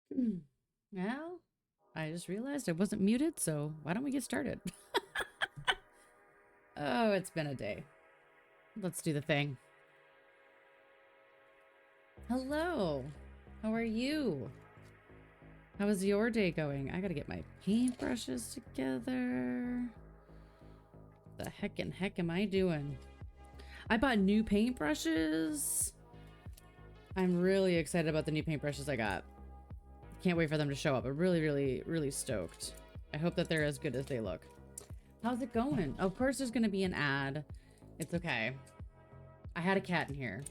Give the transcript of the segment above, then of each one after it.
Well, I just realized I wasn't muted, so why don't we get started? Oh, it's been a day. Let's do the thing. Hello. How are you? How is your day going? I gotta get my paintbrushes together. The heck am I doing? I bought new paintbrushes. I'm really excited about the new paintbrushes I got. Can't wait for them to show up. I'm really stoked. I hope that they're as good as they look. How's it going? Of course there's gonna be an ad. It's okay. I had a cat in here.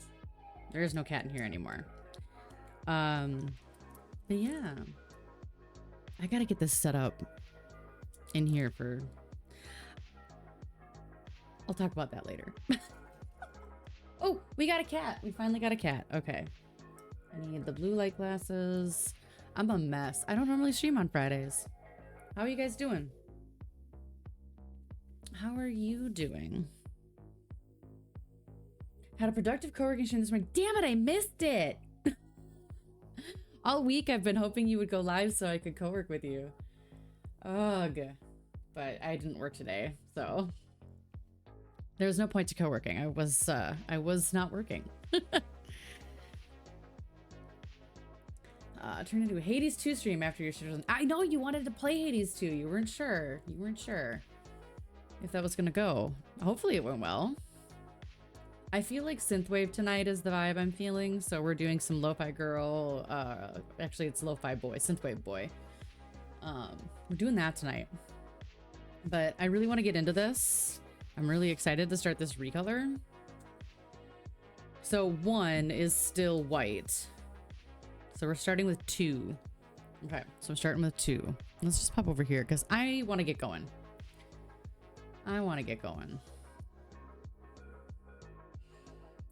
There is no cat in here anymore. But yeah. I gotta get this set up in here for... I'll talk about that later. Oh, we got a cat. We finally got a cat. Okay. I need the blue light glasses. I'm a mess. I don't normally stream on Fridays. How are you guys doing? How are you doing? Had a productive co-working stream this morning. Damn it, I missed it. All week I've been hoping you would go live so I could co-work with you. Ugh. But I didn't work today, so there was no point to co-working. I was not working. Turn into a Hades 2 stream after your shit. I know you wanted to play Hades 2. You weren't sure. You weren't sure if that was gonna go. Hopefully it went well. I feel like synthwave tonight is the vibe I'm feeling, so we're doing some lo-fi girl. Actually, it's lo-fi boy, synthwave boy. We're doing that tonight. But I really want to get into this. I'm really excited to start this recolor. So 1 is still white. So we're starting with 2. Okay, so I'm starting with 2. Let's just pop over here because I want to get going.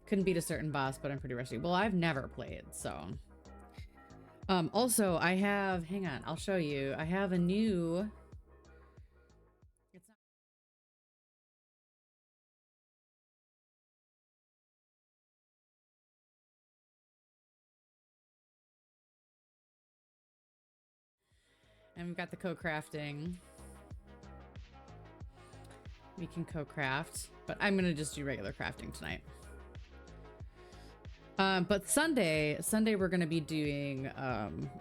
Couldn't beat a certain boss, but I'm pretty rusty. Well, I've never played, so. Also, I have, hang on, I'll show you. I have a new... It's not... And we've got the co-crafting. We can co-craft, but I'm gonna just do regular crafting tonight. But Sunday we're going to be doing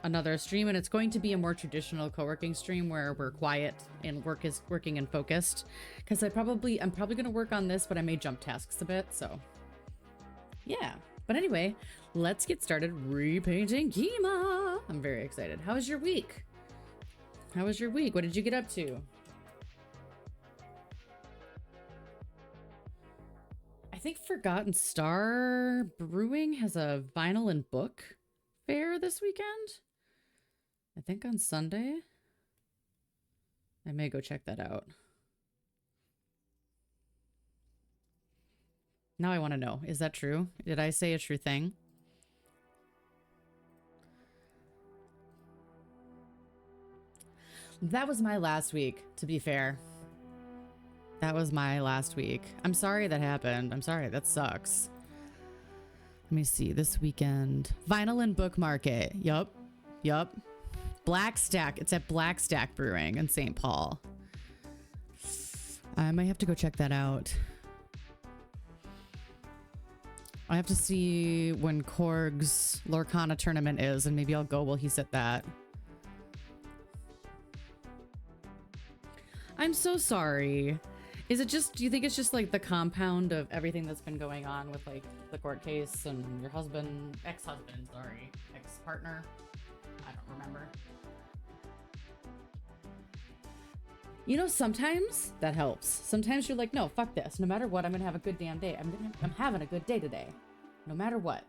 another stream, and it's going to be a more traditional co-working stream where we're quiet and working and focused. Because I'm probably going to work on this, but I may jump tasks a bit. So yeah. But anyway, let's get started repainting Kima. I'm very excited. How was your week? What did you get up to? I think Forgotten Star Brewing has a vinyl and book fair this weekend. I think on Sunday. I may go check that out. Now I want to know. Is that true? Did I say a true thing? That was my last week, to be fair. That was my last week. I'm sorry that happened. I'm sorry. That sucks. Let me see. This weekend. Vinyl and Book Market. Yup. Black Stack. It's at Black Stack Brewing in St. Paul. I might have to go check that out. I have to see when Korg's Lorcana tournament is, and maybe I'll go while he's at that. I'm so sorry. Is it just, do you think it's just like the compound of everything that's been going on with like the court case and your husband, ex-husband, sorry, ex-partner? I don't remember. You know, sometimes that helps. Sometimes you're like, no, fuck this. No matter what, I'm gonna have a good damn day. I'm having a good day today. No matter what.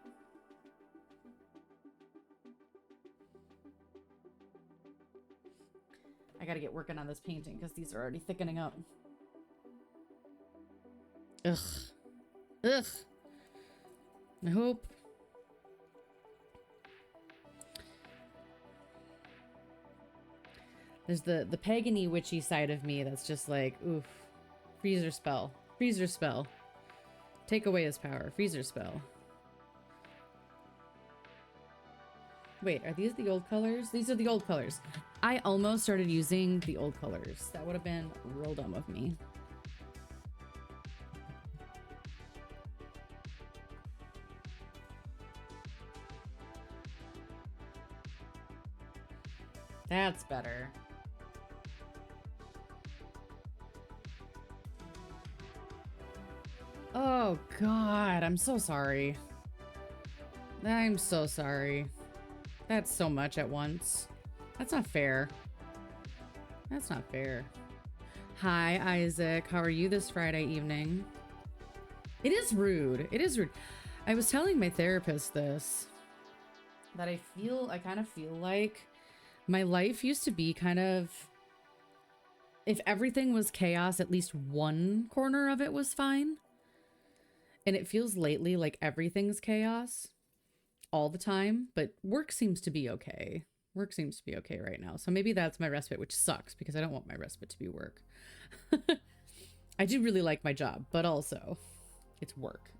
I gotta get working on this painting because these are already thickening up. Ugh. I hope. There's the pagany witchy side of me that's just like, oof. Freezer spell. Take away his power. Freezer spell. Wait, are these the old colors? These are the old colors. I almost started using the old colors. That would have been real dumb of me. That's better. Oh God, I'm so sorry. I'm so sorry. That's so much at once. That's not fair. That's not fair. Hi, Isaac. How are you this Friday evening? It is rude. It is rude. I was telling my therapist this, that I kind of feel like my life used to be kind of, if everything was chaos, at least one corner of it was fine. And it feels lately like everything's chaos all the time, but work seems to be okay. Work seems to be okay right now. So maybe that's my respite, which sucks because I don't want my respite to be work. I do really like my job, but also it's work.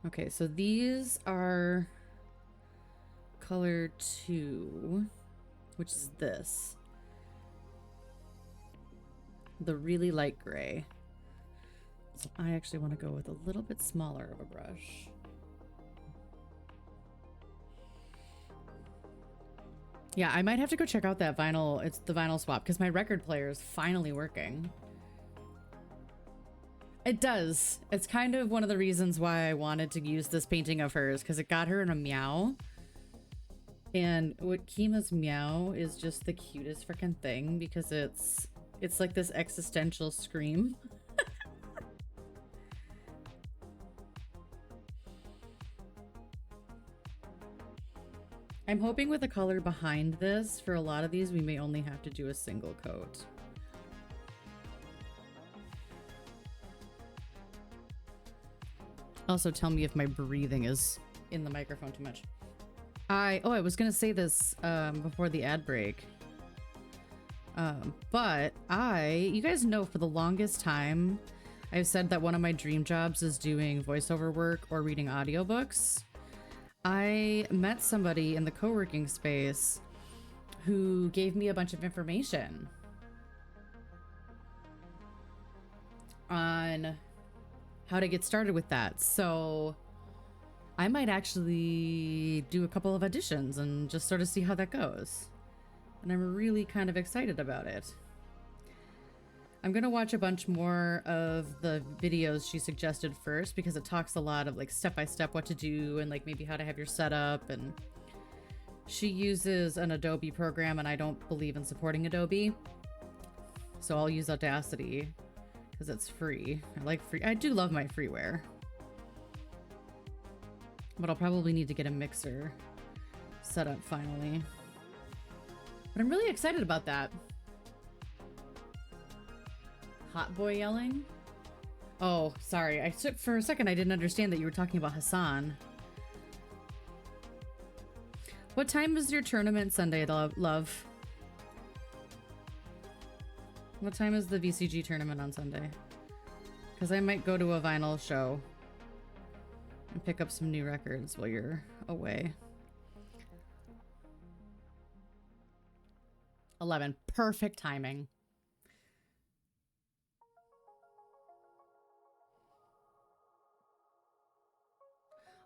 Okay, so these are color 2, which is this. The really light gray. So I actually want to go with a little bit smaller of a brush. Yeah, I might have to go check out that vinyl. It's the vinyl swap because my record player is finally working. It does. It's kind of one of the reasons why I wanted to use this painting of hers, because it got her in a meow. And what Kima's meow is just the cutest freaking thing because it's like this existential scream. I'm hoping with the color behind this, for a lot of these, we may only have to do a single coat. Also, tell me if my breathing is in the microphone too much. I was gonna say this before the ad break. But you guys know for the longest time, I've said that one of my dream jobs is doing voiceover work or reading audiobooks. I met somebody in the co-working space who gave me a bunch of information on how to get started with that. So I might actually do a couple of auditions and just sort of see how that goes. And I'm really kind of excited about it. I'm gonna watch a bunch more of the videos she suggested first because it talks a lot of like step-by-step what to do and like maybe how to have your setup. And she uses an Adobe program and I don't believe in supporting Adobe. So I'll use Audacity because it's free. I do love my freeware. But I'll probably need to get a mixer set up finally. But I'm really excited about that. Hot boy yelling? Oh, sorry. For a second I didn't understand that you were talking about Hassan. What time is your tournament Sunday, love? What time is the VCG tournament on Sunday? Because I might go to a vinyl show and pick up some new records while you're away. 11. Perfect timing.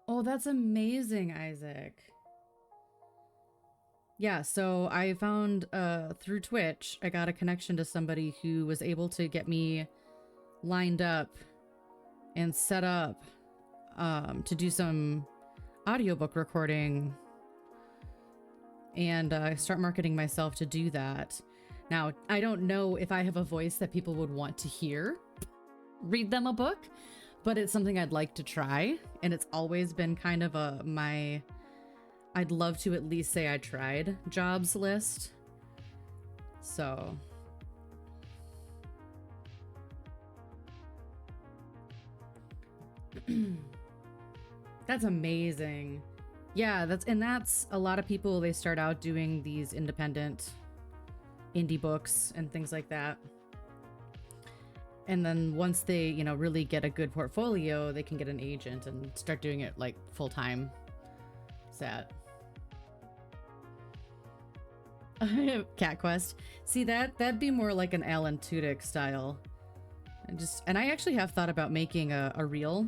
Oh, that's amazing, Isaac. Yeah, so I found through Twitch, I got a connection to somebody who was able to get me lined up and set up to do some audiobook recording and start marketing myself to do that. Now, I don't know if I have a voice that people would want to hear read them a book, but it's something I'd like to try. And it's always been kind of I'd love to at least say I tried jobs list. So. That's amazing. Yeah, that's a lot of people, they start out doing these independent indie books and things like that. And then once they, you know, really get a good portfolio, they can get an agent and start doing it like full time. Sad. Cat Quest. See, that'd be more like an Alan Tudyk style. And I actually have thought about making a reel.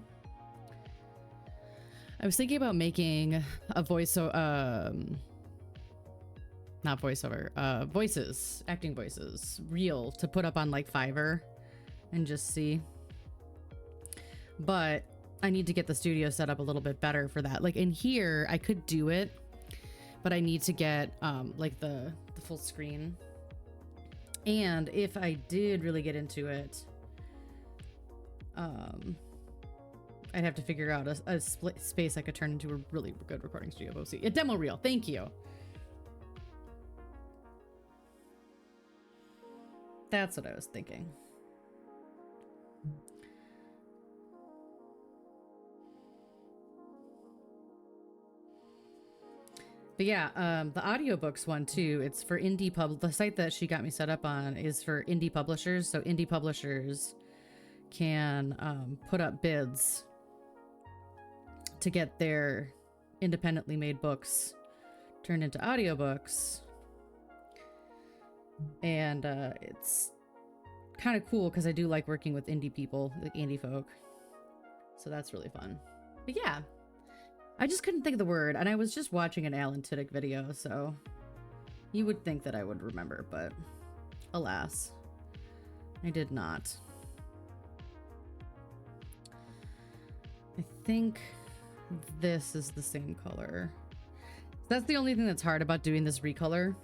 I was thinking about making a voiceover, not voiceover, voices, acting voices, reel to put up on like Fiverr and just see. But I need to get the studio set up a little bit better for that. Like in here, I could do it, but I need to get like the full screen. And if I did really get into it, I'd have to figure out a space I could turn into a really good recording studio. OC. A demo reel. Thank you. That's what I was thinking. But yeah, the audiobooks one too, it's for indie the site that she got me set up on is for indie publishers. So indie publishers can put up bids to get their independently made books turned into audiobooks. And it's kind of cool because I do like working with indie people, like indie folk. So that's really fun. But yeah, I just couldn't think of the word, and I was just watching an Alan Tudyk video, so you would think that I would remember, but alas, I did not. I think this is the same color. That's the only thing that's hard about doing this recolor.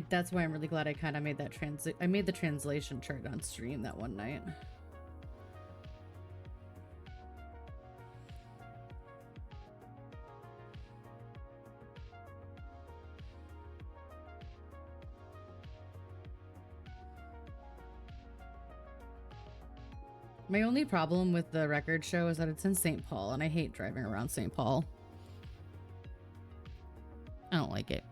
That's why I'm really glad I kind of made that I made the translation chart on stream that one night. My only problem with the record show is that it's in St. Paul, and I hate driving around St. Paul. I don't like it.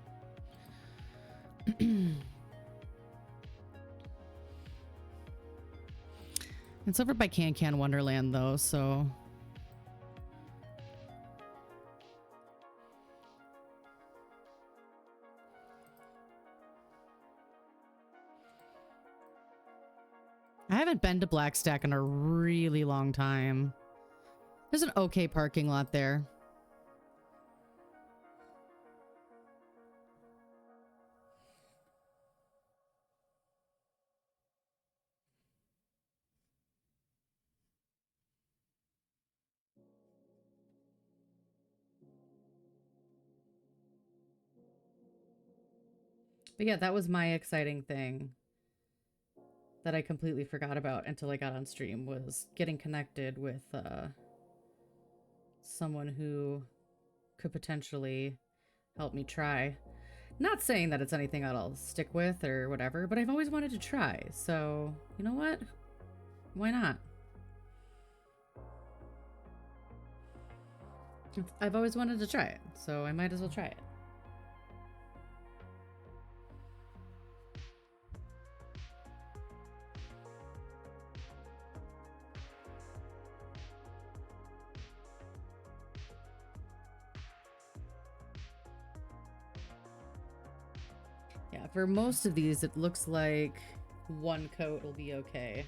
It's over by Can Can Wonderland, though, so... I haven't been to Blackstack in a really long time. There's an okay parking lot there. But yeah, that was my exciting thing that I completely forgot about until I got on stream, was getting connected with someone who could potentially help me try. Not saying that it's anything I'll stick with or whatever, but I've always wanted to try. So, you know what? Why not? I've always wanted to try it, so I might as well try it. Yeah, for most of these, it looks like one coat will be okay,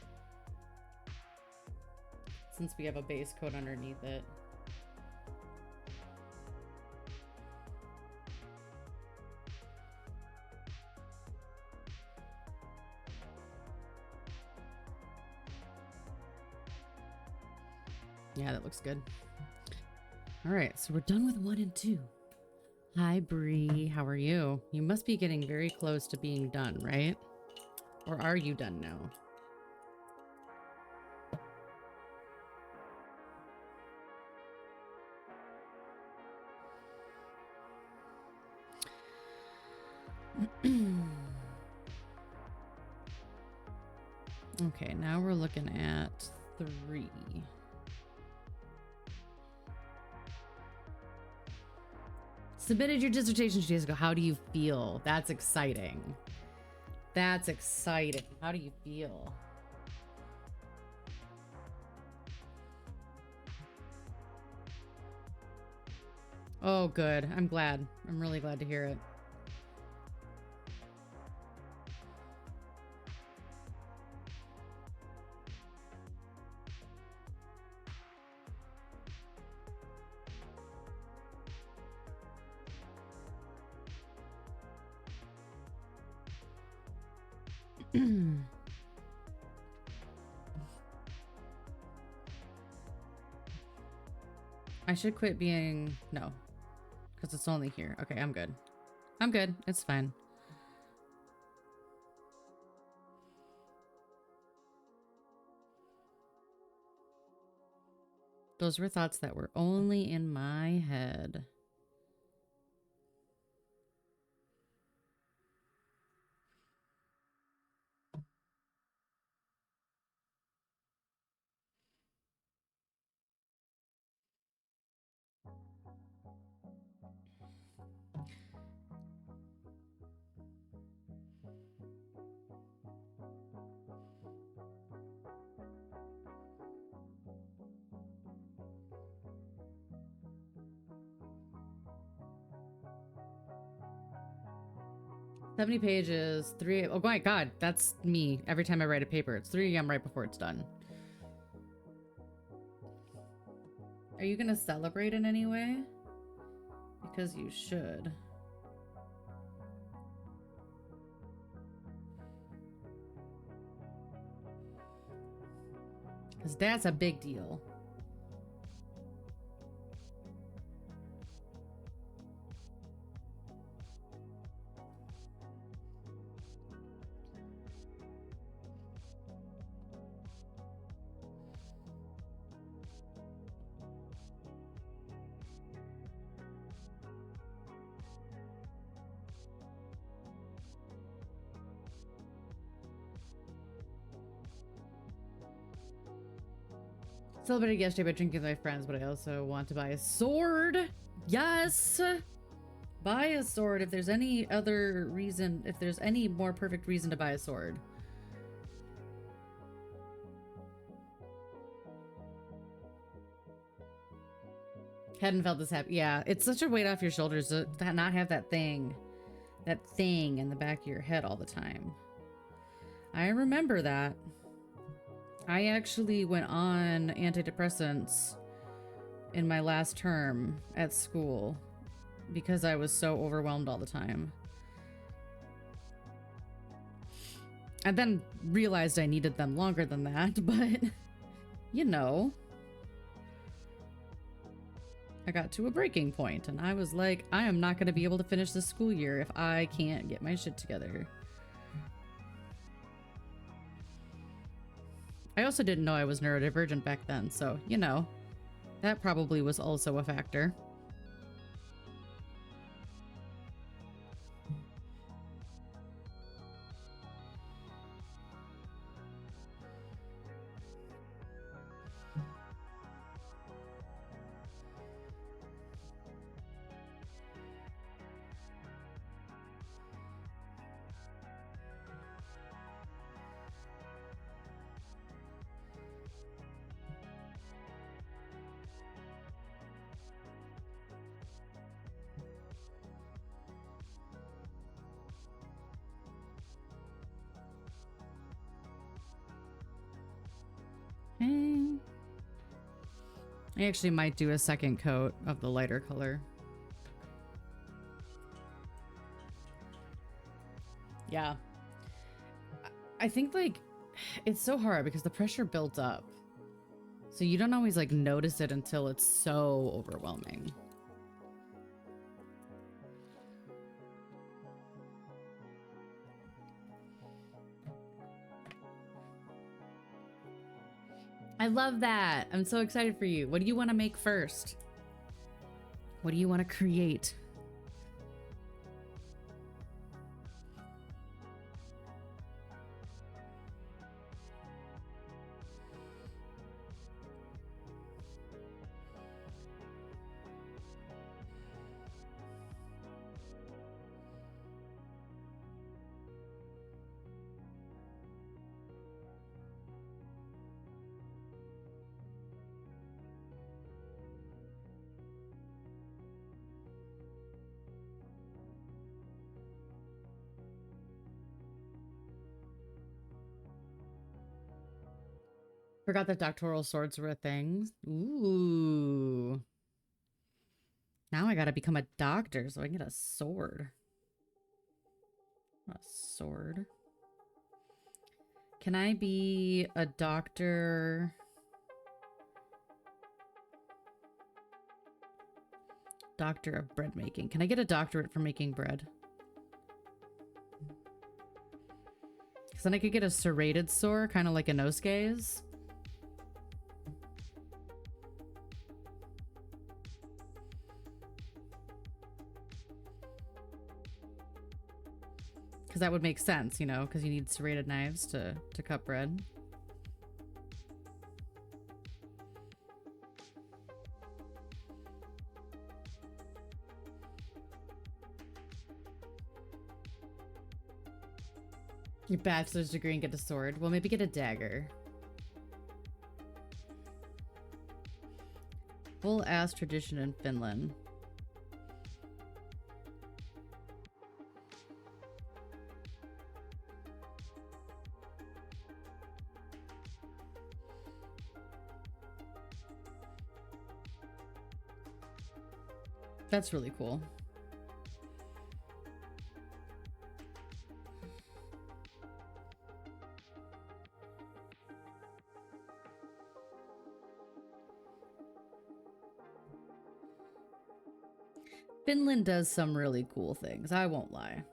since we have a base coat underneath it. Yeah, that looks good. All right, so we're done with 1 and 2. Hi, Bree. How are you? You must be getting very close to being done, right? Or are you done now? Okay, now we're looking at 3. Submitted your dissertation 2 days ago. How do you feel? That's exciting. That's exciting. How do you feel? Oh, good. I'm glad. I'm really glad to hear it. I should quit being... No. Because it's only here. Okay, I'm good. I'm good. It's fine. Those were thoughts that were only in my head. $70 pages, 3... Oh my god, that's me. Every time I write a paper, it's 3 a.m. right before it's done. Are you gonna celebrate in any way? Because you should. Because that's a big deal. Celebrated yesterday by drinking with my friends, but I also want to buy a sword. Yes! Buy a sword if there's any other reason, if there's any more perfect reason to buy a sword. Hadn't felt this happy. Yeah, it's such a weight off your shoulders to not have that thing in the back of your head all the time. I remember that. I actually went on antidepressants in my last term at school because I was so overwhelmed all the time. I then realized I needed them longer than that, but you know, I got to a breaking point and I was like, I am not going to be able to finish this school year if I can't get my shit together. I also didn't know I was neurodivergent back then, so, you know, that probably was also a factor. I actually might do a second coat of the lighter color. Yeah. I think, like, it's so hard because the pressure builds up. So you don't always, like, notice it until it's so overwhelming. I love that. I'm so excited for you. What do you want to make first? What do you want to create? Forgot that doctoral swords were a thing. Ooh. Now I gotta become a doctor so I can get a sword. A sword. Can I be a doctor? Doctor of bread making. Can I get a doctorate for making bread? Because then I could get a serrated sword, kind of like Inosuke's. Because that would make sense, you know, because you need serrated knives to cut bread. Your bachelor's degree and get a sword. Well, maybe get a dagger. Full ass tradition in Finland. That's really cool. Finland does some really cool things, I won't lie.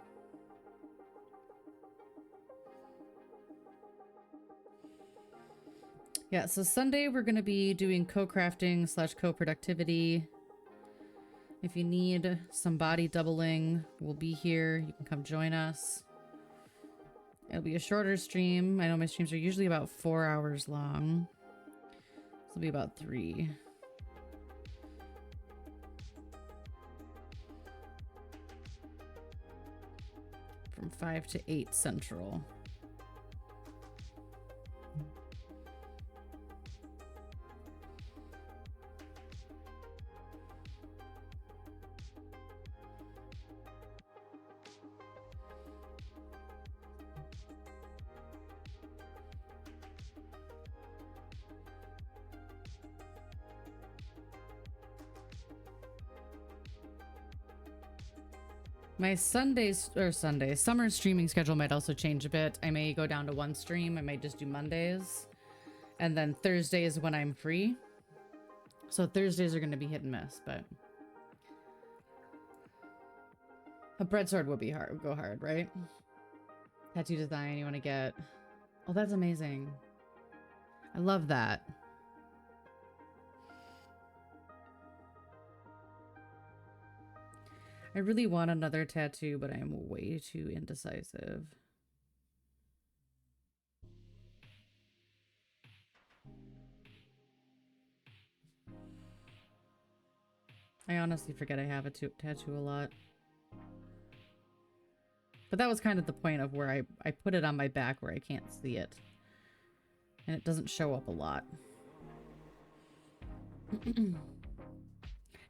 Yeah, so Sunday we're going to be doing co-crafting / co-productivity. If you need some body doubling, we'll be here. You can come join us. It'll be a shorter stream. I know my streams are usually about 4 hours long. This will be about 3. From 5 to 8 Central. My summer streaming schedule might also change a bit. I may go down to 1 stream. I might just do Mondays. And then Thursdays when I'm free. So Thursdays are going to be hit and miss, but a bread sword would be hard, go hard, right? Tattoo design you want to get. Oh, that's amazing. I love that. I really want another tattoo, but I am way too indecisive. I honestly forget I have a tattoo a lot. But that was kind of the point of where I put it on my back where I can't see it. And it doesn't show up a lot.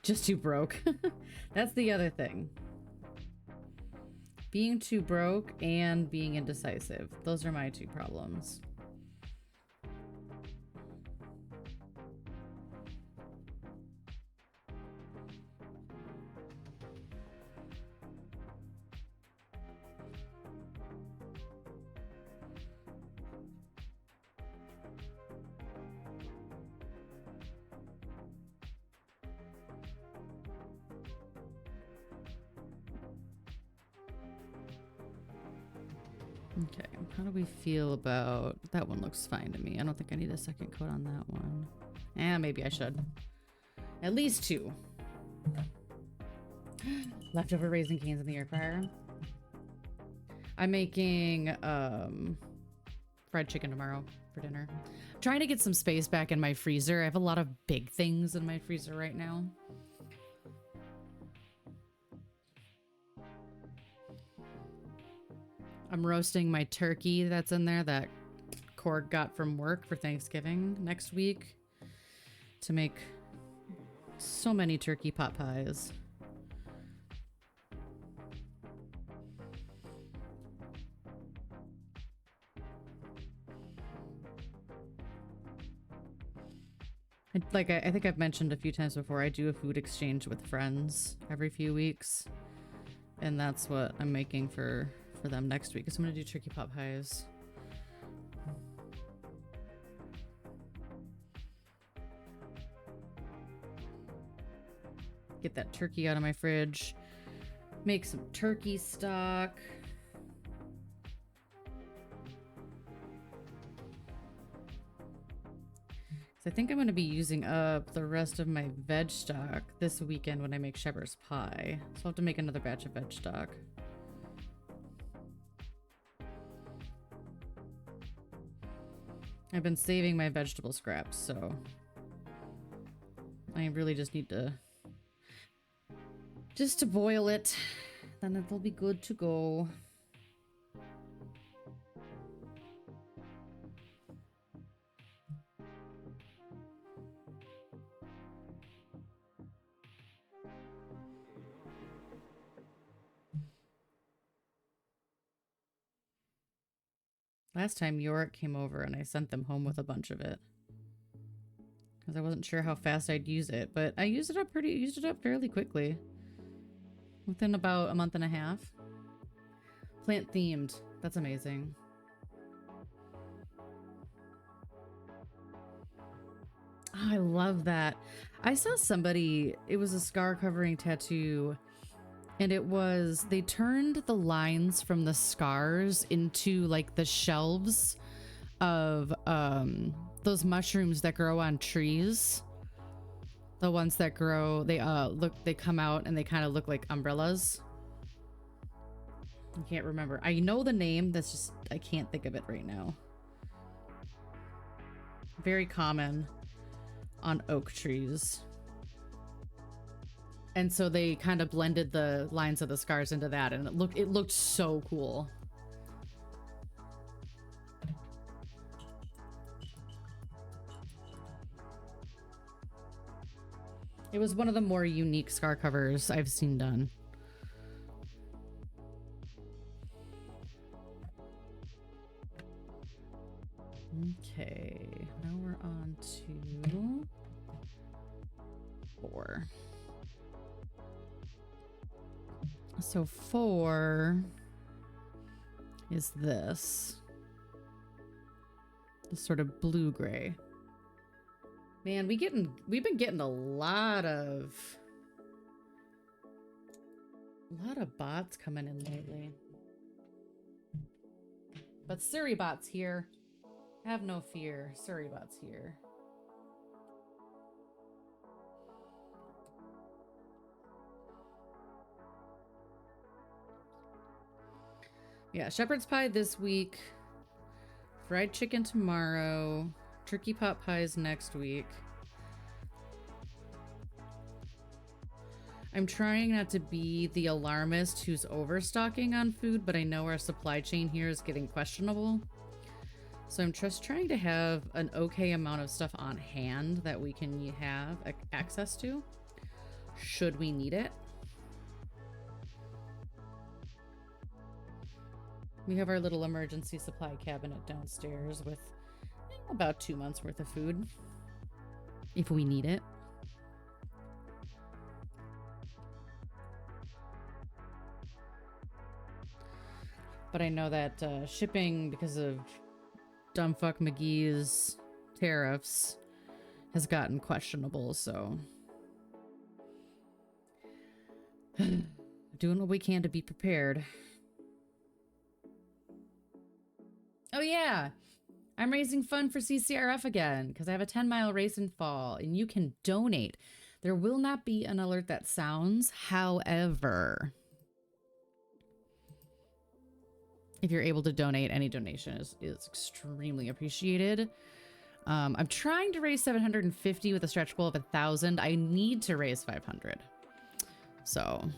Just too broke. That's the other thing. Being too broke and being indecisive. Those are my 2 problems. Okay, how do we feel about... That one looks fine to me. I don't think I need a second coat on that one. Maybe I should. At least 2. Leftover Raisin Canes in the air fryer. I'm making fried chicken tomorrow for dinner. I'm trying to get some space back in my freezer. I have a lot of big things in my freezer right now. I'm roasting my turkey that's in there that Korg got from work for Thanksgiving next week to make so many turkey pot pies. I think I've mentioned a few times before, I do a food exchange with friends every few weeks. And that's what I'm making for them next week. So I'm gonna do turkey pot pies. Get that turkey out of my fridge. Make some turkey stock. I think I'm going to be using up the rest of my veg stock this weekend when I make shepherd's pie. So I'll have to make another batch of veg stock. I've been saving my vegetable scraps, so I really just need to boil it. Then it'll be good to go. Last time Yorick came over and I sent them home with a bunch of it. Because I wasn't sure how fast I'd use it, but I used it up fairly quickly. Within about a month and a half. Plant themed. That's amazing. Oh, I love that. I saw somebody, it was a scar covering tattoo, and it was, they turned the lines from the scars into like the shelves of those mushrooms that grow on trees. The ones that grow, they come out and they kind of look like umbrellas. I can't remember. I know the name, that's just, I can't think of it right now. Very common on oak trees. And so they kind of blended the lines of the scars into that, and it looked so cool. It was one of the more unique scar covers I've seen done. Okay, now we're on to 4. So 4 is this sort of blue-gray. Man, we've been getting a lot of bots coming in lately. But Suribot's here. Have no fear, Suribot's here. Yeah, shepherd's pie this week. Fried chicken tomorrow. Turkey pot pies next week. I'm trying not to be the alarmist who's overstocking on food, but I know our supply chain here is getting questionable. So I'm just trying to have an okay amount of stuff on hand that we can have access to, should we need it. We have our little emergency supply cabinet downstairs with about 2 months worth of food, if we need it. But I know that shipping, because of dumbfuck McGee's tariffs, has gotten questionable, so doing what we can to be prepared. Oh yeah, I'm raising fund for CCRF again because I have a 10-mile race in fall and you can donate. There will not be an alert that sounds. However, if you're able to donate, any donation is extremely appreciated. I'm trying to raise 750 with a stretch goal of 1,000. I need to raise 500. So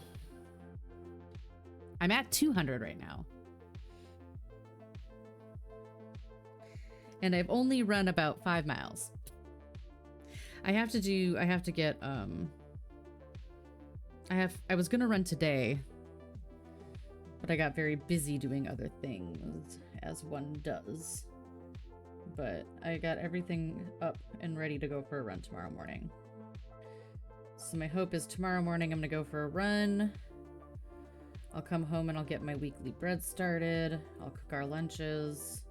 I'm at 200 right now. And I've only run about 5 miles. I was gonna run today, but I got very busy doing other things, as one does. but I got everything up and ready to go for a run tomorrow morning. So my hope is tomorrow morning I'm gonna go for a run. I'll come home and I'll get my weekly bread started. I'll cook our lunches.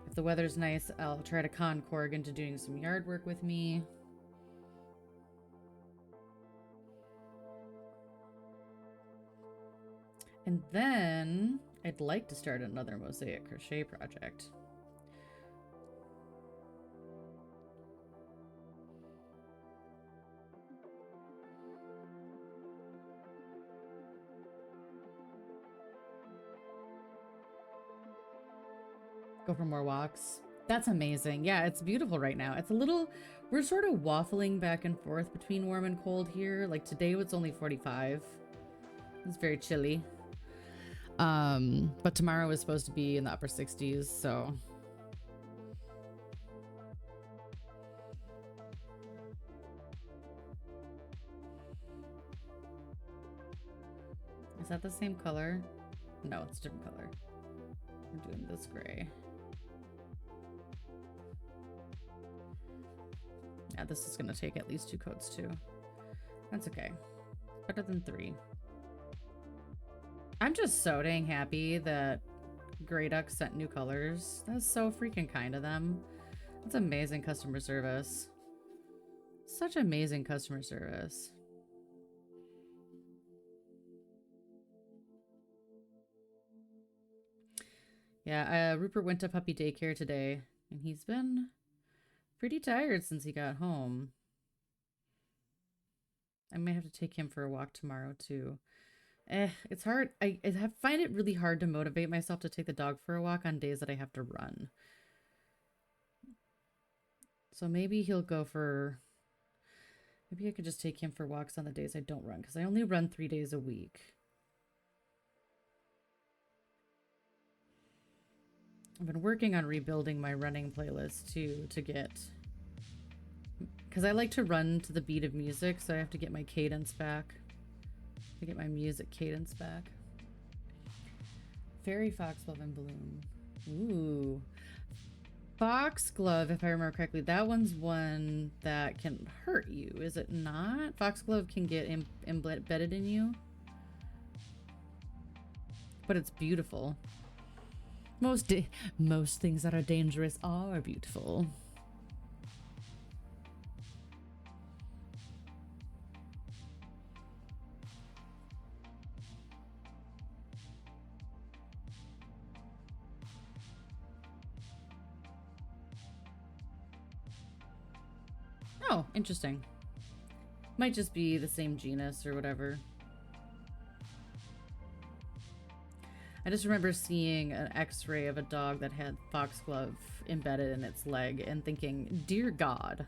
If the weather's nice, I'll try to con Korg into doing some yard work with me. And then I'd like to start another mosaic crochet project. Go for more walks. That's amazing. Yeah, it's beautiful right now. It's a little, we're sort of waffling back and forth between warm and cold here. Like today it's only 45. It's very chilly. But tomorrow is supposed to be in the upper 60s, so. Is that the same color? No, it's a different color. We're doing this gray. Yeah, this is gonna take at least 2 coats too. That's okay. Better than 3. I'm just so dang happy that Grey Duck sent new colors. That's so freaking kind of them. That's amazing customer service. Such amazing customer service. Yeah, Rupert went to puppy daycare today, and he's been pretty tired since he got home. I may have to take him for a walk tomorrow, too. It's hard. I find it really hard to motivate myself to take the dog for a walk on days that I have to run. So maybe he'll go for... Maybe I could just take him for walks on the days I don't run, because I only run 3 days a week. I've been working on rebuilding my running playlist too, to get... Because I like to run to the beat of music, so I have to get my cadence back. To get my music cadence back. Fairy Foxglove and Bloom. Ooh. Foxglove, if I remember correctly, that one's one that can hurt you, is it not? Foxglove can get embedded in you. But it's beautiful. Most things that are dangerous are beautiful. Oh, interesting. Might just be the same genus or whatever. I just remember seeing an x-ray of a dog that had foxglove embedded in its leg and thinking, dear God,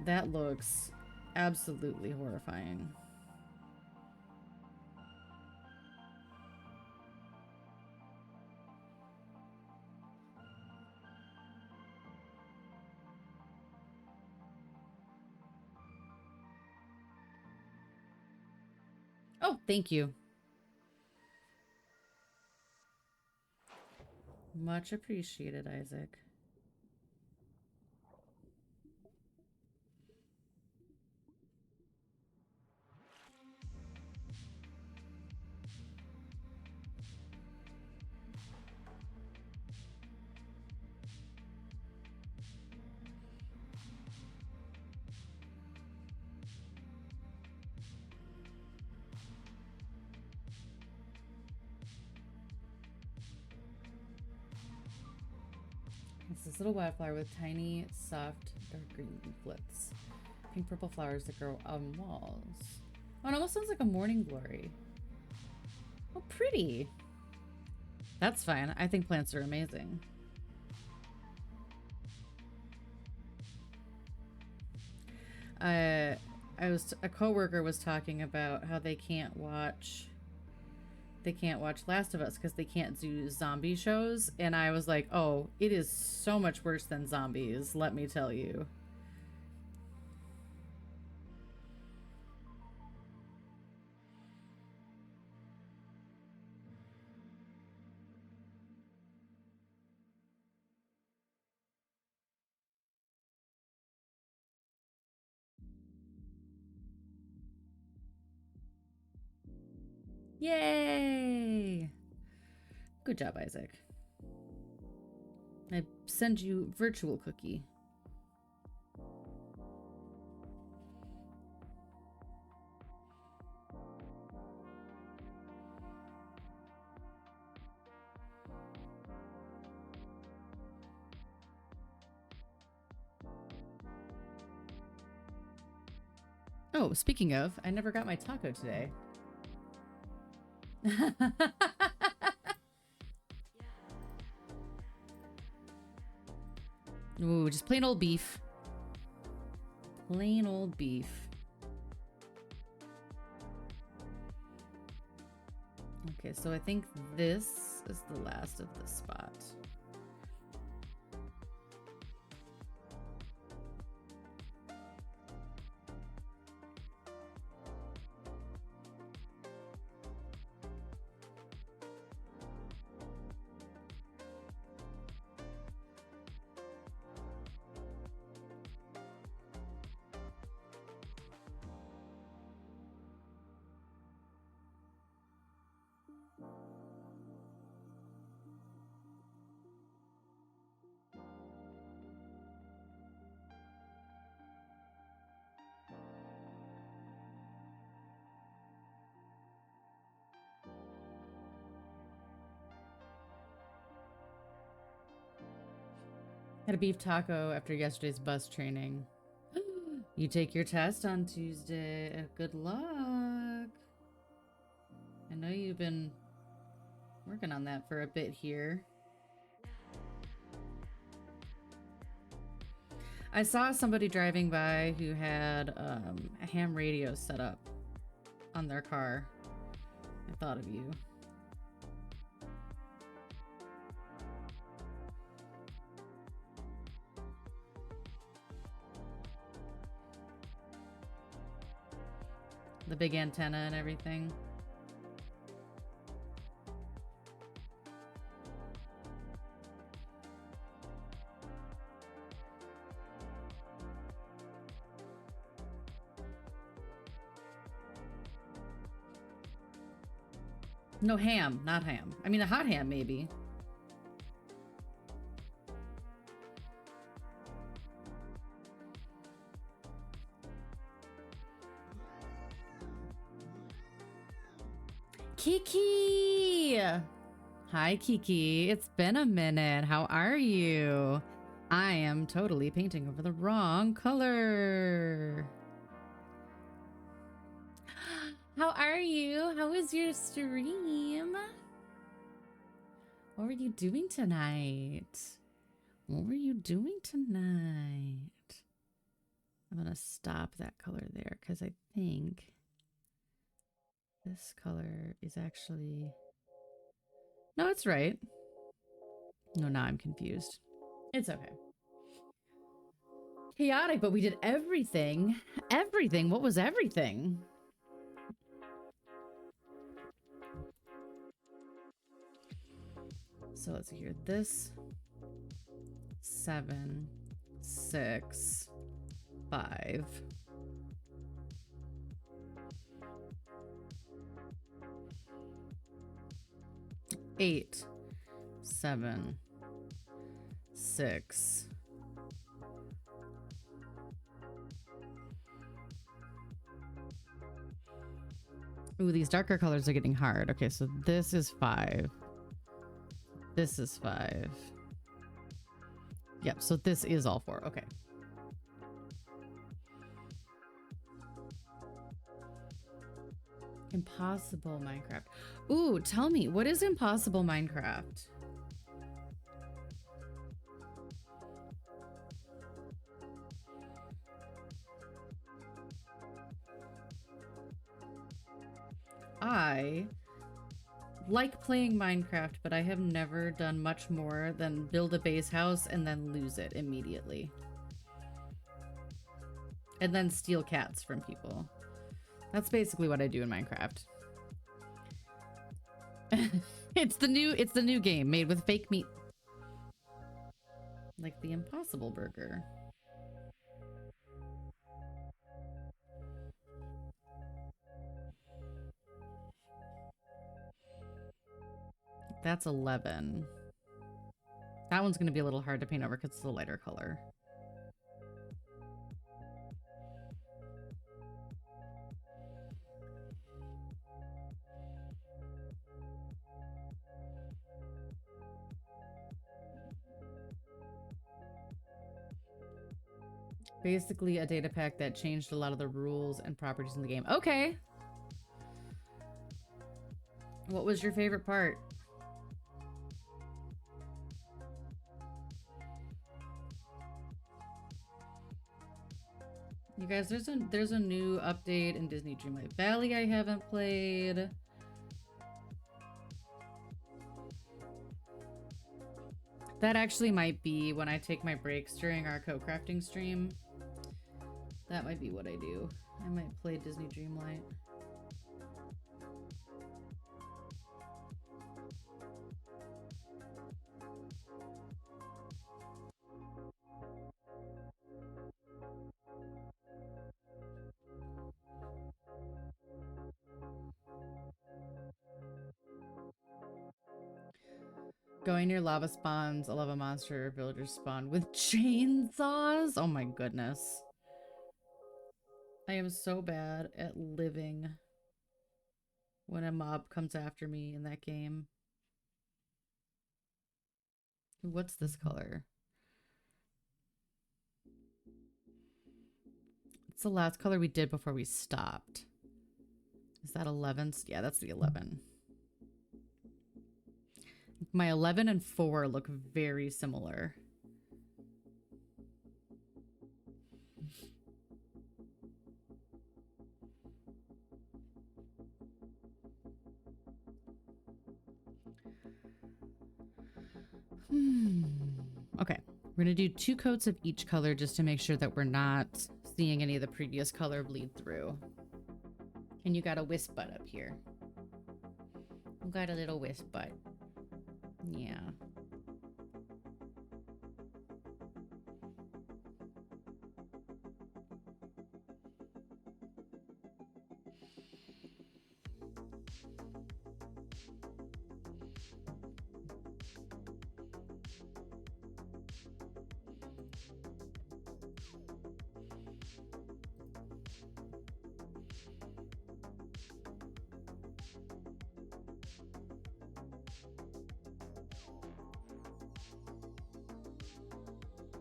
that looks absolutely horrifying. Oh, thank you. Much appreciated, Isaac. It's this little wildflower with tiny, soft, dark green leaflets. Pink purple flowers that grow on walls. Oh, it almost sounds like a morning glory. Oh, pretty. That's fine. I think plants are amazing. A coworker was talking about how they can't watch Last of Us because they can't do zombie shows, and I was like, oh, it is so much worse than zombies, let me tell you. Yay! Good job, Isaac. I send you virtual cookie. Oh, speaking of, I never got my taco today. Ooh, just plain old beef. Plain old beef. Okay, so I think this is the last of the spot. Had a beef taco after yesterday's bus training. You take your test on Tuesday. Good luck. I know you've been working on that for a bit here. I saw somebody driving by who had a ham radio set up on their car. I thought of you. The big antenna and everything. No, ham, not ham. I mean, a hot ham, maybe. Kiki! Hi, Kiki. It's been a minute. How are you? I am totally painting over the wrong color. How are you? How was your stream? What were you doing tonight? What were you doing tonight? I'm gonna stop that color there because I think this color is actually... No, it's right. No, now I'm confused. It's okay. Chaotic, but we did everything. Everything. What was everything? So let's see here. This 7, 6, 5. Eight, 7, 6. Ooh, these darker colors are getting hard. Okay, so this is 5. This is 5. Yep, so this is all 4. Okay. Impossible Minecraft. Ooh, tell me, what is Impossible Minecraft? I like playing Minecraft, but I have never done much more than build a base house and then lose it immediately. And then steal cats from people. That's basically what I do in Minecraft. It's the new game made with fake meat. Like the Impossible Burger. That's 11. That one's going to be a little hard to paint over because it's a lighter color. Basically a data pack that changed a lot of the rules and properties in the game. Okay. What was your favorite part? You guys, there's a new update in Disney Dreamlight Valley I haven't played. That actually might be when I take my breaks during our co-crafting stream. That might be what I do. I might play Disney Dreamlight. Going near lava spawns, a lava monster or villagers spawn with chainsaws? Oh my goodness. I am so bad at living when a mob comes after me in that game. What's this color? It's the last color we did before we stopped. Is that 11? Yeah, that's the 11. My 11 and 4 look very similar. Okay, we're gonna do 2 coats of each color just to make sure that we're not seeing any of the previous color bleed through. And you got a wisp butt up here. You got a little wisp butt. Yeah.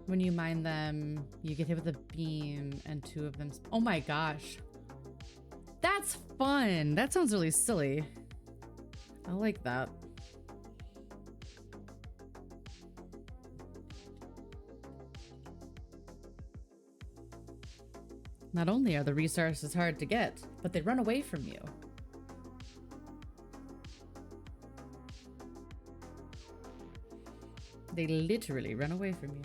When you mine them, you get hit with a beam and 2 of them. Oh my gosh. That's fun. That sounds really silly. I like that. Not only are the resources hard to get, but they run away from you. They literally run away from you.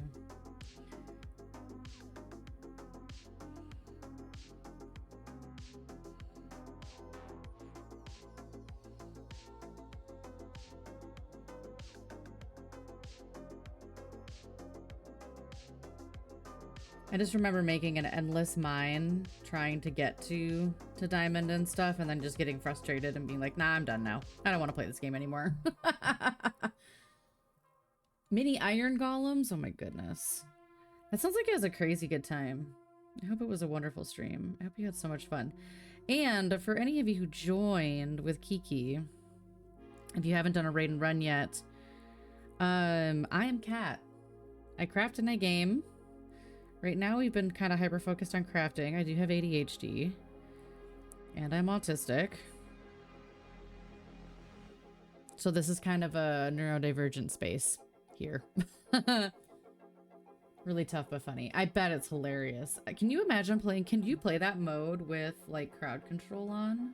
I just remember making an endless mine trying to get to diamond and stuff and then just getting frustrated and being like, nah, I'm done now. I don't want to play this game anymore. Mini iron golems? Oh my goodness. That sounds like it was a crazy good time. I hope it was a wonderful stream. I hope you had so much fun. And for any of you who joined with Kiki, if you haven't done a raid and run yet, I am Kat. I craft and I game. Right now we've been kind of hyper-focused on crafting. I do have ADHD. And I'm autistic. So this is kind of a neurodivergent space here. Really tough but funny. I bet it's hilarious. Can you imagine playing... Can you play that mode with, like, crowd control on?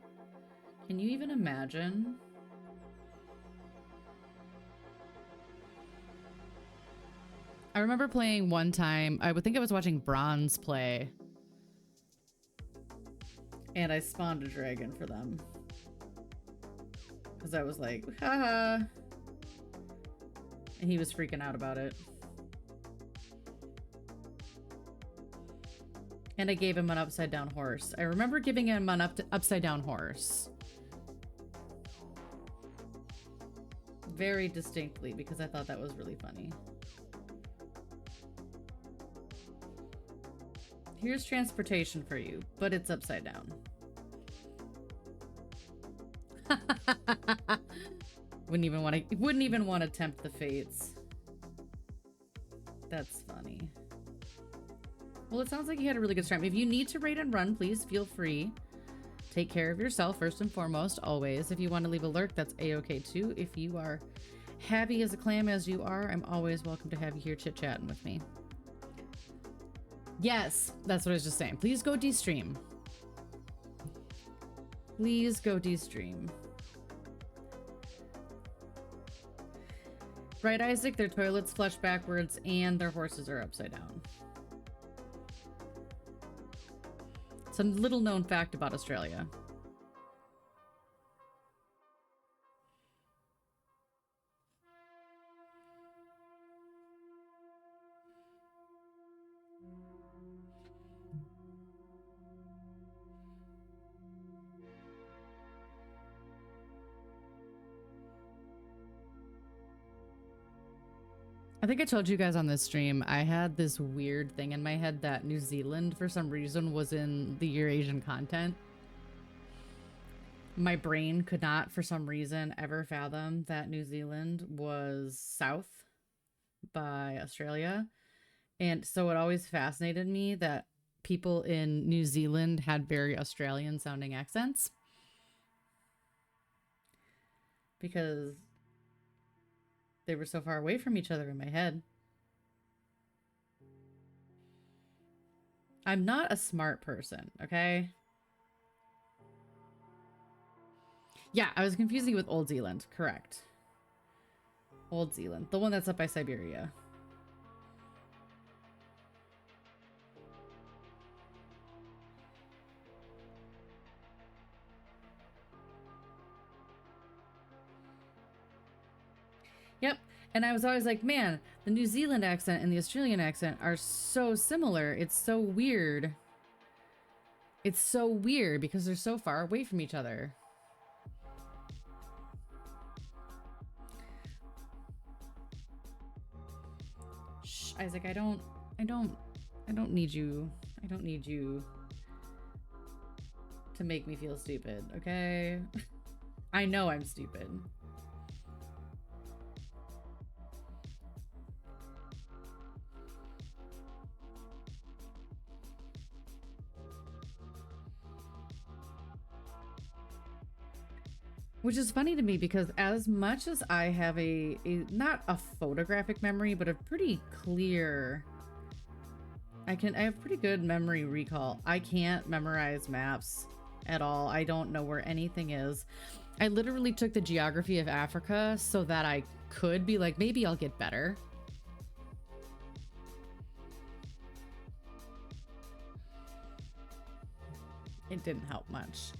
Can you even imagine? I remember playing one time, I would think I was watching Bronze play. And I spawned a dragon for them. Because I was like, haha. And he was freaking out about it. And I gave him an upside down horse. I remember giving him an upside down horse. very distinctly because I thought that was really funny. Here's transportation for you, but it's upside down. Wouldn't even want to tempt the fates. That's funny. Well, it sounds like you had a really good stream. If you need to raid and run, please feel free. Take care of yourself first and foremost, always. If you want to leave a lurk, that's a-okay too. If you are happy as a clam as you are, I'm always welcome to have you here chit-chatting with me. Yes, that's what I was just saying. Please go de-stream. Please go de-stream. Right, Isaac? Their toilets flush backwards and their horses are upside down. It's a little known fact about Australia. I think I told you guys on this stream, I had this weird thing in my head that New Zealand, for some reason, was in the Eurasian continent. My brain could not, for some reason, ever fathom that New Zealand was south by Australia. And so it always fascinated me that people in New Zealand had very Australian-sounding accents. Because they were so far away from each other in my head. I'm not a smart person, okay? Yeah, I was confusing it with Old Zealand. Correct. Old Zealand. The one that's up by Siberia. Yep. And I was always like, man, the New Zealand accent and the Australian accent are so similar. It's so weird. It's so weird because they're so far away from each other. Shh, Isaac, I don't need you. I don't need you to make me feel stupid, okay? I know I'm stupid. Which is funny to me because as much as I have a not a photographic memory, but a pretty clear, I have pretty good memory recall. I can't memorize maps at all. I don't know where anything is. I literally took the geography of Africa so that I could be like, maybe I'll get better. It didn't help much.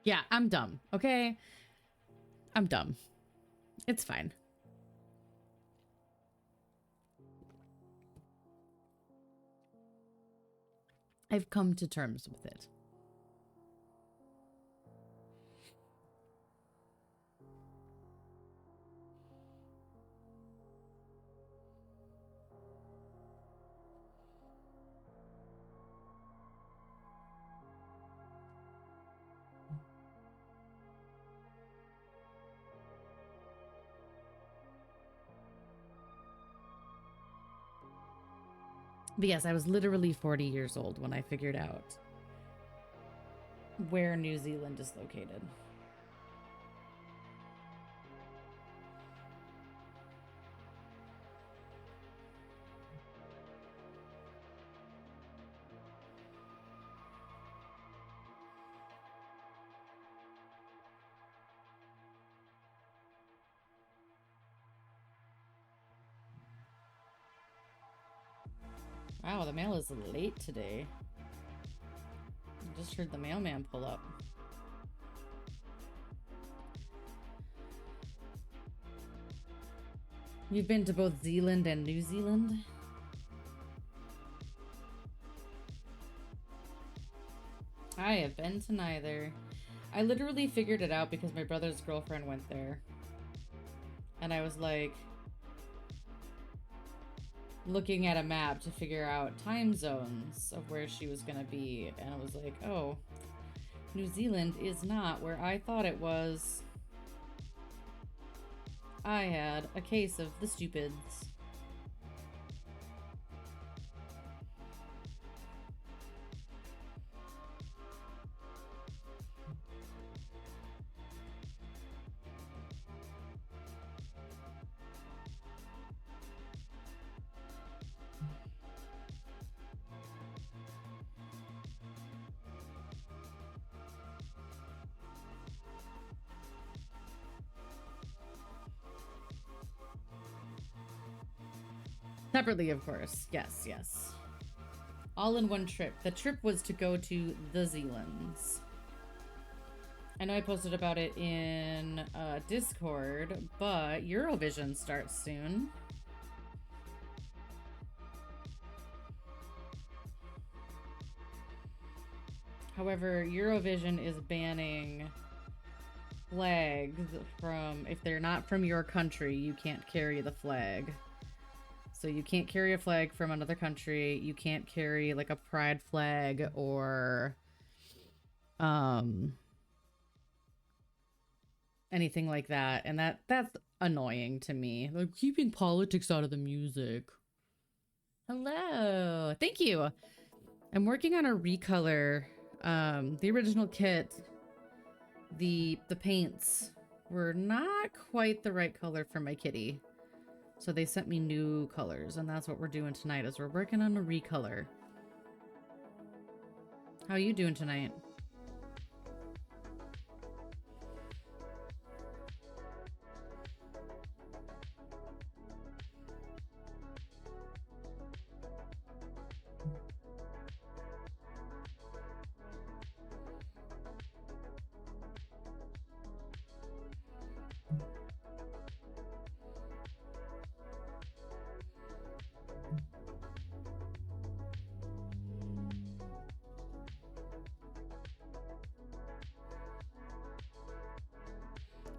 Yeah, I'm dumb, okay? I'm dumb. It's fine. I've come to terms with it. But yes, I was literally 40 years old when I figured out where New Zealand is located. Wow, the mail is late today. I just heard the mailman pull up. You've been to both Zealand and New Zealand? I have been to neither. I literally figured it out because my brother's girlfriend went there. And I was like looking at a map to figure out time zones of where she was gonna be. And I was like, oh, New Zealand is not where I thought it was. I had a case of the stupids. Separately, of course. Yes, yes. All in one trip. The trip was to go to the Zealands. I know I posted about it in Discord, but Eurovision starts soon. However, Eurovision is banning flags from, if they're not from your country, you can't carry the flag. So you can't carry a flag from another country. You can't carry like a pride flag or anything like that. And that's annoying to me. Like keeping politics out of the music. Hello. Thank you. I'm working on a recolor. The original kit, the paints were not quite the right color for my kitty. So they sent me new colors, and that's what we're doing tonight, is we're working on a recolor. How are you doing tonight?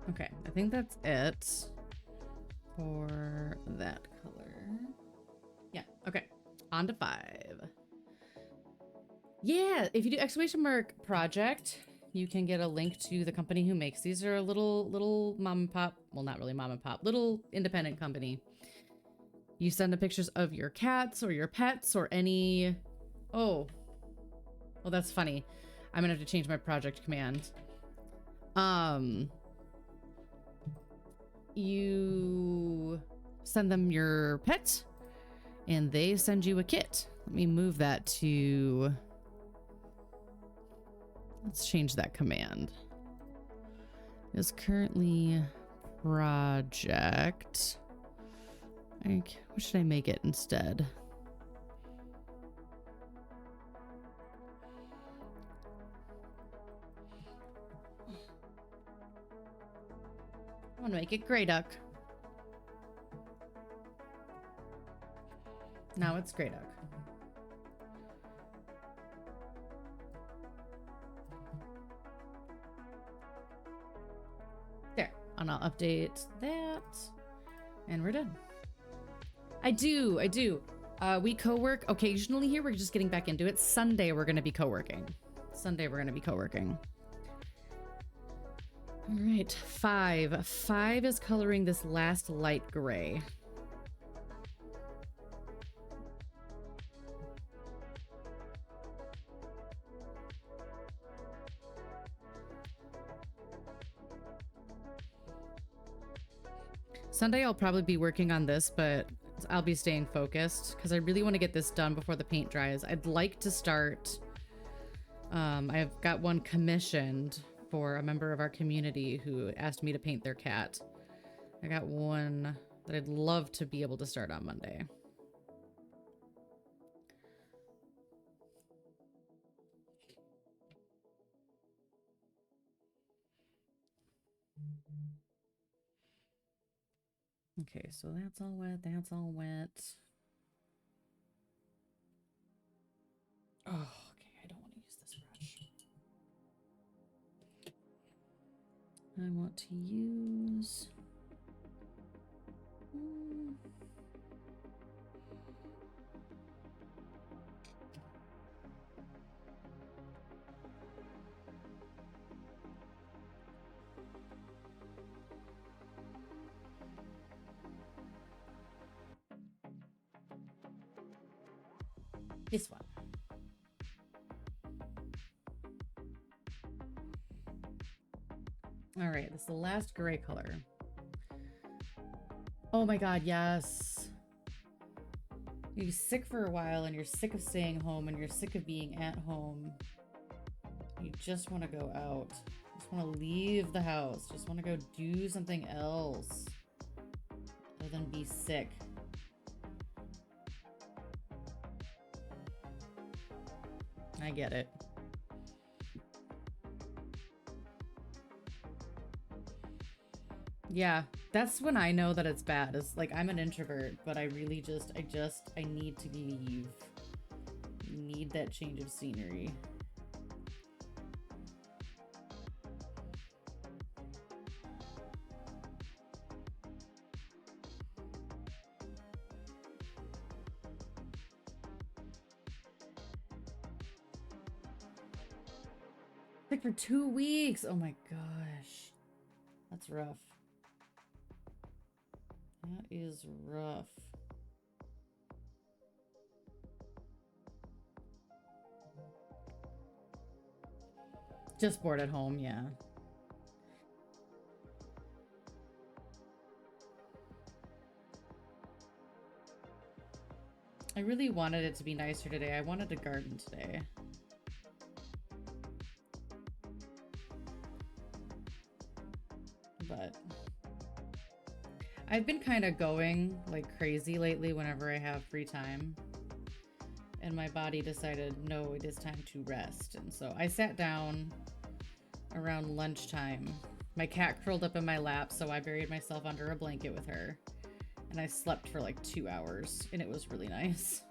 Okay, I think that's it for that color. Yeah, okay. On to 5. Yeah, if you do exclamation mark project, you can get a link to the company who makes these. Are a little mom and pop, well, not really mom and pop, little independent company. You send the pictures of your cats or your pets or any... Oh, well, that's funny. I'm gonna have to change my project command. You send them your pet and they send you a kit. Let me move that to... Let's change that command. It is currently project. What should I make it instead? I want to make it Grey Duck. Now it's Grey Duck. There. And I'll update that. And we're done. I do. We co-work occasionally here. We're just getting back into it. Sunday, we're going to be co-working. All right, 5. 5 is coloring this last light gray. Sunday, I'll probably be working on this, but I'll be staying focused because I really want to get this done before the paint dries. I'd like to start... I've got one commissioned for a member of our community who asked me to paint their cat. I got one that I'd love to be able to start on Monday. Okay, so that's all wet. That's all wet. Oh, okay. I don't want to use this brush. I want to use... this one. All right, this is the last gray color. Oh my god, yes. You're sick for a while and you're sick of staying home and you're sick of being at home. You just want to go out. Just want to leave the house. Just want to go do something else other than be sick. I get it. Yeah, that's when I know that it's bad. It's like I'm an introvert, but I really I need to leave. Need that change of scenery. Like for 2 weeks. Oh my gosh. That's rough. That is rough. Just bored at home, yeah. I really wanted it to be nicer today. I wanted to garden today. But I've been kind of going like crazy lately whenever I have free time. And my body decided, no, it is time to rest. And so I sat down around lunchtime. My cat curled up in my lap, so I buried myself under a blanket with her. And I slept for like 2 hours, and it was really nice.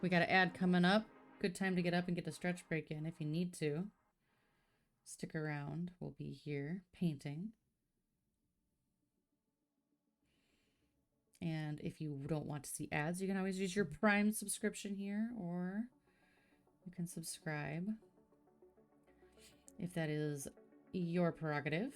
We got an ad coming up. Good time to get up and get a stretch break in if you need to. Stick around. We'll be here painting. And if you don't want to see ads, you can always use your Prime subscription here, or you can subscribe if that is your prerogative.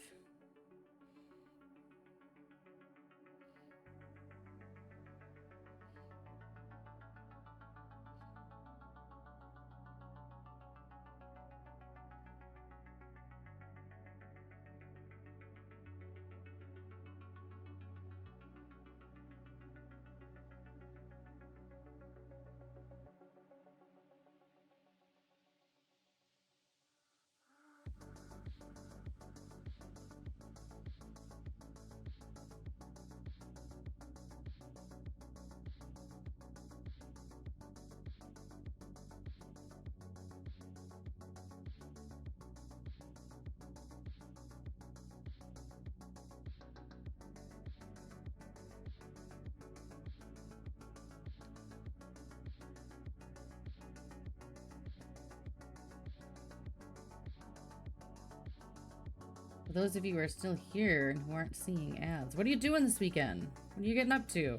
For those of you who are still here and who aren't seeing ads, what are you doing this weekend? What are you getting up to?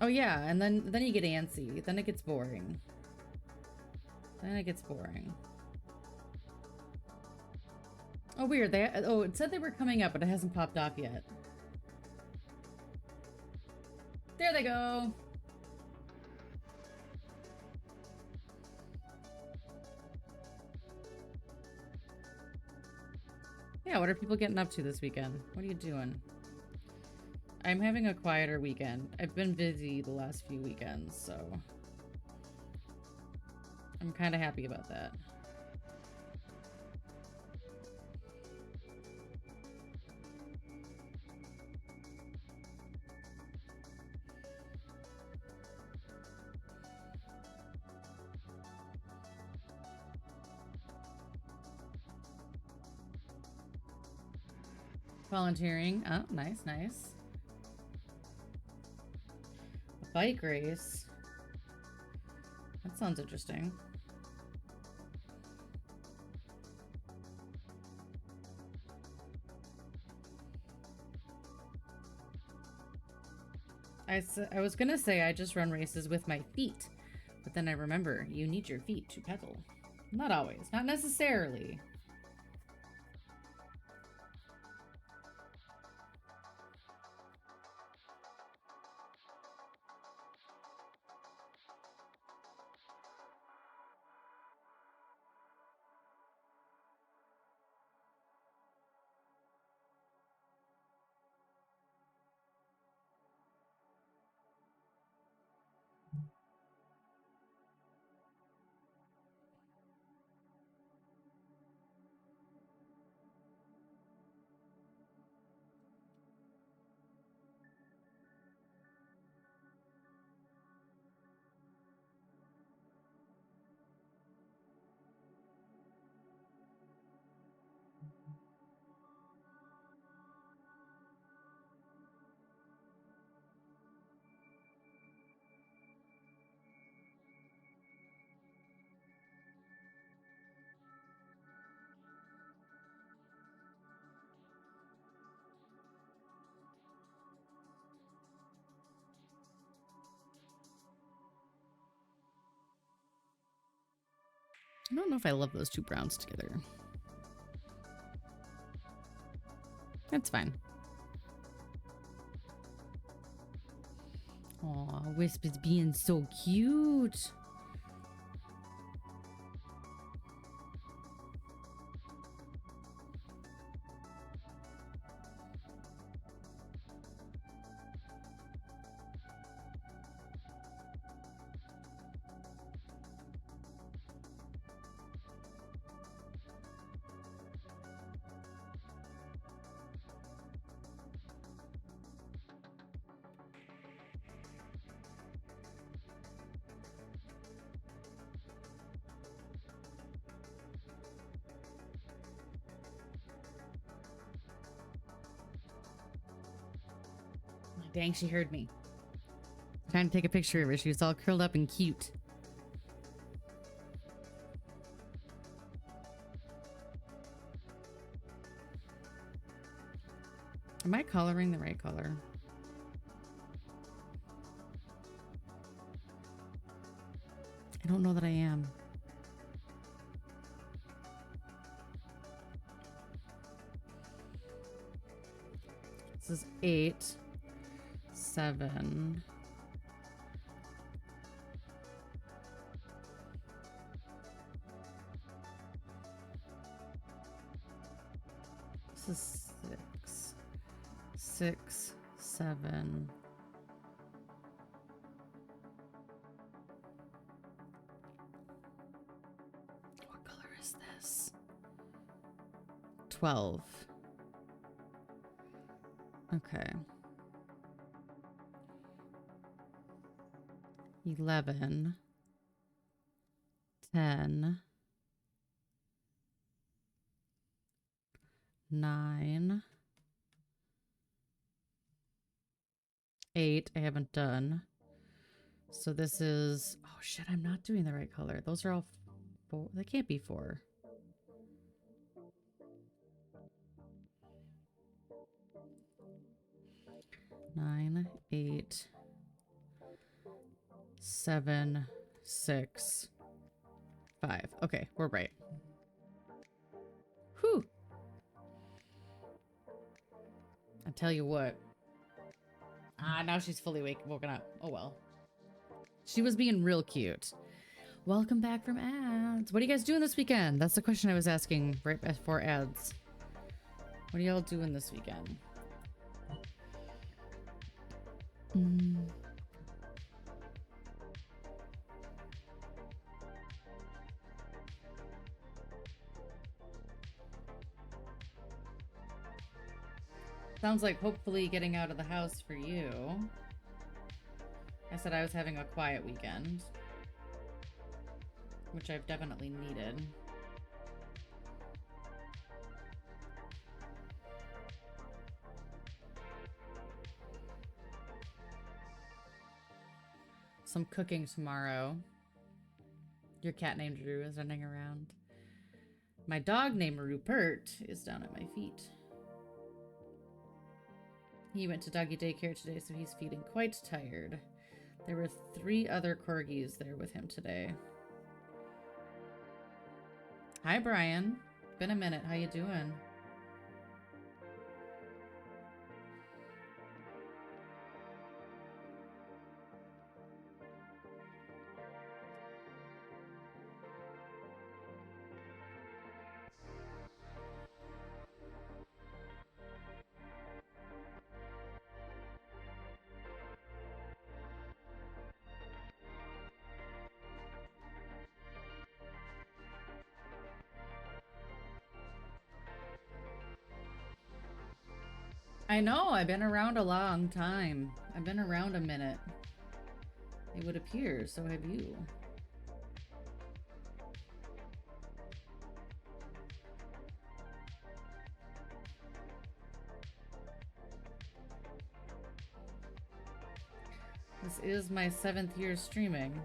Oh yeah, and then you get antsy. Then it gets boring. Then it gets boring. Oh weird, it said they were coming up, but it hasn't popped off yet. There they go. Yeah, what are people getting up to this weekend? What are you doing? I'm having a quieter weekend. I've been busy the last few weekends, so I'm kind of happy about that. Volunteering. Oh, nice, nice. A bike race. That sounds interesting. I was gonna say I just run races with my feet, but then I remember you need your feet to pedal. Not always, not necessarily. I don't know if I love those two browns together. That's fine. Aw, Wisp is being so cute. Dang, she heard me. Trying to take a picture of her. She was all curled up and cute. Am I coloring the right color? I don't know that I am. This is 8, 7. This is 6. 6, 7. What color is this? 12. Okay. 11. 10. 9. 8. I haven't done. So this is... Oh shit, I'm not doing the right color. Those are all 4. That can't be 4. Nine, 8, 7, 6, 5. Okay, we're right. Whew. I tell you what. Ah, now she's fully woken up. Oh well. She was being real cute. Welcome back from ads. What are you guys doing this weekend? That's the question I was asking right before ads. What are y'all doing this weekend? Sounds like hopefully getting out of the house for you. I said I was having a quiet weekend, which I've definitely needed. some cooking tomorrow. Your cat named Drew is running around. My dog named Rupert is down at my feet. He went to doggy daycare today, so he's feeling quite tired. There were 3 other corgis there with him today. Hi, Brian. Been a minute. How you doing? I know, I've been around a long time. I've been around a minute. It would appear, so have you. This is my 7th year streaming.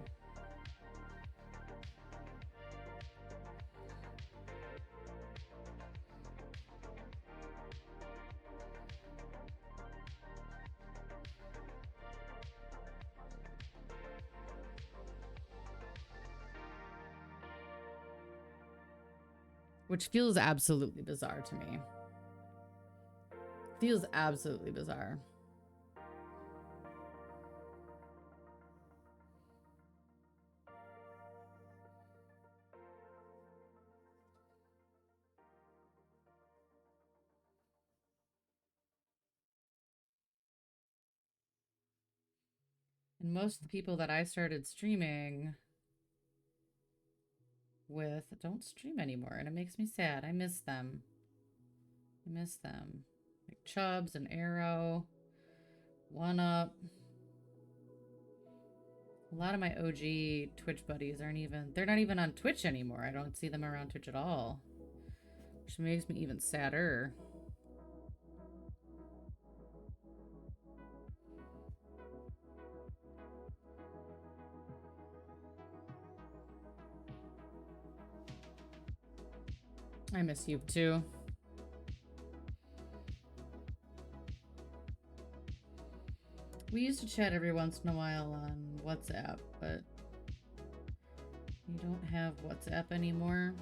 Which feels absolutely bizarre to me. Feels absolutely bizarre. And most of the people that I started streaming with don't stream anymore, and it makes me sad. I miss them. I miss them. Like Chubbs and Arrow, One Up. A lot of my OG Twitch buddies they're not even on Twitch anymore. I don't see them around Twitch at all. Which makes me even sadder. I miss you too. We used to chat every once in a while on WhatsApp, but you don't have WhatsApp anymore.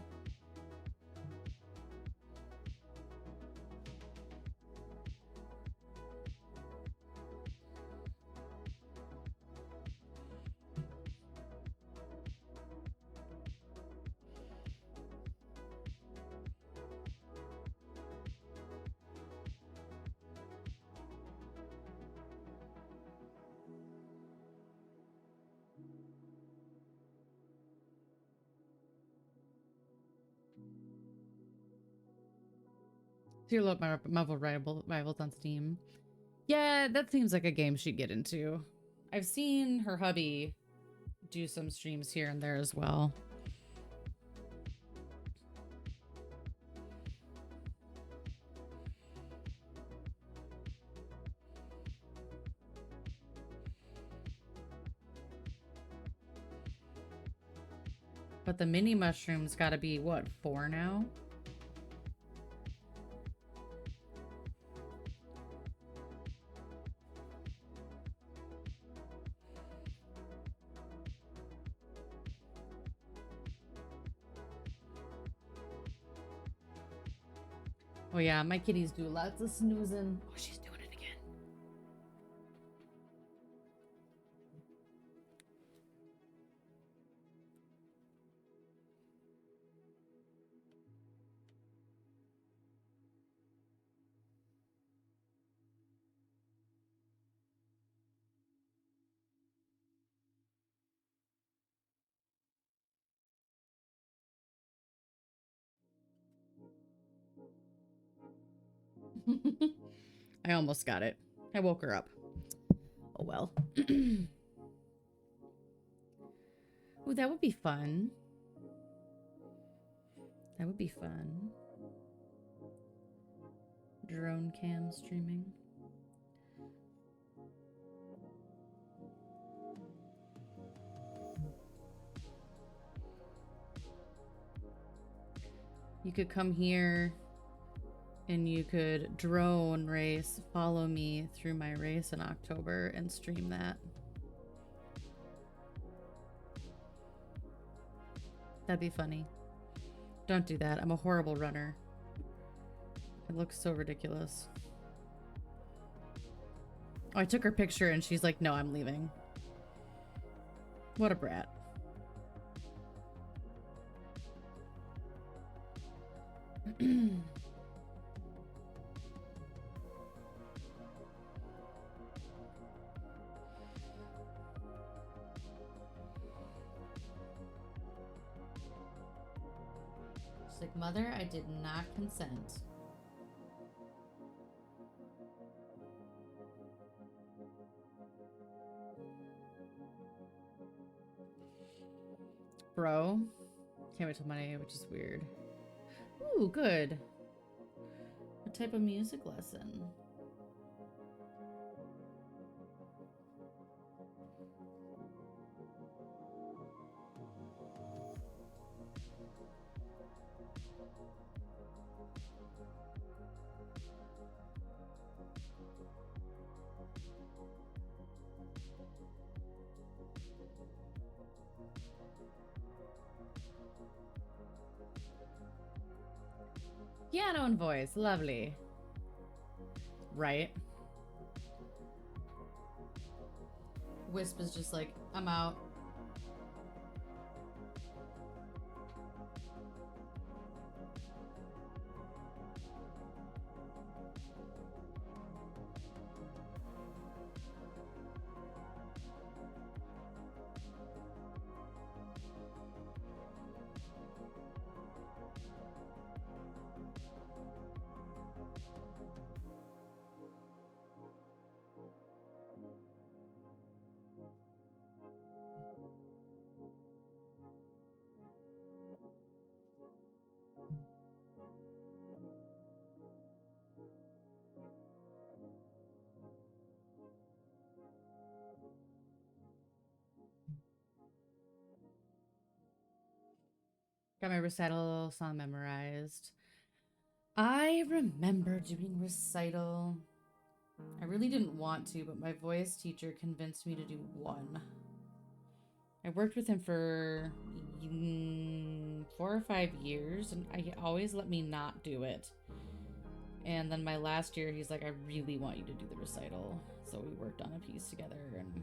Your little Marvel Rivals on Steam. Yeah, that seems like a game she'd get into. I've seen her hubby do some streams here and there as well. But the mini mushrooms gotta be, what, 4 now? Oh yeah, my kitties do lots of snoozing. Oh, she's doing it again. I almost got it. I woke her up. Oh well. Oh, that would be fun. That would be fun. Drone cam streaming. You could come here and you could drone race, follow me through my race in October and stream that. That'd be funny. Don't do that. I'm a horrible runner. It looks so ridiculous. Oh, I took her picture and she's like, no, I'm leaving. What a brat. She's like, mother, I did not consent. Bro, can't wait till Monday, which is weird. Ooh, good. What type of music lesson? Piano and voice, lovely. Right? Wisp is just like, I'm out. Got my recital song memorized. I remember doing recital. I really didn't want to, but my voice teacher convinced me to do one. I worked with him for 4 or 5 years, and he always let me not do it. And then my last year, he's like, I really want you to do the recital. So we worked on a piece together, and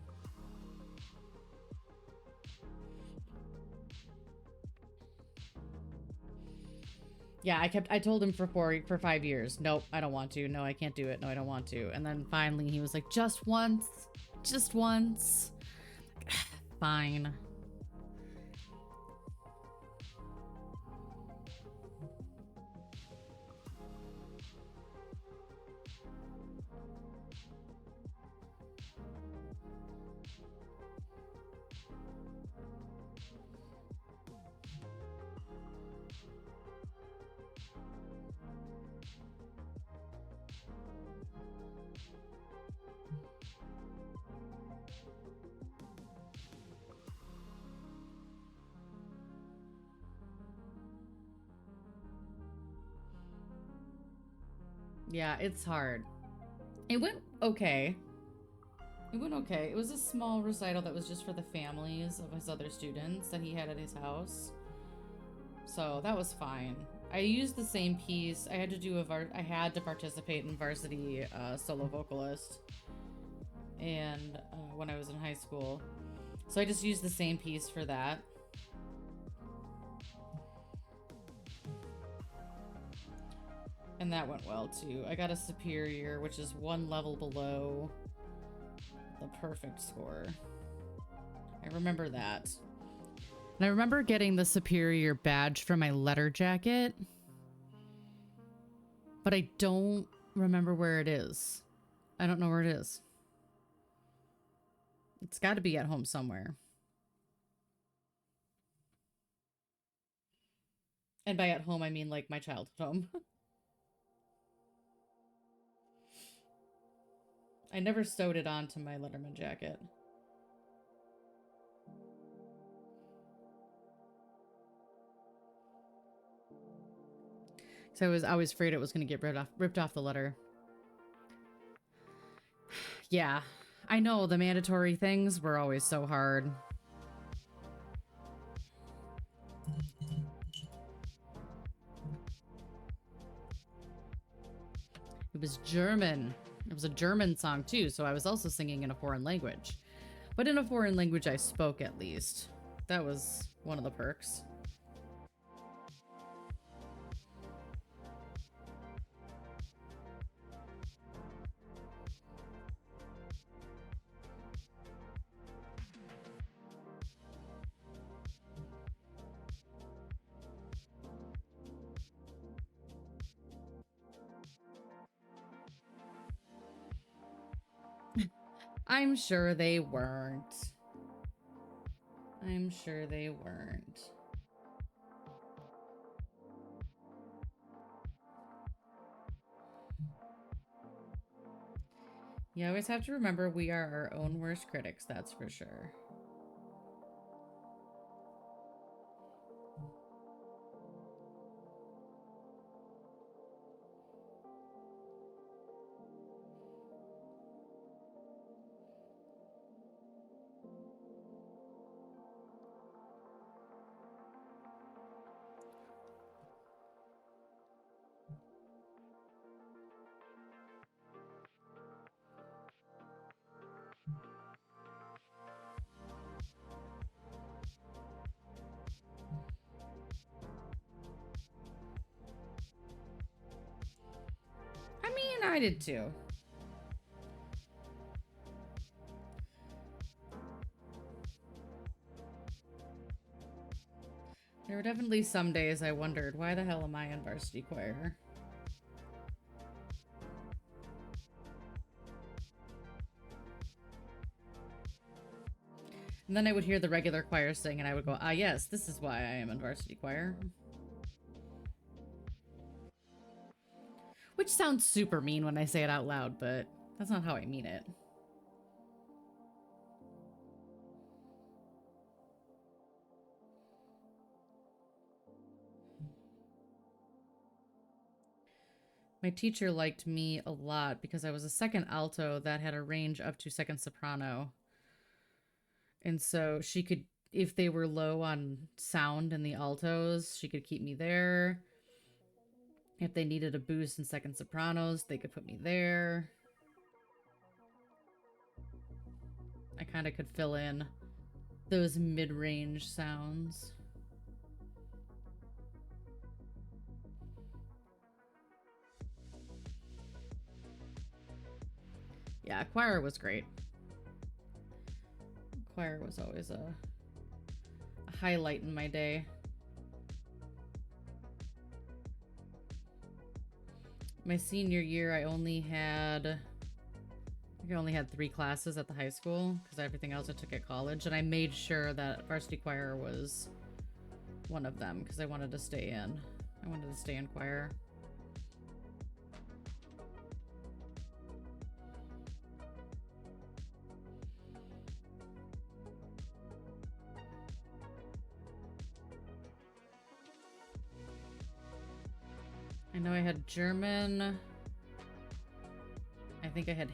yeah, I told him for 5 years, nope, I don't want to. No, I can't do it. No, I don't want to. And then finally he was like, just once. Fine. Yeah, it's hard. It went okay. It was a small recital that was just for the families of his other students that he had at his house. So that was fine. I used the same piece. I had to participate in varsity solo vocalist, and when I was in high school, so I just used the same piece for that. And that went well too. I got a superior, which is 1 level below the perfect score. I remember that. And I remember getting the superior badge for my letter jacket, but I don't remember where it is. I don't know where it is. It's got to be at home somewhere. And by at home, I mean like my childhood home. I never sewed it onto my Letterman jacket. So I was always afraid it was going to get ripped off the letter. Yeah, I know the mandatory things were always so hard. It was German. It was a German song too, so I was also singing in a foreign language. But in a foreign language I spoke at least. That was one of the perks. I'm sure they weren't. I'm sure they weren't. You always have to remember we are our own worst critics, that's for sure. I mean, I did too. There were definitely some days I wondered, why the hell am I in varsity choir? And then I would hear the regular choir sing and I would go, ah yes, this is why I am in varsity choir. Which sounds super mean when I say it out loud, but that's not how I mean it. My teacher liked me a lot because I was a second alto that had a range up to second soprano. And so she could, if they were low on sound in the altos, she could keep me there. If they needed a boost in second sopranos, they could put me there. I kind of could fill in those mid-range sounds. Yeah, choir was great. Choir was always a highlight in my day. My senior year, I think I only had 3 classes at the high school because everything else I took at college, and I made sure that varsity choir was one of them because I wanted to stay in. I wanted to stay in choir. I know I had German. I think I had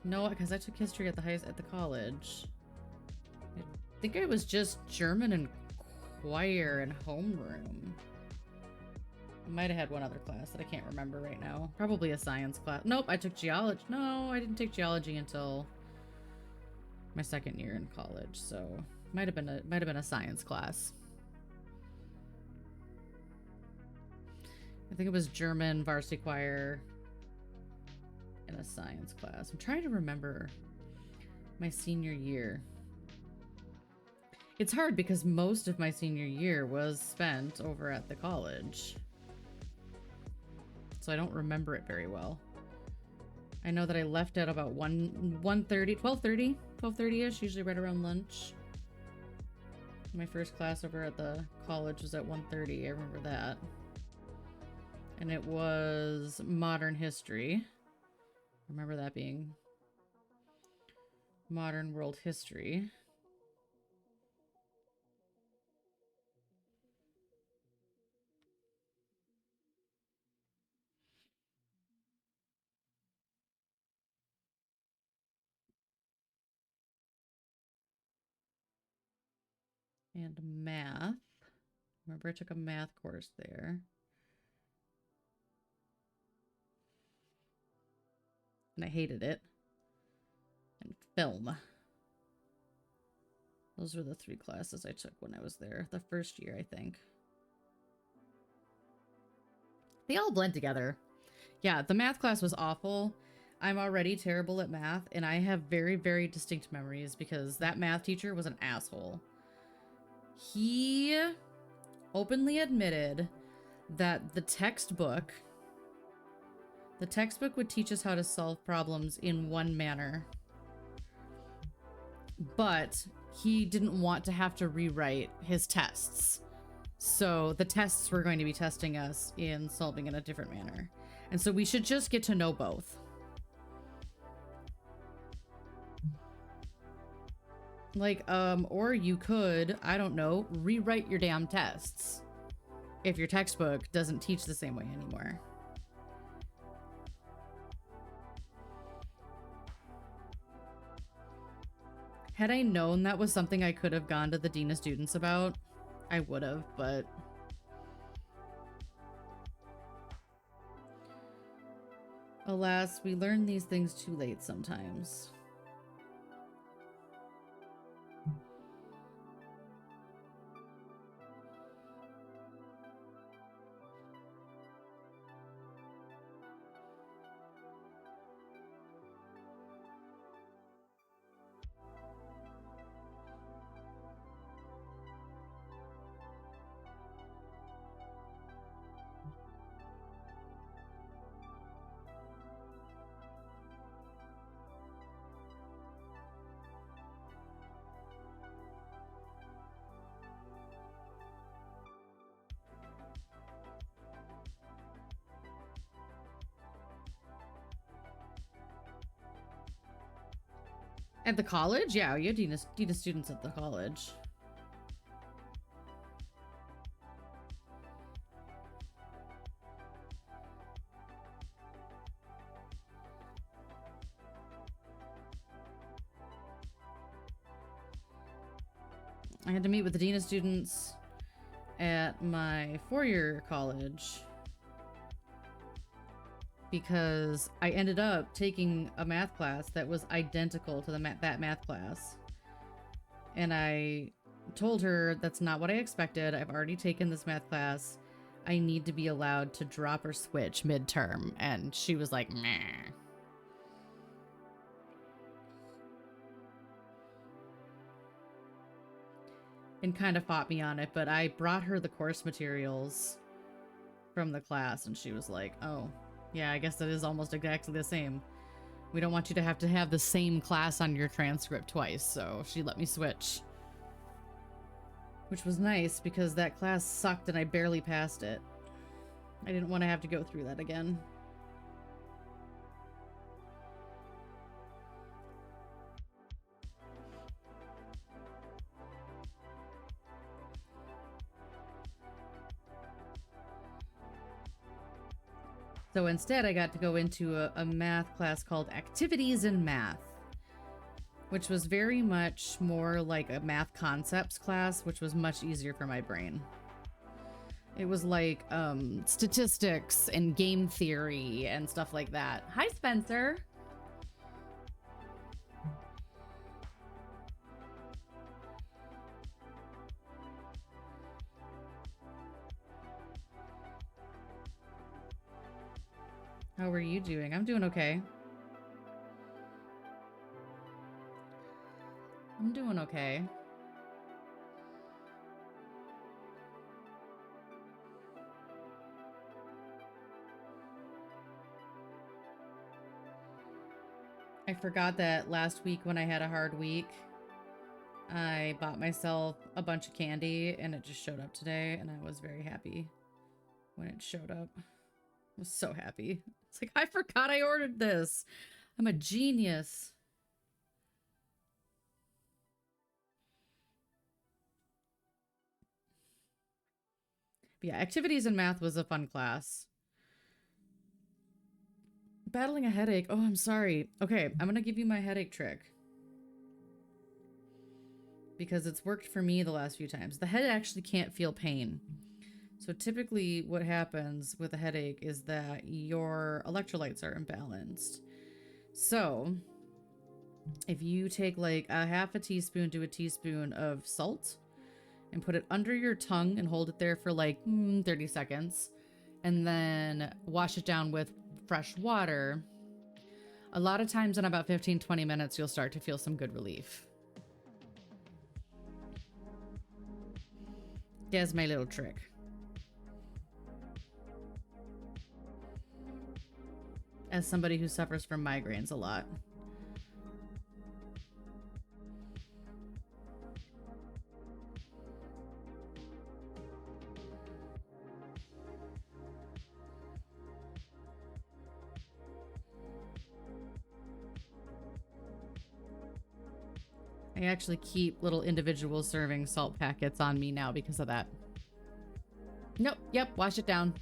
no, because I took history at the college. I think it was just German and choir and homeroom. I might have had one other class that I can't remember right now. Probably a science class. Nope, I took geology. No, I didn't take geology until my second year in college, so might have been a science class. I think it was German, varsity choir, and a science class. I'm trying to remember my senior year. It's hard because most of my senior year was spent over at the college. So I don't remember it very well. I know that I left at about 12:30-ish, usually right around lunch. My first class over at the college was at 1:30. I remember that. And it was modern history. I remember that being modern world history. And math. Remember I took a math course there. And I hated it. And film. Those were the 3 classes I took when I was there. The first year, I think. They all blend together. Yeah, the math class was awful. I'm already terrible at math, and I have very, very distinct memories because that math teacher was an asshole. He openly admitted that the textbook would teach us how to solve problems in one manner, but he didn't want to have to rewrite his tests. So the tests were going to be testing us in solving in a different manner. And so we should just get to know both. Like, or you could, I don't know, rewrite your damn tests if your textbook doesn't teach the same way anymore. Had I known that was something I could have gone to the Dean of Students about, I would have, but... Alas, we learn these things too late sometimes. At the college? Yeah, you had Dean of Students at the college. I had to meet with the Dean of Students at my 4-year college because I ended up taking a math class that was identical to that math class. And I told her that's not what I expected. I've already taken this math class. I need to be allowed to drop or switch midterm. And she was like, meh. And kind of fought me on it, but I brought her the course materials from the class and she was like, oh, yeah, I guess that is almost exactly the same. We don't want you to have the same class on your transcript twice, so she let me switch. Which was nice because that class sucked and I barely passed it. I didn't want to have to go through that again. So instead, I got to go into a math class called Activities in Math, which was very much more like a math concepts class, which was much easier for my brain. It was like statistics and game theory and stuff like that. Hi, Spencer. How are you doing? I'm doing okay. I'm doing okay. I forgot that last week when I had a hard week, I bought myself a bunch of candy and it just showed up today and I was very happy when it showed up. I was so happy. It's like, I forgot I ordered this. I'm a genius. But yeah, Activities in Math was a fun class. Battling a headache. Oh, I'm sorry. Okay, I'm gonna give you my headache trick. because it's worked for me the last few times. The head actually can't feel pain. So typically what happens with a headache is that your electrolytes are imbalanced. So if you take like a half a teaspoon to a teaspoon of salt and put it under your tongue and hold it there for like 30 seconds, and then wash it down with fresh water, a lot of times in about 15-20 minutes, you'll start to feel some good relief. There's my little trick. As somebody who suffers from migraines a lot. I actually keep little individual serving salt packets on me now because of that. Nope, yep, wash it down.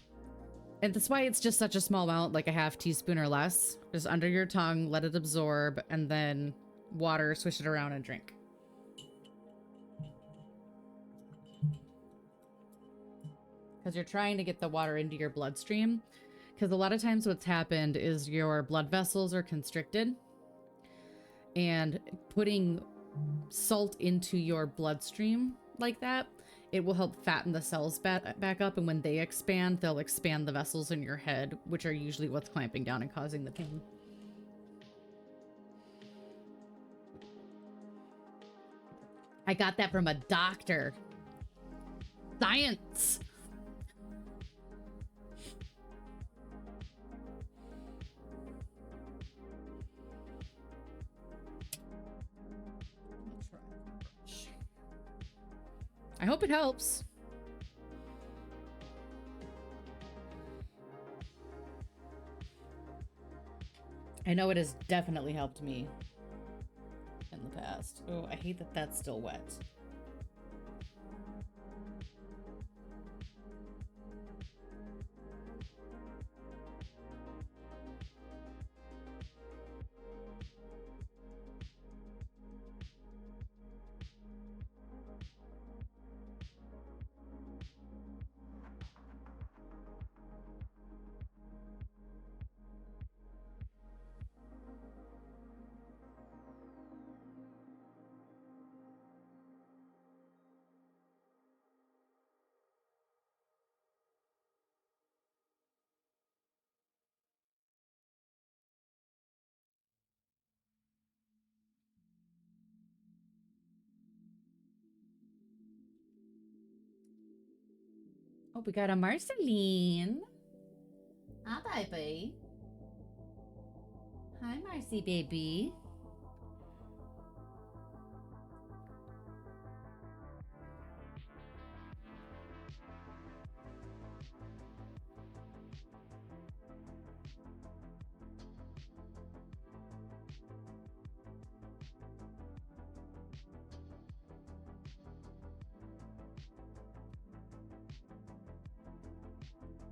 And that's why it's just such a small amount, like a half teaspoon or less. Just under your tongue, let it absorb, and then water, swish it around and drink. Because you're trying to get the water into your bloodstream. Because a lot of times what's happened is your blood vessels are constricted. And putting salt into your bloodstream like that, it will help fatten the cells back up, and when they expand, they'll expand the vessels in your head, which are usually what's clamping down and causing the pain. I got that from a doctor. Science! I hope it helps. I know it has definitely helped me in the past. Oh, I hate that that's still wet. Oh, we got a Marceline. Hi, baby. Hi, Marcy, baby.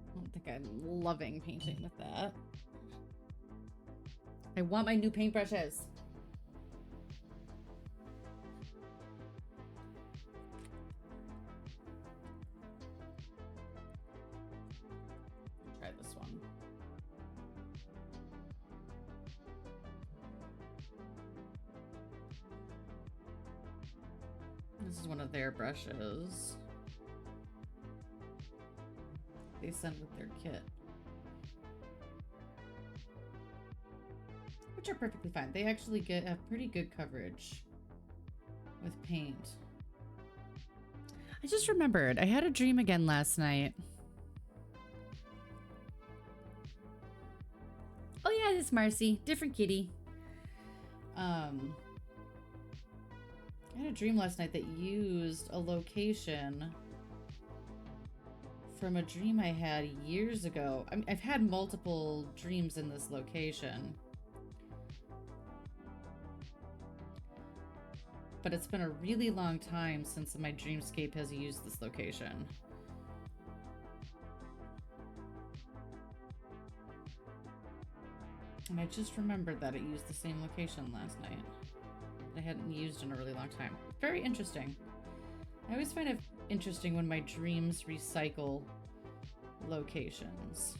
I don't think I'm loving painting with that. I want my new paintbrushes. Try this one. This is one of their brushes. They send with their kit. Which are perfectly fine. They actually get a pretty good coverage with paint. I just remembered, I had a dream again last night. Oh yeah, it's Marcy. Different kitty. I had a dream last night that used a location from a dream I had years ago. I mean, I've had multiple dreams in this location. But it's been a really long time since my dreamscape has used this location. And I just remembered that it used the same location last night. I hadn't used in a really long time. Very interesting. I always find it interesting when my dreams recycle locations.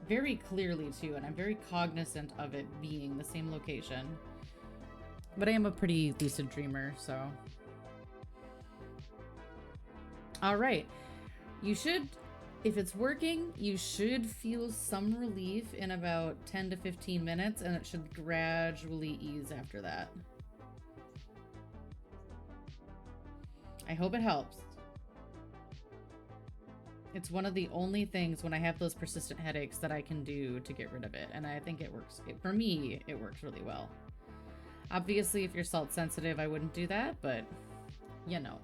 Very clearly, too, and I'm very cognizant of it being the same location. But I am a pretty lucid dreamer, so... Alright. You should, if it's working, you should feel some relief in about 10 to 15 minutes, and it should gradually ease after that. I hope it helps. It's one of the only things when I have those persistent headaches that I can do to get rid of it, and I think it works. For me, it works really well. Obviously, if you're salt sensitive, I wouldn't do that, but you know.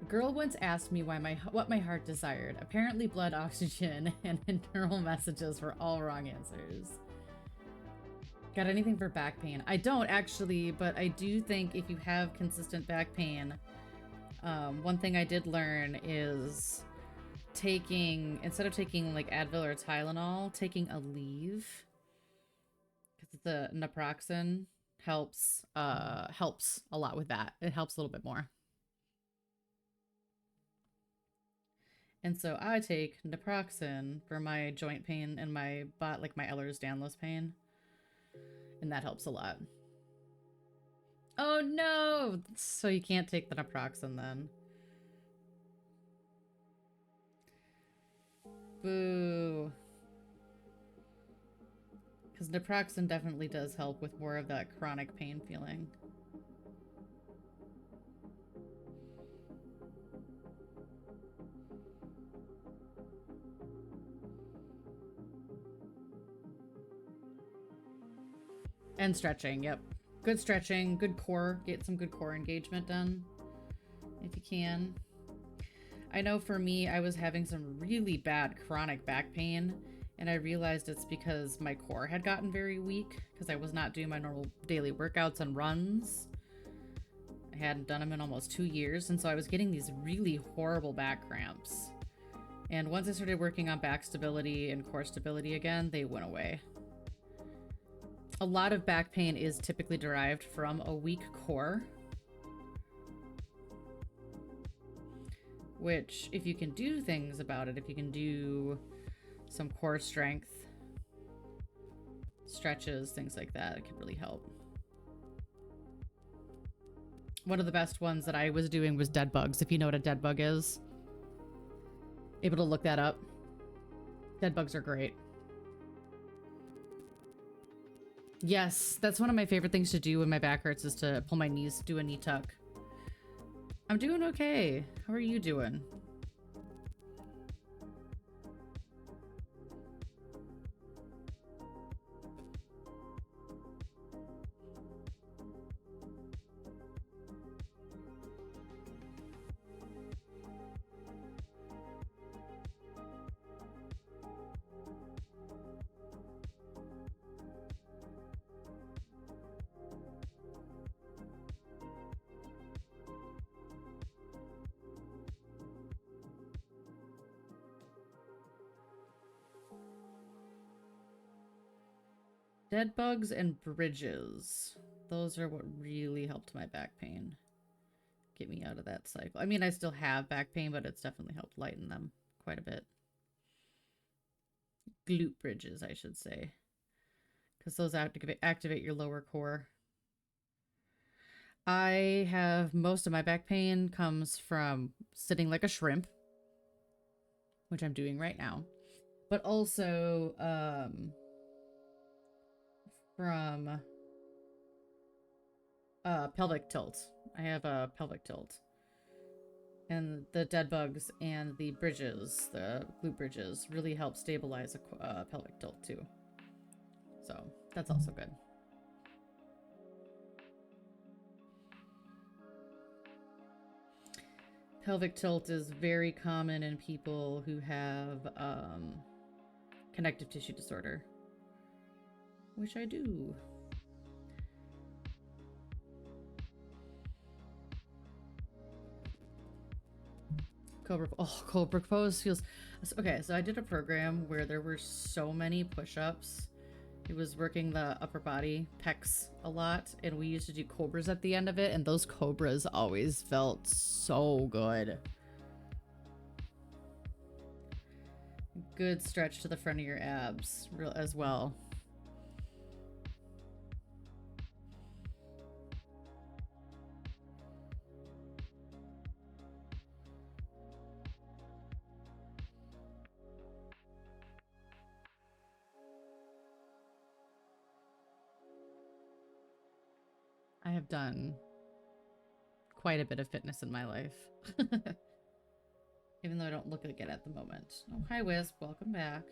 A girl once asked me what my heart desired. Apparently blood, oxygen, and internal messages were all wrong answers. Got anything for back pain? I don't actually, but I do think if you have consistent back pain, one thing I did learn is taking, instead of taking like Advil or Tylenol, taking Aleve, because the naproxen helps a lot with that. It helps a little bit more. And so I take naproxen for my joint pain and my butt, like my Ehlers-Danlos pain, and that helps a lot. Oh no! So you can't take the naproxen then. Boo. Because naproxen definitely does help with more of that chronic pain feeling. And stretching, yep. Good stretching, good core. Get some good core engagement done if you can. I know for me, I was having some really bad chronic back pain, and I realized it's because my core had gotten very weak because I was not doing my normal daily workouts and runs. I hadn't done them in almost 2 years, and so I was getting these really horrible back cramps. And once I started working on back stability and core stability again, they went away. A lot of back pain is typically derived from a weak core, which if you can do things about it, if you can do some core strength, stretches, things like that, it can really help. One of the best ones that I was doing was dead bugs, if you know what a dead bug is. Able to look that up. Dead bugs are great. Yes, that's one of my favorite things to do when my back hurts is to pull my knees, do a knee tuck. I'm doing okay. How are you doing? Dead bugs and bridges. Those are what really helped my back pain. Get me out of that cycle. I mean, I still have back pain, but it's definitely helped lighten them quite a bit. Glute bridges, I should say. Because those activate your lower core. I have most of my back pain comes from sitting like a shrimp, which I'm doing right now. But also, from pelvic tilt. I have a pelvic tilt. And the dead bugs and the bridges, the glute bridges, really help stabilize a pelvic tilt too. So that's also good. Pelvic tilt is very common in people who have connective tissue disorder. Which I do. Cobra pose feels... Okay, so I did a program where there were so many push-ups He was working the upper body pecs a lot, and we used to do cobras at the end of it, and those cobras always felt so good. Good stretch to the front of your abs as well. I have done quite a bit of fitness in my life. Even though I don't look like it at the moment. Oh, hi Wisp, welcome back.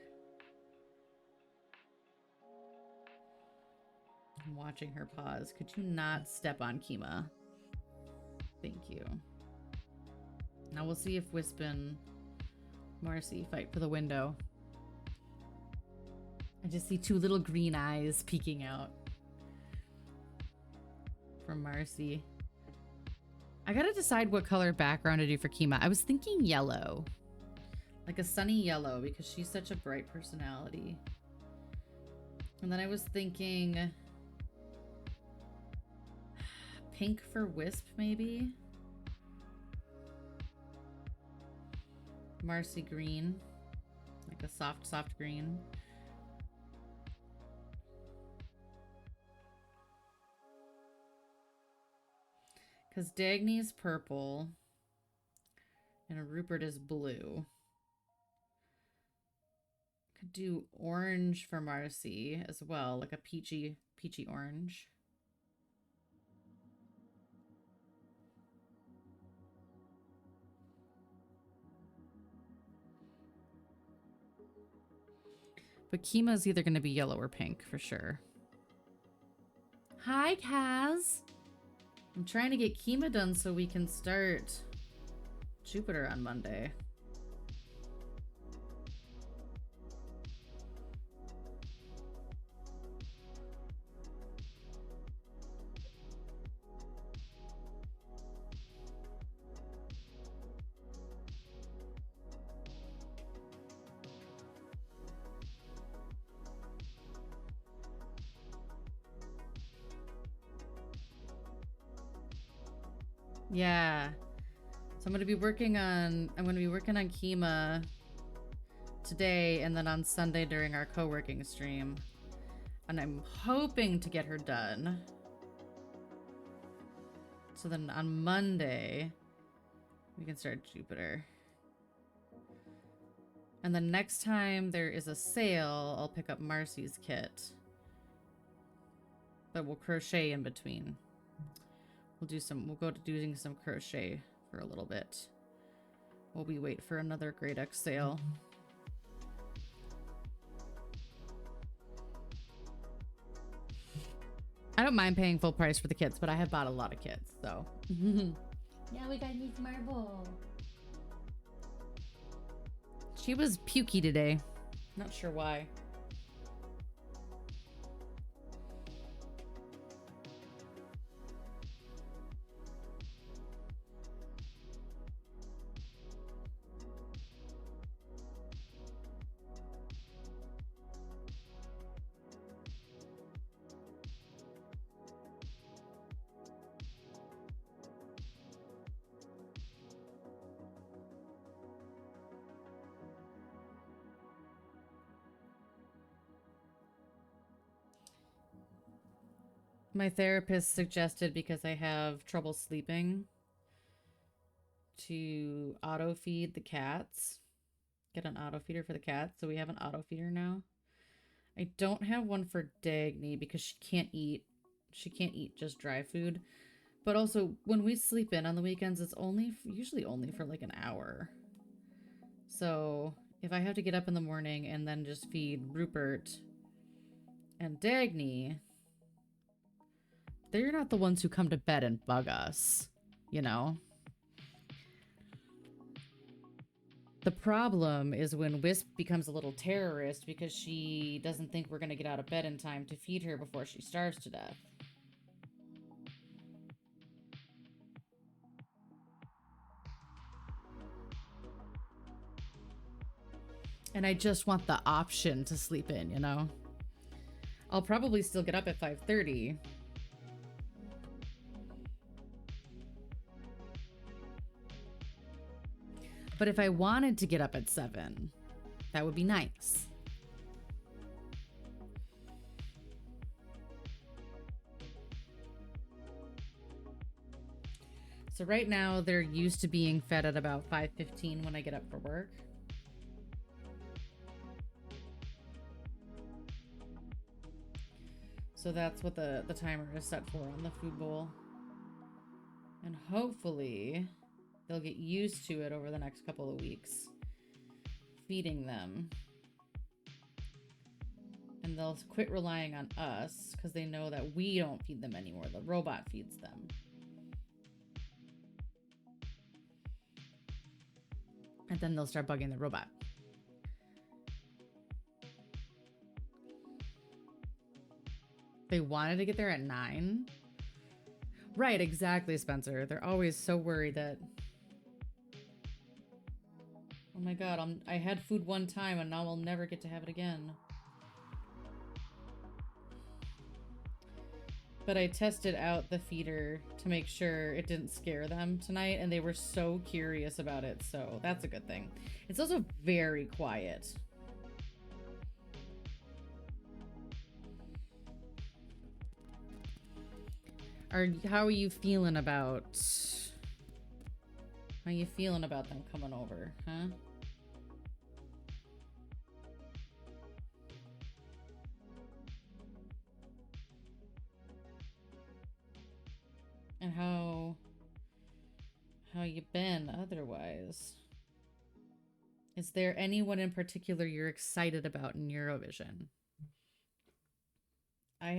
I'm watching her pause. Could you not step on Kima? Thank you. Now we'll see if Wisp and Marcy fight for the window. I just see two little green eyes peeking out from Marcy. I gotta decide what color background to do for Kima. I was thinking yellow. Like a sunny yellow because she's such a bright personality. And then I was thinking pink for Wisp maybe. Marcy green. Like a soft green. Because Dagny's purple and Rupert is blue. Could do orange for Marcy as well, like a peachy orange. But Kima's either going to be yellow or pink for sure. Hi, Kaz. I'm trying to get Kima done so we can start Jupiter on Monday. Yeah. So I'm going to be working on Kima today and then on Sunday during our co-working stream. And I'm hoping to get her done. So then on Monday we can start Jupiter. And then next time there is a sale, I'll pick up Marcy's kit. But we'll crochet in between. We'll go to doing some crochet for a little bit while we wait for another Great X sale. I don't mind paying full price for the kits, but I have bought a lot of kits, so. Now we got Miss Marble. She was pukey today. Not sure why. My therapist suggested, because I have trouble sleeping, to auto feed the cats. Get an auto feeder for the cats. So we have an auto feeder now. I don't have one for Dagny because she can't eat just dry food. But also when we sleep in on the weekends, it's usually only for like an hour. So if I have to get up in the morning and then just feed Rupert and Dagny, they're not the ones who come to bed and bug us, you know? The problem is when Wisp becomes a little terrorist because she doesn't think we're going to get out of bed in time to feed her before she starves to death. And I just want the option to sleep in, you know? I'll probably still get up at 5:30. But if I wanted to get up at 7, that would be nice. So right now they're used to being fed at about 5:15 when I get up for work. So that's what the timer is set for on the food bowl. And hopefully they'll get used to it over the next couple of weeks, feeding them. And they'll quit relying on us because they know that we don't feed them anymore. The robot feeds them. And then they'll start bugging the robot. They wanted to get there at 9. Right, exactly, Spencer. They're always so worried that... Oh my god, I had food one time and now I'll never get to have it again. But I tested out the feeder to make sure it didn't scare them tonight, and they were so curious about it, so that's a good thing. It's also very quiet. How are you feeling about... How you feeling about them coming over, huh? And how you been otherwise? Is there anyone in particular you're excited about in Eurovision? I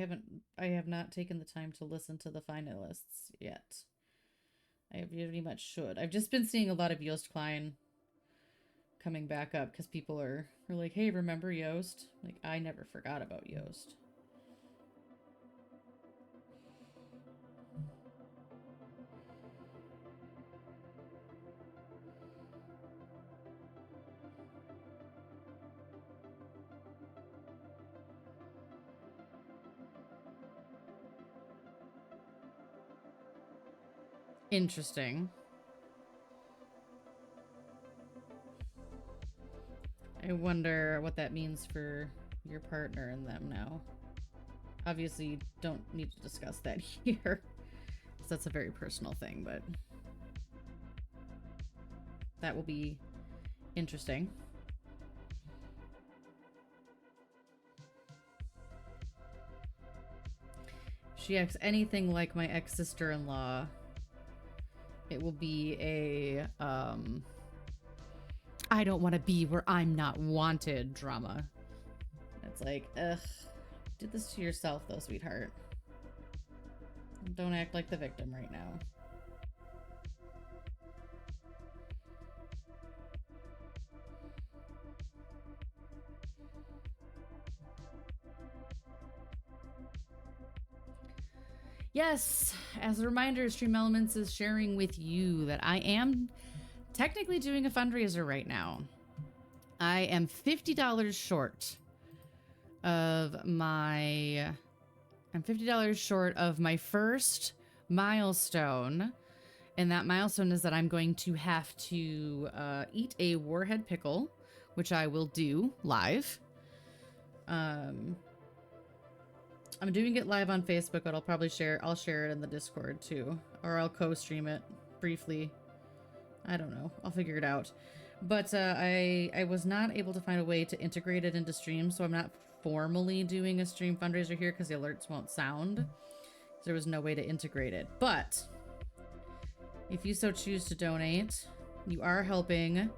have not taken the time to listen to the finalists yet. I very much should. I've just been seeing a lot of Joost Klein coming back up because people are like, hey, remember Joost? Like, I never forgot about Joost. Interesting. I wonder what that means for your partner and them now. Obviously, you don't need to discuss that here, because that's a very personal thing, but that will be interesting. If she acts anything like my ex-sister-in-law, it will be a, I don't want to be where I'm not wanted drama. It's like, ugh. Did this to yourself, though, sweetheart. Don't act like the victim right now. Yes, as a reminder, Stream Elements is sharing with you that I am technically doing a fundraiser right now. I am $50 short of my... I'm $50 short of my first milestone. And that milestone is that I'm going to have to eat a warhead pickle, which I will do live. I'm doing it live on Facebook, but I'll probably I'll share it in the Discord too. Or I'll co-stream it briefly. I don't know. I'll figure it out. But I was not able to find a way to integrate it into stream, so I'm not formally doing a stream fundraiser here because the alerts won't sound. There was no way to integrate it. But if you so choose to donate, you are helping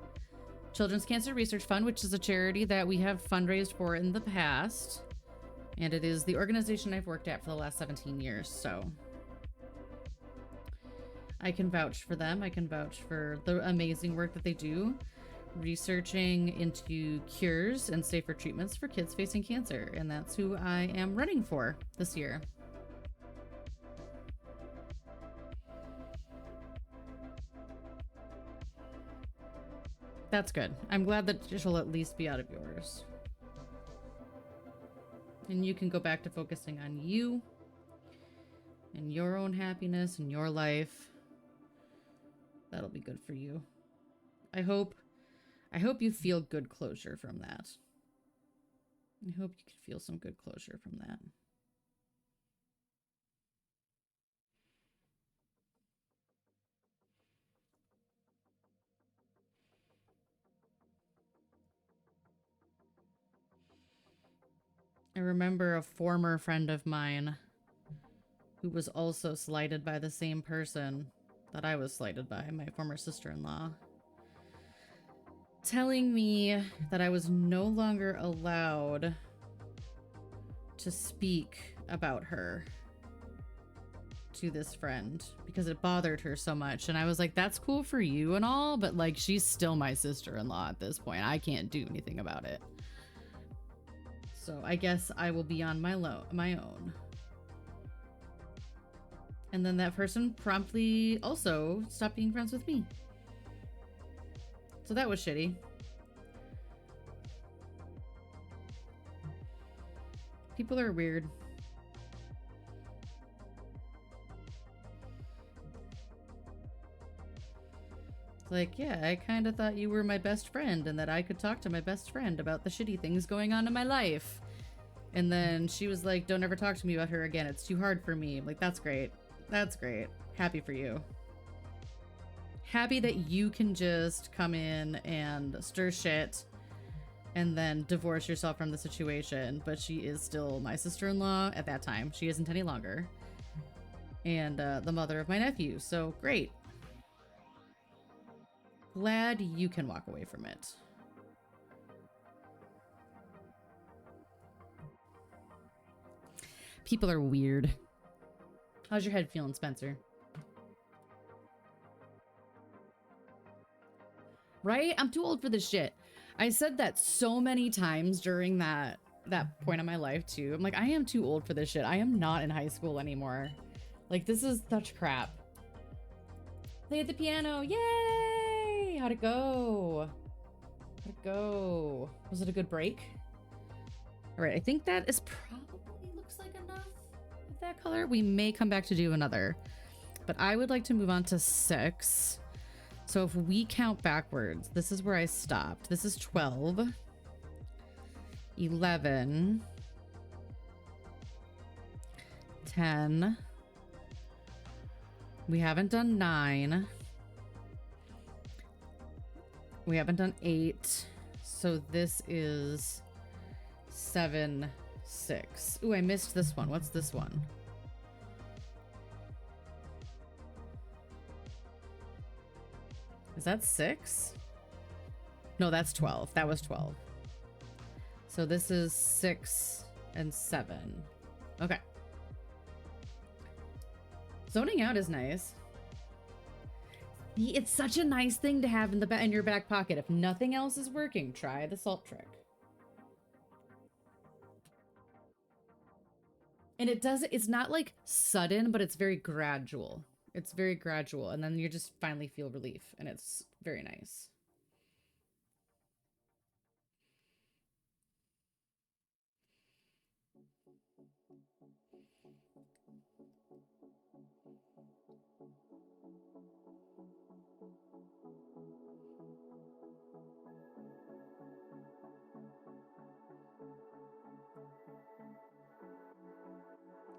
Children's Cancer Research Fund, which is a charity that we have fundraised for in the past. And it is the organization I've worked at for the last 17 years, so I can vouch for them. I can vouch for the amazing work that they do, researching into cures and safer treatments for kids facing cancer. And that's who I am running for this year. That's good. I'm glad that she'll at least be out of yours. And you can go back to focusing on you and your own happiness and your life. That'll be good for you. I hope you feel good closure from that. I hope you can feel some good closure from that. I remember a former friend of mine who was also slighted by the same person that I was slighted by, my former sister-in-law, telling me that I was no longer allowed to speak about her to this friend because it bothered her so much. And I was like, that's cool for you and all, but like, she's still my sister-in-law at this point. I can't do anything about it. So I guess I will be on my own. And then that person promptly also stopped being friends with me. So that was shitty. People are weird. It's like, yeah, I kind of thought you were my best friend and that I could talk to my best friend about the shitty things going on in my life. And then she was like, don't ever talk to me about her again. It's too hard for me. I'm like, that's great. That's great. Happy for you. Happy that you can just come in and stir shit and then divorce yourself from the situation. But she is still my sister-in-law at that time. She isn't any longer. And the mother of my nephew. So great. Glad you can walk away from it. People are weird. How's your head feeling, Spencer? Right? I'm too old for this shit. I said that so many times during that point in my life too. I'm like, I am too old for this shit. I am not in high school anymore. Like, this is such crap. Play the piano. Yay! How'd it go? How'd it go? Was it a good break? All right, I think that is probably looks like enough of that color. We may come back to do another, but I would like to move on to 6. So if we count backwards, this is where I stopped. This is 12, 11, 10. We haven't done 9. We haven't done 8. So this is 7, 6. Ooh, I missed this one. What's this one? Is that 6? No, that's 12. That was 12. So this is 6 and 7. Okay. Zoning out is nice. It's such a nice thing to have in your back pocket. If nothing else is working, try the salt trick. And it's not like sudden, but it's very gradual. It's very gradual, and then you just finally feel relief, and it's very nice.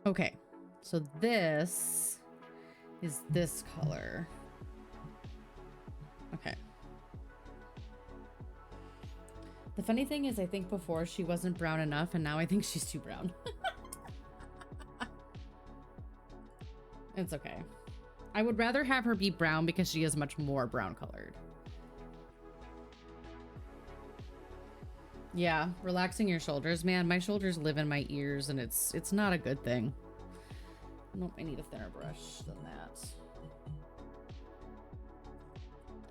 Okay, so this is this color. Okay. The funny thing is, I think before she wasn't brown enough, and now I think she's too brown. It's okay. I would rather have her be brown because she is much more brown colored. Yeah, relaxing your shoulders, man. My shoulders live in my ears, and it's not a good thing. Nope, I need a thinner brush than that.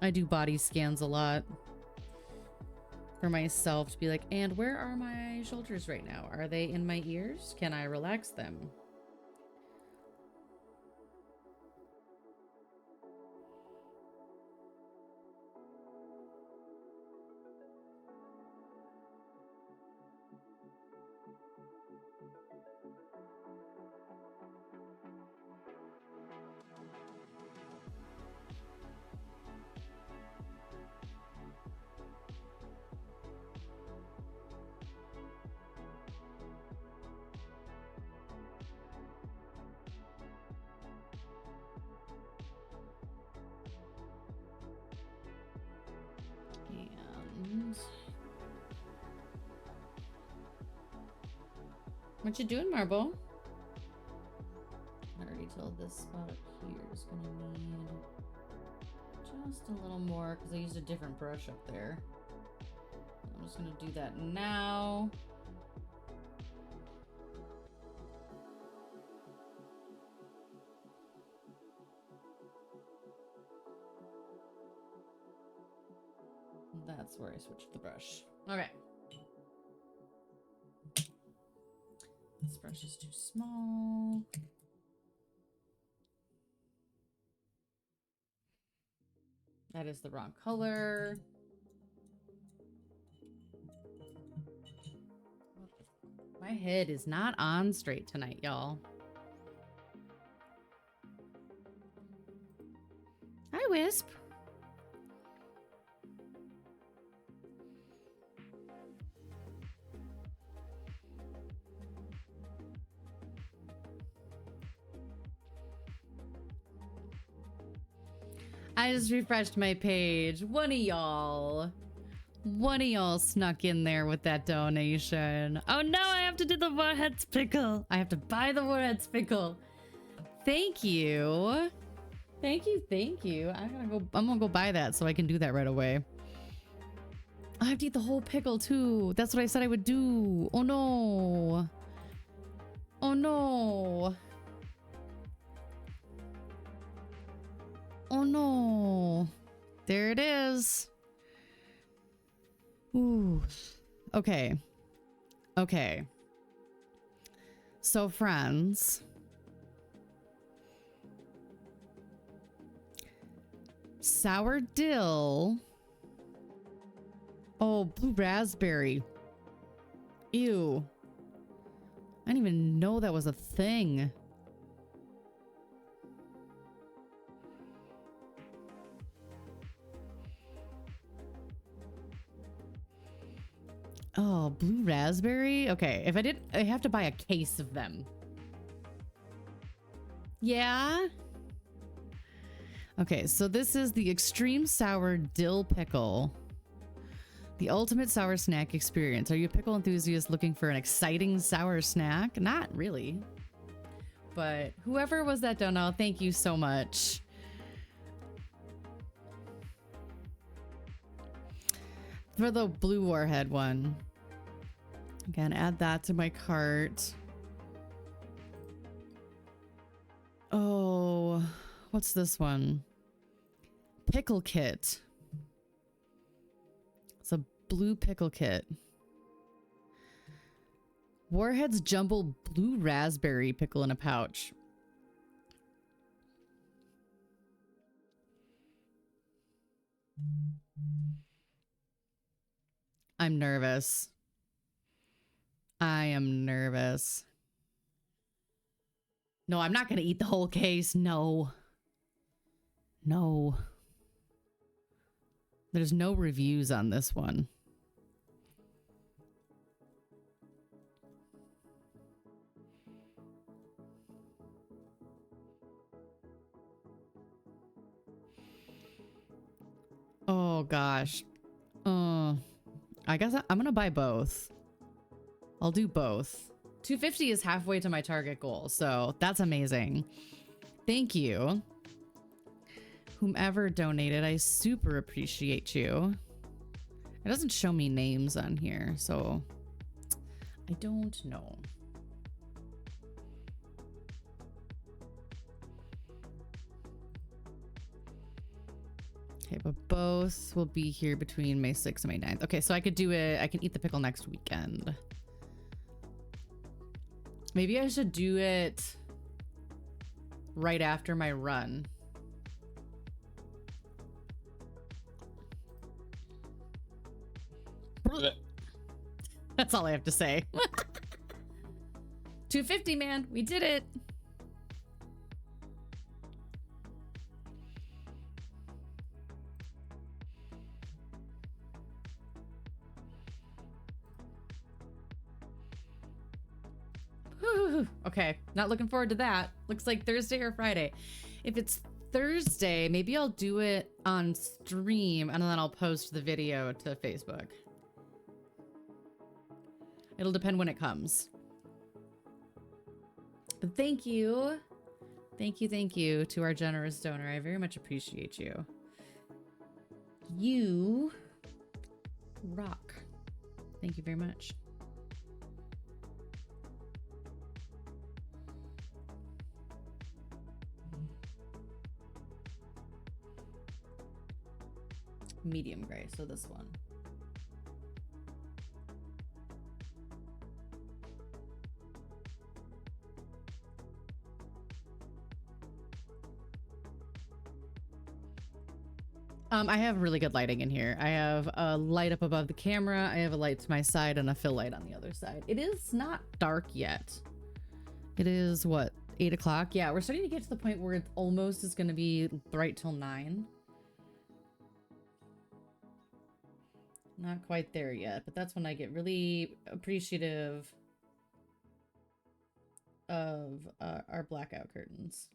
I do body scans a lot for myself to be like, and where are my shoulders right now? Are they in my ears? Can I relax them? What you doing, Marble? I already told this spot up here is gonna need just a little more because I used a different brush up there. I'm just gonna do that now. That's where I switched the brush. Okay. This brush is too small. That is the wrong color. My head is not on straight tonight, y'all. Hi, Wisp. I just refreshed my page. One of y'all snuck in there with that donation. Oh no, I have to do the Warheads pickle. I have to buy the Warheads pickle. Thank you. Thank you, thank you. I'm gonna go buy that so I can do that right away. I have to eat the whole pickle too. That's what I said I would do. Oh no. Oh no. Oh no. There it is. Ooh. Okay. Okay. So friends. Sour dill. Oh, blue raspberry. Ew. I didn't even know that was a thing. Oh, blue raspberry? Okay, if I did, I have to buy a case of them. Yeah? Okay, so this is the extreme sour dill pickle. The ultimate sour snack experience. Are you a pickle enthusiast looking for an exciting sour snack? Not really. But whoever was that dono, thank you so much. For the blue warhead one. Again, add that to my cart. Oh, what's this one? Pickle kit. It's a blue pickle kit. Warhead's Jumble Blue Raspberry Pickle in a pouch. I'm nervous. I am nervous. No, I'm not going to eat the whole case. No. No. There's no reviews on this one. Oh, gosh. I guess I'm going to buy both. I'll do both. 250 is halfway to my target goal, so that's amazing. Thank you. Whomever donated, I super appreciate you. It doesn't show me names on here, so I don't know. Okay, but both will be here between May 6th and May 9th. Okay, so I could do it. I can eat the pickle next weekend. Maybe I should do it right after my run. That's all I have to say. 250, man. We did it. Okay, not looking forward to that. Looks like Thursday or Friday. If it's Thursday, maybe I'll do it on stream and then I'll post the video to Facebook. It'll depend when it comes. But thank you. Thank you to our generous donor. I very much appreciate you. You rock. Thank you very much. Medium gray, so this one. I have really good lighting in here. I have a light up above the camera. I have a light to my side and a fill light on the other side. It is not dark yet. It is what, 8 o'clock? Yeah, we're starting to get to the point where it almost is going to be right till 9. Not quite there yet, but that's when I get really appreciative of our blackout curtains.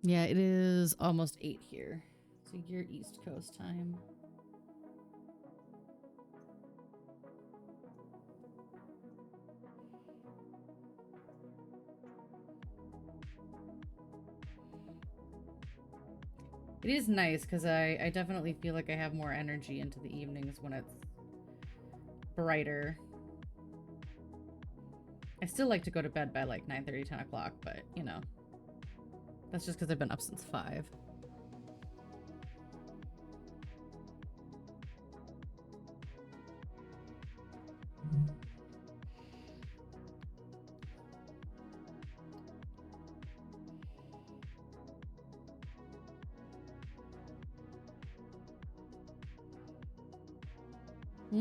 Yeah, it is almost 8 here. So your East Coast time. It is nice because I definitely feel like I have more energy into the evenings when it's brighter. I still like to go to bed by like 9:30, 10 o'clock, but you know, that's just because I've been up since 5.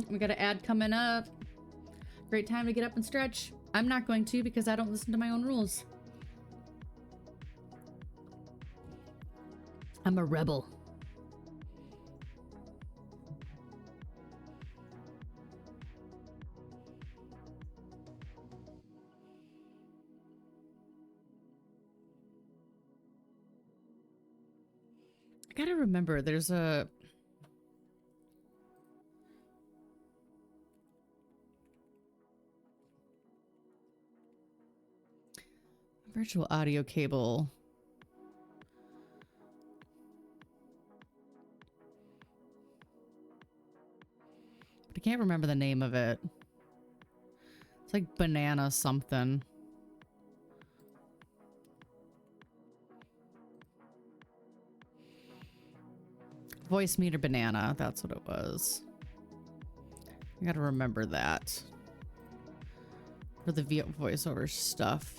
We got an ad coming up. Great time to get up and stretch. I'm not going to because I don't listen to my own rules. I'm a rebel. I gotta remember, there's a... virtual audio cable. But I can't remember the name of it. It's like banana something. Voice meter banana, that's what it was. I gotta remember that. For the voiceover stuff.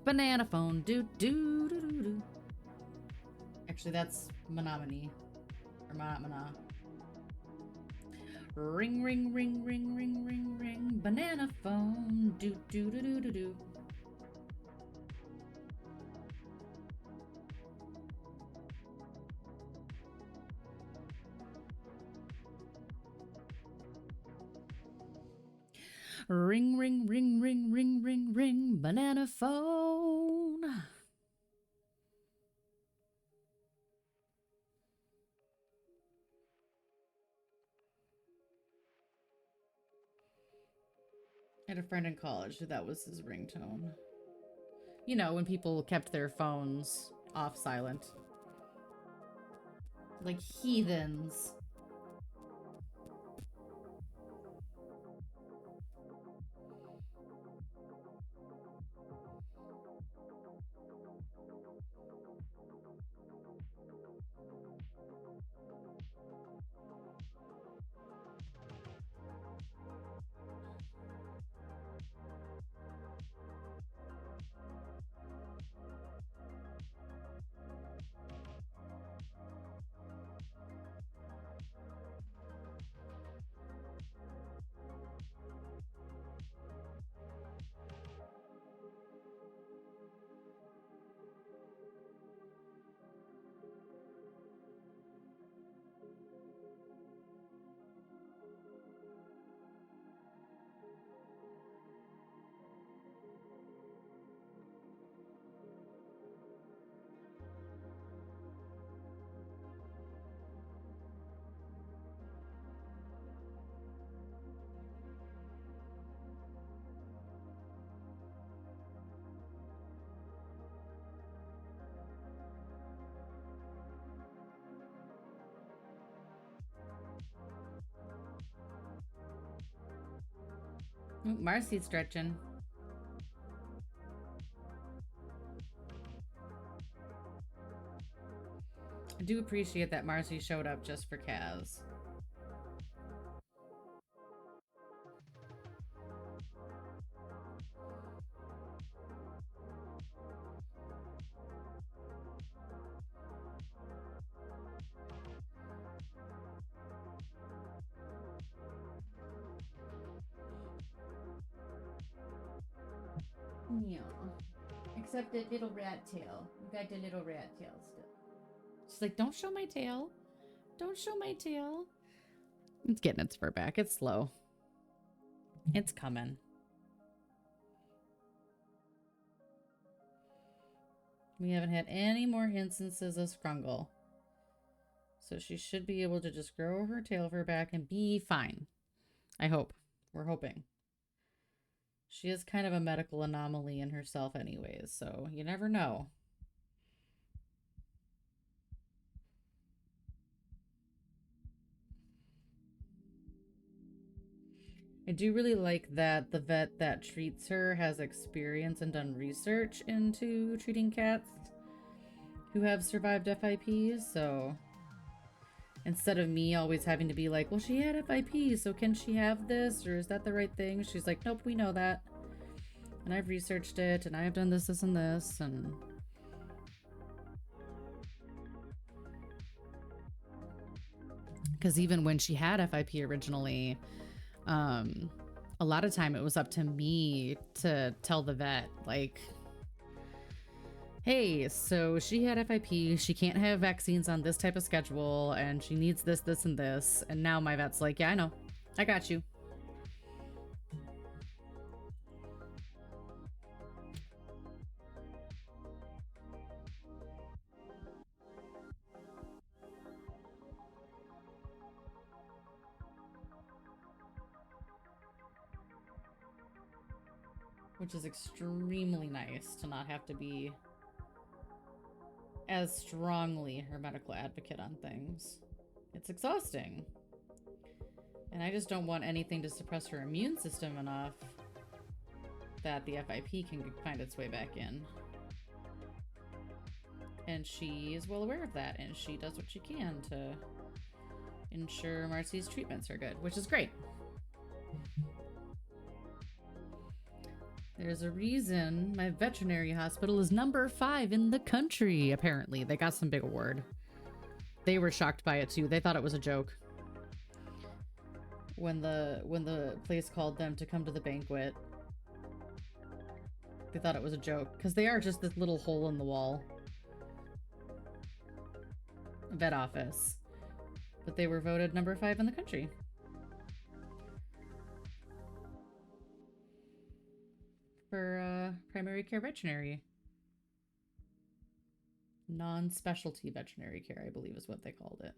Banana phone, do do do do do. Actually, that's Menominee. Or Mana. Ring, ring, ring, ring, ring, ring, ring. Banana phone, do do do do do do. Ring, ring, ring, ring, ring, ring, ring. Banana phone. I had a friend in college who that was his ringtone. You know, when people kept their phones off silent. Like heathens. Ooh, Marcy's stretching. I do appreciate that Marcy showed up just for Kaz. Yeah. Except the little rat tail. You got the little rat tail still. She's like, don't show my tail. Don't show my tail. It's getting its fur back. It's slow. It's coming. We haven't had any more instances of Scrungle. So she should be able to just grow her tail fur back and be fine. I hope. We're hoping. She is kind of a medical anomaly in herself anyways, so you never know. I do really like that the vet that treats her has experience and done research into treating cats who have survived FIP, so instead of me always having to be like, well, she had FIP, so can she have this, or is that the right thing? She's like, nope, we know that. And I've researched it, and I've done this, this, and this, and... Because even when she had FIP originally, a lot of time it was up to me to tell the vet, like, hey, so she had FIP, she can't have vaccines on this type of schedule, and she needs this, this, and this. And now my vet's like, yeah, I know. I got you. Which is extremely nice to not have to be as strongly her medical advocate on things. It's exhausting. And I just don't want anything to suppress her immune system enough that the FIP can find its way back in. And she is well aware of that, and she does what she can to ensure Marcy's treatments are good, which is great. There's a reason my veterinary hospital is number 5 in the country, apparently. They got some big award. They were shocked by it too. They thought it was a joke. When the place called them to come to the banquet, they thought it was a joke. Because they are just this little hole in the wall vet office. But they were voted number 5 in the country. For primary care veterinary. Non-specialty veterinary care, I believe is what they called it.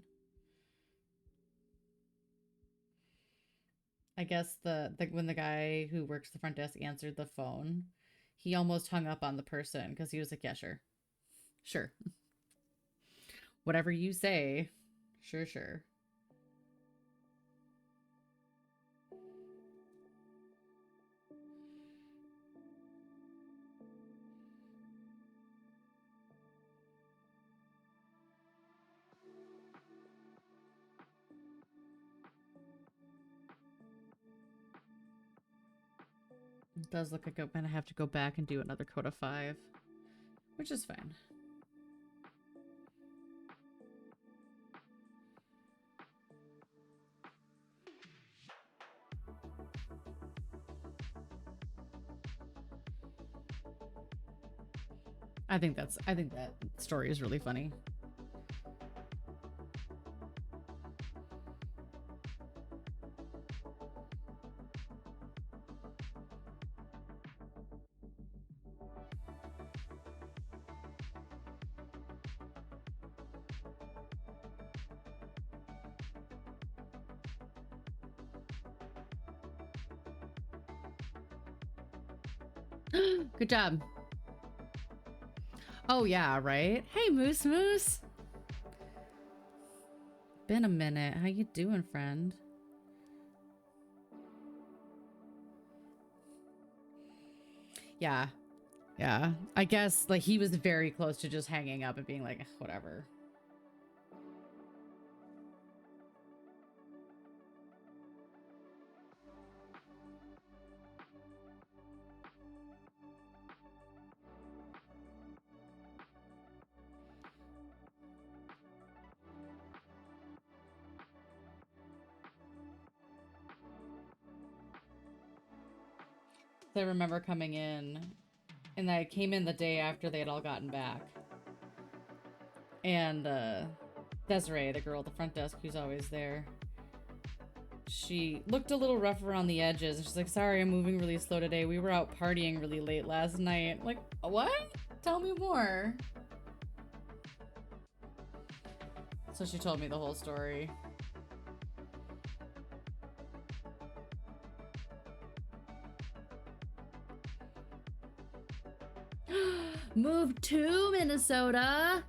I guess when the guy who works the front desk answered the phone, he almost hung up on the person because he was like, yeah, sure. Sure. Whatever you say. Sure, sure. It does look like I'm gonna have to go back and do another code of 5, which is fine. I think that story is really funny. Good job. Oh yeah, right? Hey, Moose Moose. Been a minute. How you doing, friend? Yeah. Yeah. I guess like he was very close to just hanging up and being like, "Ugh, whatever." I remember coming in, and I came in the day after they had all gotten back. And Desiree, the girl at the front desk who's always there, she looked a little rough around the edges. She's like, "Sorry, I'm moving really slow today. We were out partying really late last night." Like, what? Tell me more. So she told me the whole story. Move to Minnesota.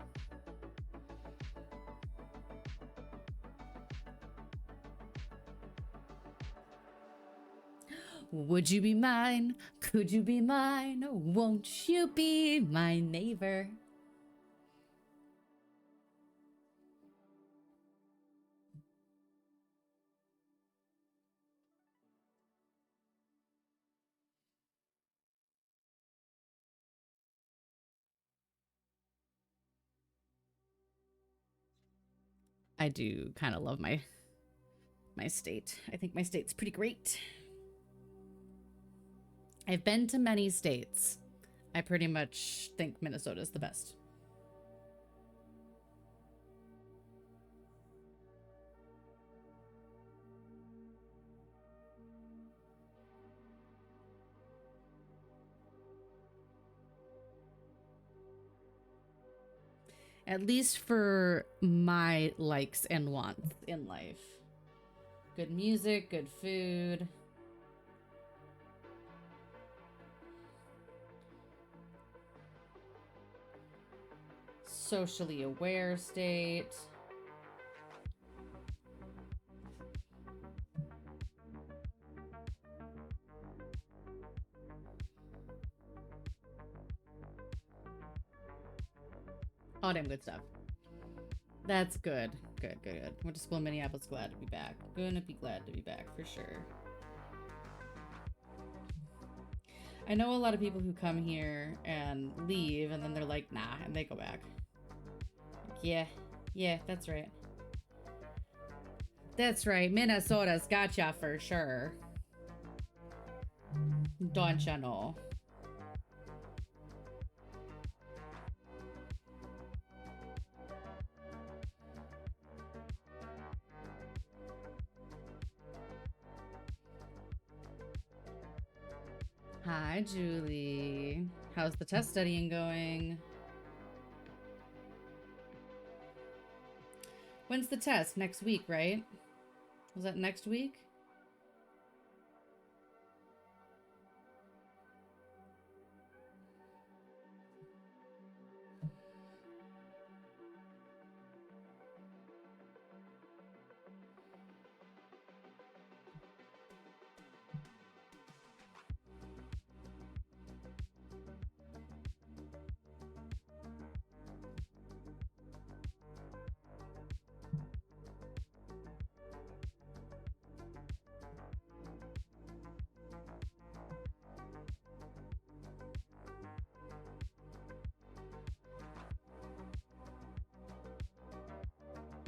Would you be mine? Could you be mine? Won't you be my neighbor? I do kind of love my state. I think my state's pretty great. I've been to many states. I pretty much think Minnesota's the best. At least for my likes and wants in life. Good music, good food. Socially aware state. All damn good stuff. That's good. Good, good, good. Went to school in Minneapolis. Glad to be back. Gonna be glad to be back for sure. I know a lot of people who come here and leave and then they're like, nah, and they go back. Yeah, yeah, that's right. That's right. Minnesota's gotcha for sure. Don't you know? Hi, Julie. How's the test studying going? When's the test? Next week, right? Was that next week?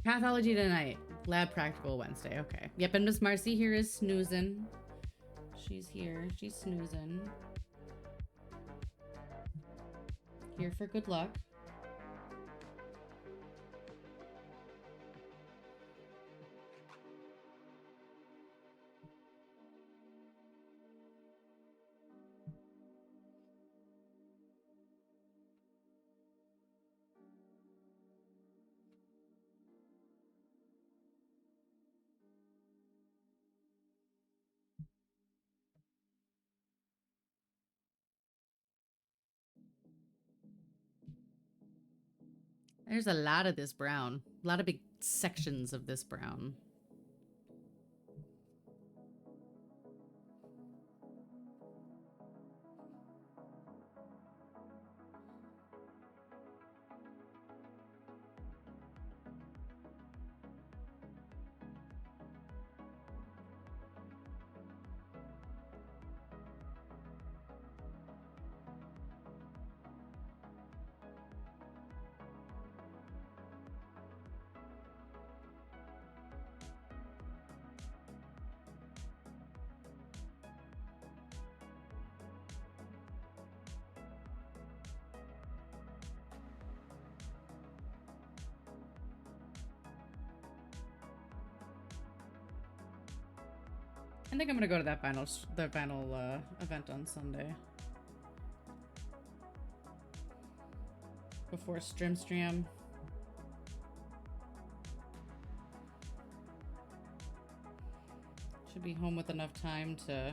Pathology tonight. Lab practical Wednesday. Okay. Yep, and Miss Marcy here is snoozing. She's here. She's snoozing. Here for good luck. There's a lot of this brown. A lot of big sections of this brown. I think I'm gonna go to that final event on Sunday. Before Strimstram. Should be home with enough time to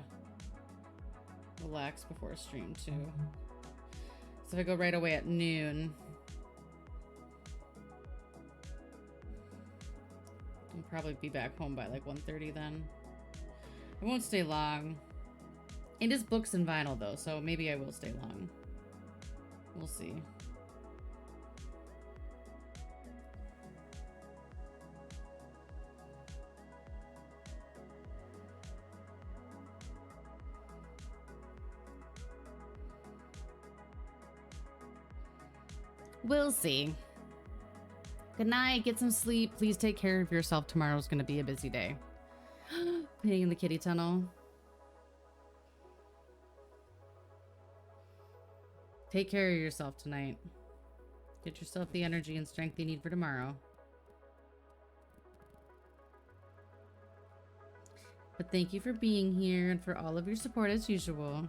relax before stream too. So if I go right away at noon, I'll probably be back home by like 1:30 then. I won't stay long. It is books and vinyl though, so maybe I will stay long. We'll see. We'll see. Good night. Get some sleep. Please take care of yourself. Tomorrow's going to be a busy day. Playing in the kitty tunnel. Take care of yourself tonight. Get yourself the energy and strength you need for tomorrow. But thank you for being here and for all of your support as usual.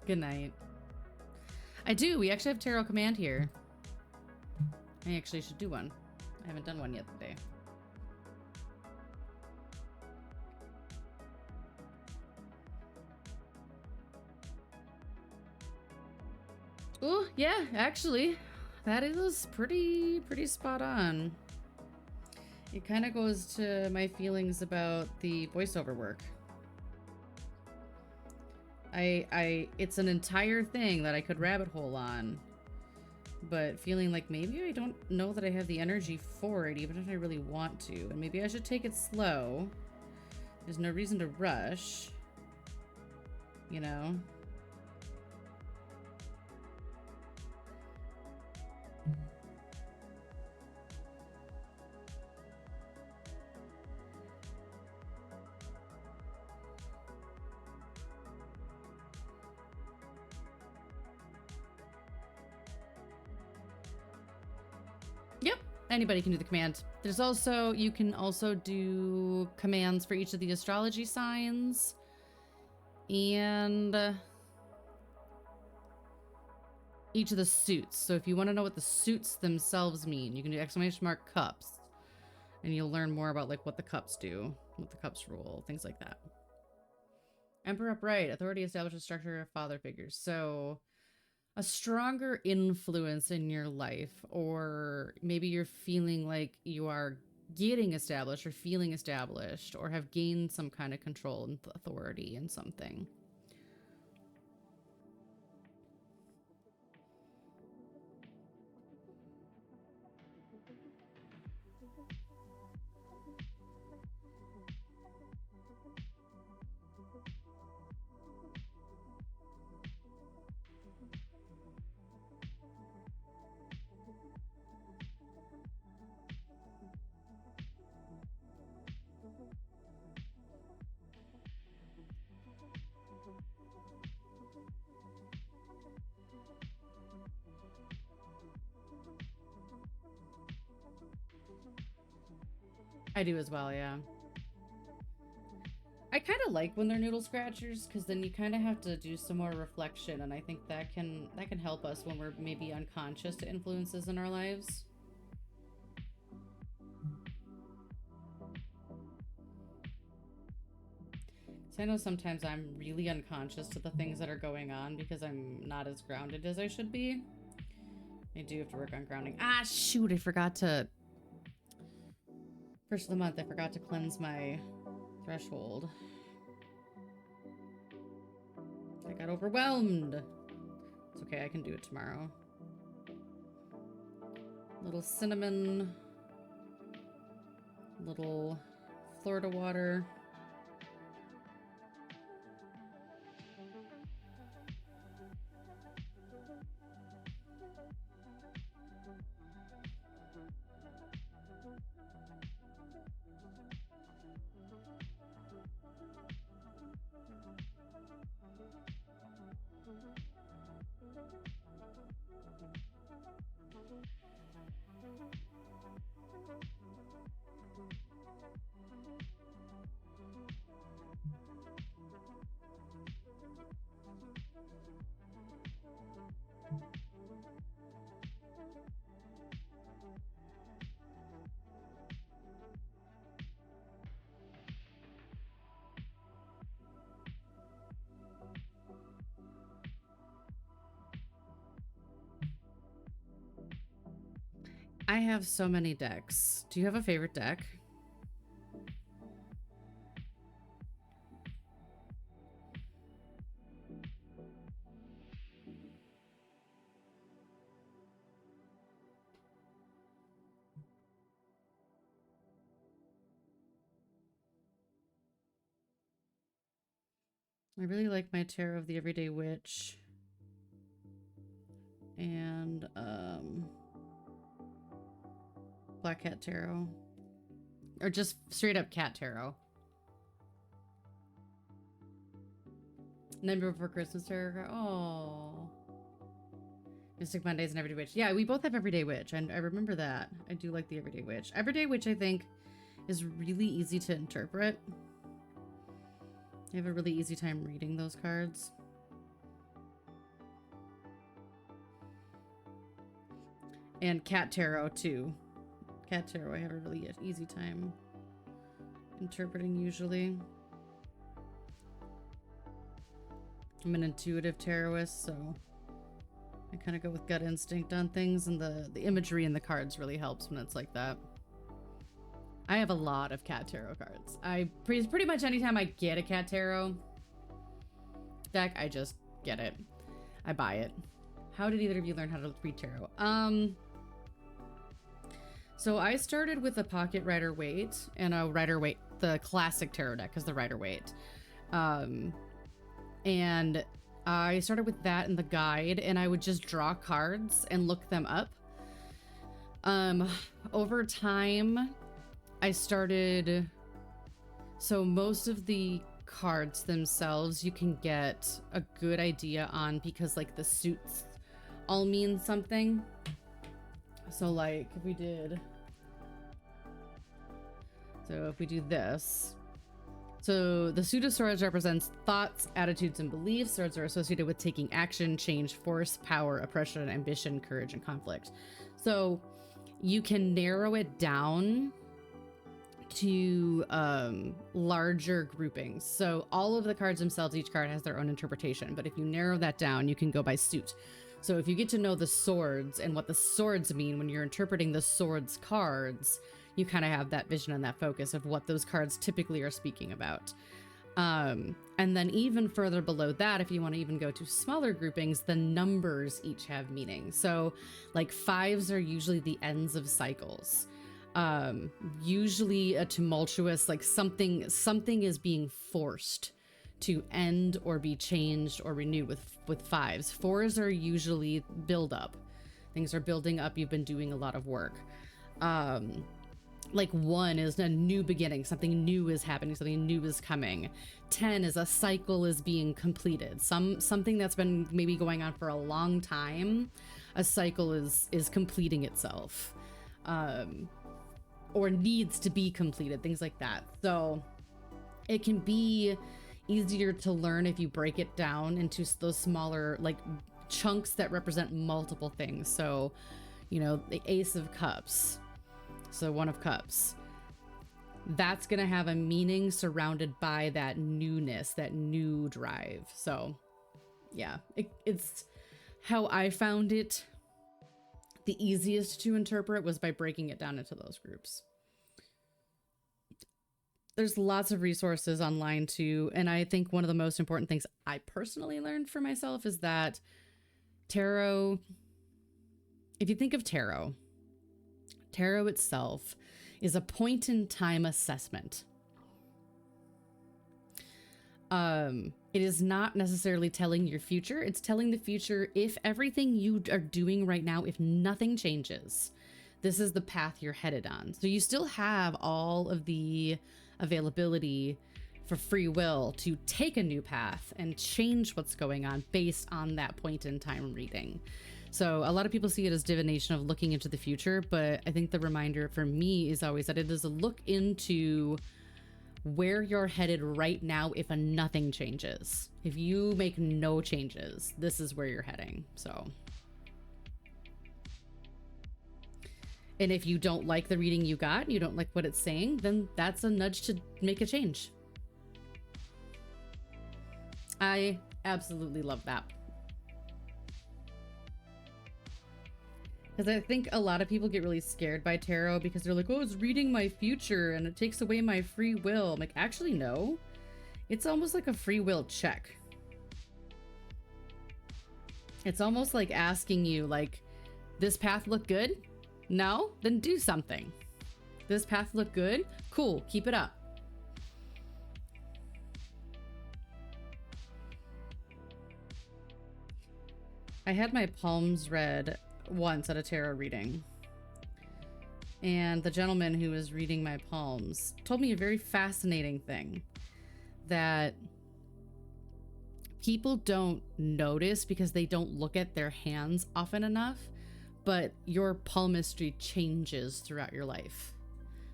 Good night. I do. We actually have Tarot Command here. I actually should do one. I haven't done one yet today. Oh, yeah, actually. That is pretty spot on. It kind of goes to my feelings about the voiceover work. It's an entire thing that I could rabbit hole on, but feeling like maybe I don't know that I have the energy for it, even if I really want to, and maybe I should take it slow. There's no reason to rush, you know? Yep, anybody can do the command. There's also, you can also do commands for each of the astrology signs. And each of the suits. So if you want to know what the suits themselves mean, you can do exclamation mark cups. And you'll learn more about like what the cups do, what the cups rule, things like that. Emperor upright, authority establishes structure of father figures. So a stronger influence in your life, or maybe you're feeling like you are getting established or feeling established or have gained some kind of control and authority in something. I do as well, yeah. I kind of like when they're noodle scratchers, because then you kind of have to do some more reflection, and I think that can help us when we're maybe unconscious to influences in our lives. So I know sometimes I'm really unconscious to the things that are going on because I'm not as grounded as I should be. I do have to work on grounding. Ah, shoot, I forgot to... First of the month, I forgot to cleanse my threshold. I got overwhelmed. It's okay, I can do it tomorrow. Little cinnamon. Little Florida water. I have so many decks. Do you have a favorite deck? I really like my Tarot of the Everyday Witch. And Black Cat Tarot. Or just straight up Cat Tarot. Nightmare Before Christmas Tarot. Oh. Mystic Mondays and Everyday Witch. Yeah, we both have Everyday Witch. I remember that. I do like the Everyday Witch. Everyday Witch, I think, is really easy to interpret. I have a really easy time reading those cards. And Cat Tarot, too. Cat Tarot, I have a really easy time interpreting, usually. I'm an intuitive tarotist, so I kind of go with gut instinct on things, and the imagery in the cards really helps when it's like that. I have a lot of Cat Tarot cards. Pretty much anytime I get a Cat Tarot deck, I just get it. I buy it. How did either of you learn how to read tarot? So I started with a Pocket Rider-Waite and a Rider-Waite, the classic tarot deck is the Rider-Waite. And I started with that in the guide, and I would just draw cards and look them up. Over time, I started... So most of the cards themselves you can get a good idea on because like the suits all mean something. So like if we do this. So the suit of swords represents thoughts, attitudes, and beliefs. Swords are associated with taking action, change, force, power, oppression, ambition, courage, and conflict. So you can narrow it down to larger groupings. So all of the cards themselves, each card has their own interpretation. But if you narrow that down, you can go by suit. So if you get to know the swords and what the swords mean when you're interpreting the swords cards, you kind of have that vision and that focus of what those cards typically are speaking about. And then even further below that, if you want to even go to smaller groupings, the numbers each have meaning. So like 5s are usually the ends of cycles. Usually a tumultuous, like something is being forced to end or be changed or renewed with 5s. 4s are usually build up. Things are building up. You've been doing a lot of work. Like 1 is a new beginning. Something new is happening. Something new is coming. 10 is a cycle is being completed. Something that's been maybe going on for a long time. A cycle is completing itself. Or needs to be completed, things like that. So it can be easier to learn if you break it down into those smaller like chunks that represent multiple things. So, you know, the Ace of Cups. So 1 of Cups. That's gonna have a meaning surrounded by that newness, that new drive. So yeah, it's how I found it. The easiest to interpret was by breaking it down into those groups. There's lots of resources online too. And I think one of the most important things I personally learned for myself is that tarot, if you think of tarot itself is a point in time assessment. It is not necessarily telling your future. It's telling the future if everything you are doing right now, if nothing changes, this is the path you're headed on. So you still have all of the availability for free will to take a new path and change what's going on based on that point in time reading. So a lot of people see it as divination of looking into the future, but I think the reminder for me is always that it is a look into where you're headed right now if nothing changes. If you make no changes, this is where you're heading. So, and if you don't like the reading you got, you don't like what it's saying, then that's a nudge to make a change. I absolutely love that. Because I think a lot of people get really scared by tarot because they're like, oh, it's reading my future and it takes away my free will. I'm like, actually, no. It's almost like a free will check. It's almost like asking you, like, this path look good? No? Then do something. This path look good? Cool, keep it up. I had my palms read once at a tarot reading. And the gentleman who was reading my palms told me a very fascinating thing that people don't notice because they don't look at their hands often enough, but your palmistry changes throughout your life.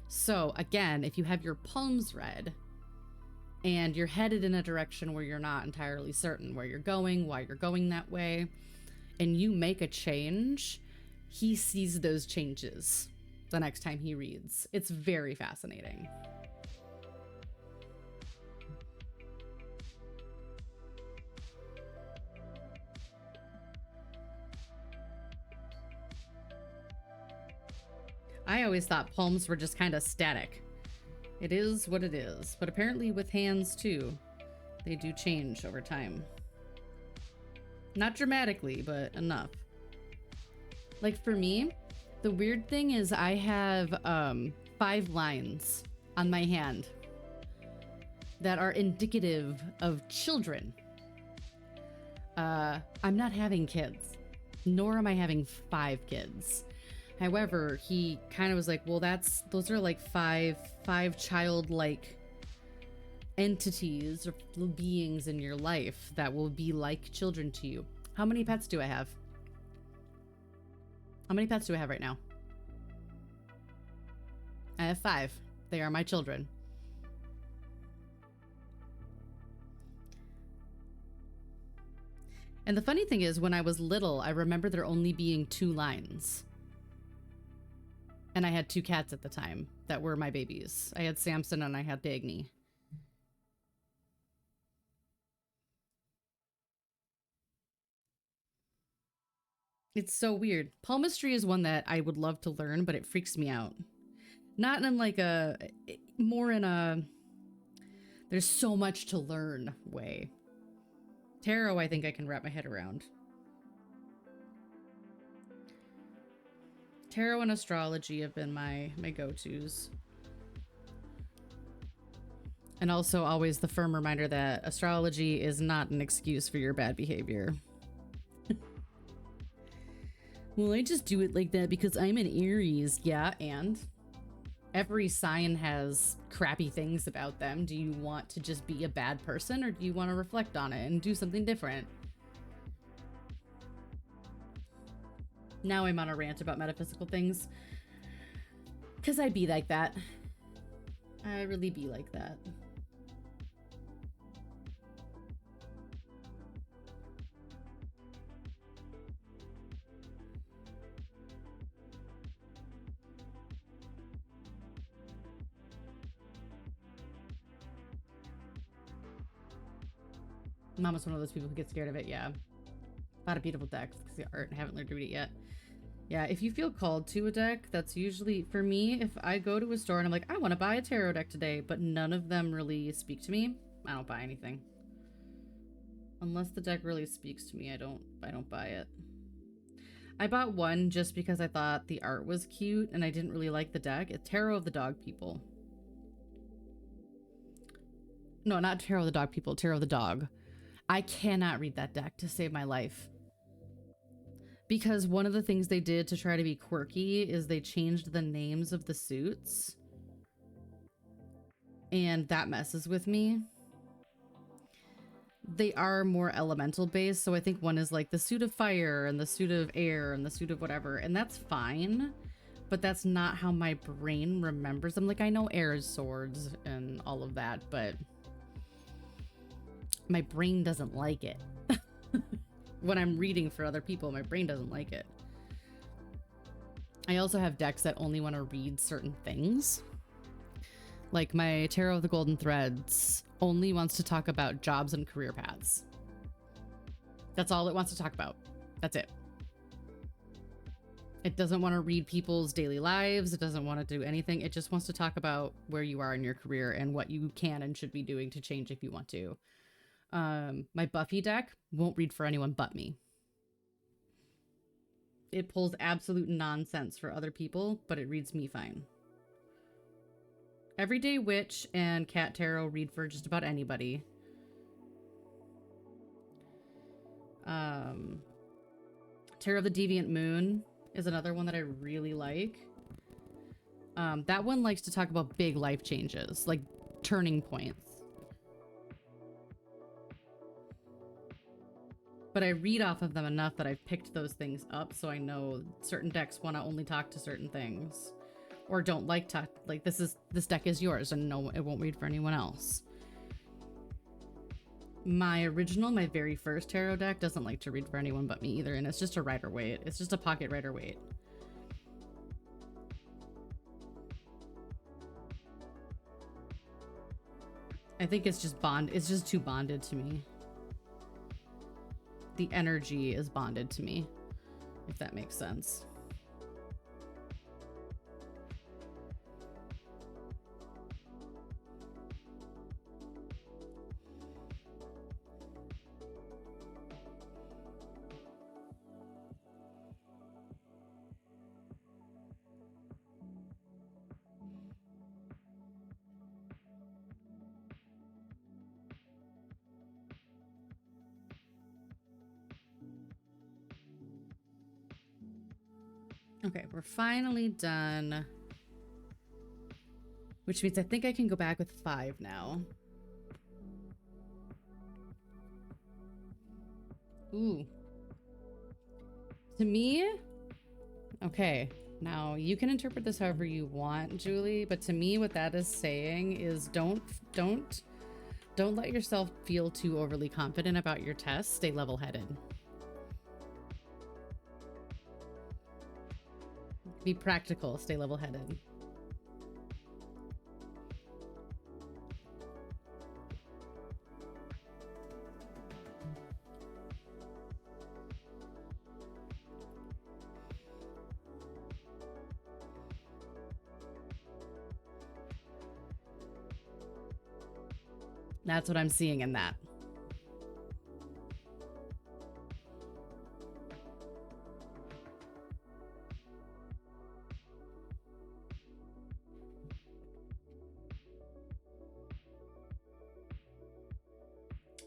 So again, if you have your palms read and you're headed in a direction where you're not entirely certain where you're going, why you're going that way, and you make a change, he sees those changes the next time he reads. It's very fascinating. I always thought palms were just kind of static. It is what it is, but apparently with hands too, they do change over time. Not dramatically, but enough. Like for me, the weird thing is I have 5 lines on my hand that are indicative of children. I'm not having kids, nor am I having 5 kids. However, he kind of was like, well, those are like five childlike entities or beings in your life that will be like children to you. How many pets do I have? How many pets do I have right now? I have 5. They are my children. And the funny thing is, when I was little, I remember there only being 2 lines. And I had 2 cats at the time that were my babies. I had Samson and I had Dagny. It's so weird. Palmistry is one that I would love to learn, but it freaks me out. Not in like more in a, there's so much to learn way. Tarot, I think I can wrap my head around. Tarot and astrology have been my go-tos. And also always the firm reminder that astrology is not an excuse for your bad behavior. Well, I just do it like that because I'm an Aries. Yeah, and every sign has crappy things about them. Do you want to just be a bad person, or do you want to reflect on it and do something different? Now I'm on a rant about metaphysical things. Because I be like that. I really be like that. Mama's one of those people who gets scared of it, yeah. Bought a beautiful deck because the art, haven't learned to read it yet. Yeah, if you feel called to a deck, that's usually, for me, if I go to a store and I'm like, I want to buy a tarot deck today, but none of them really speak to me, I don't buy anything. Unless the deck really speaks to me, I don't buy it. I bought one just because I thought the art was cute and I didn't really like the deck. It's Tarot of the Dog People. No, not Tarot of the Dog People, Tarot of the Dog. I cannot read that deck to save my life. Because one of the things they did to try to be quirky is they changed the names of the suits. And that messes with me. They are more elemental based, so I think one is like the suit of fire and the suit of air and the suit of whatever, and that's fine. But that's not how my brain remembers them. Like, I know air is swords and all of that, but my brain doesn't like it. When I'm reading for other people, my brain doesn't like it. I also have decks that only want to read certain things. Like my Tarot of the Golden Threads only wants to talk about jobs and career paths. That's all it wants to talk about. That's it. It doesn't want to read people's daily lives. It doesn't want to do anything. It just wants to talk about where you are in your career and what you can and should be doing to change if you want to. My Buffy deck won't read for anyone but me. It pulls absolute nonsense for other people, but it reads me fine. Everyday Witch and Cat Tarot read for just about anybody. Tarot of the Deviant Moon is another one that I really like. That one likes to talk about big life changes, like turning points. But I read off of them enough that I've picked those things up, so I know certain decks want to only talk to certain things, or don't like talk. Like this deck is yours, and no, it won't read for anyone else. My very first tarot deck doesn't like to read for anyone but me either, and it's just a Rider-Waite. It's just a pocket Rider-Waite. I think it's just It's just too bonded to me. The energy is bonded to me, if that makes sense. Okay, we're finally done. Which means I think I can go back with 5 now. Ooh. To me, okay, now you can interpret this however you want, Julie, but to me what that is saying is don't let yourself feel too overly confident about your test. Stay level-headed. Be practical, stay level-headed. That's what I'm seeing in that.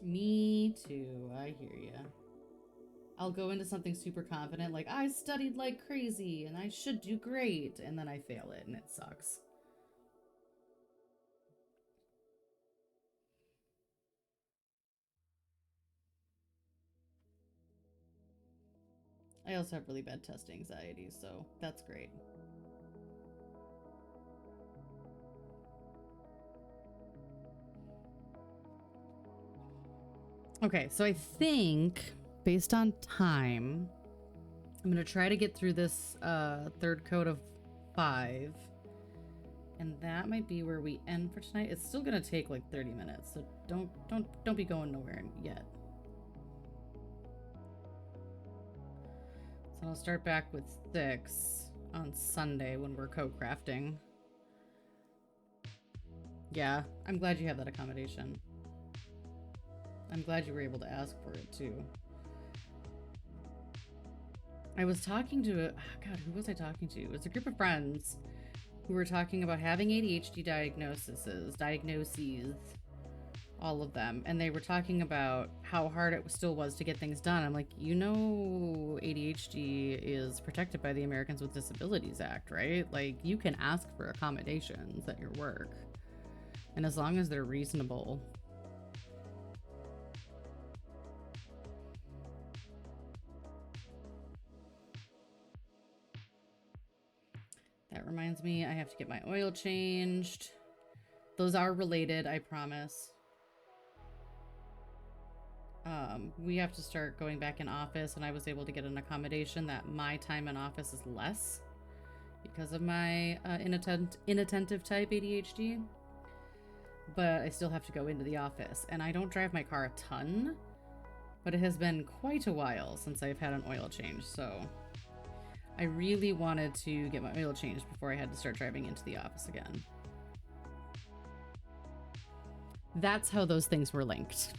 Me too, I hear ya. I'll go into something super confident, like, I studied like crazy and I should do great, and then I fail it and it sucks. I also have really bad test anxiety, so that's great. Okay, so I think, based on time, I'm going to try to get through this third coat of 5. And that might be where we end for tonight. It's still going to take like 30 minutes, so don't be going nowhere yet. So I'll start back with 6 on Sunday when we're co-crafting. Yeah, I'm glad you have that accommodation. I'm glad you were able to ask for it too. I was talking to, God, who was I talking to? It was a group of friends who were talking about having ADHD diagnoses, all of them. And they were talking about how hard it still was to get things done. I'm like, you know, ADHD is protected by the Americans with Disabilities Act, right? Like, you can ask for accommodations at your work. And as long as they're reasonable. That reminds me, I have to get my oil changed. Those are related, I promise. We have to start going back in office, and I was able to get an accommodation that my time in office is less because of my inattentive type ADHD. But I still have to go into the office, and I don't drive my car a ton, but it has been quite a while since I've had an oil change, so I really wanted to get my oil changed before I had to start driving into the office again. That's how those things were linked.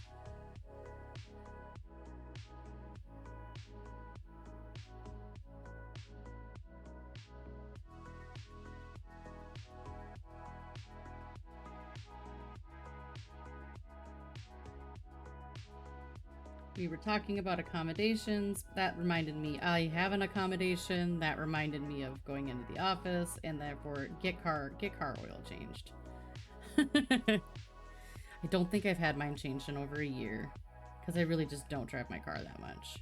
We were talking about accommodations. That reminded me, I have an accommodation. That reminded me of going into the office, and therefore get car oil changed. I don't think I've had mine changed in over a year because I really just don't drive my car that much.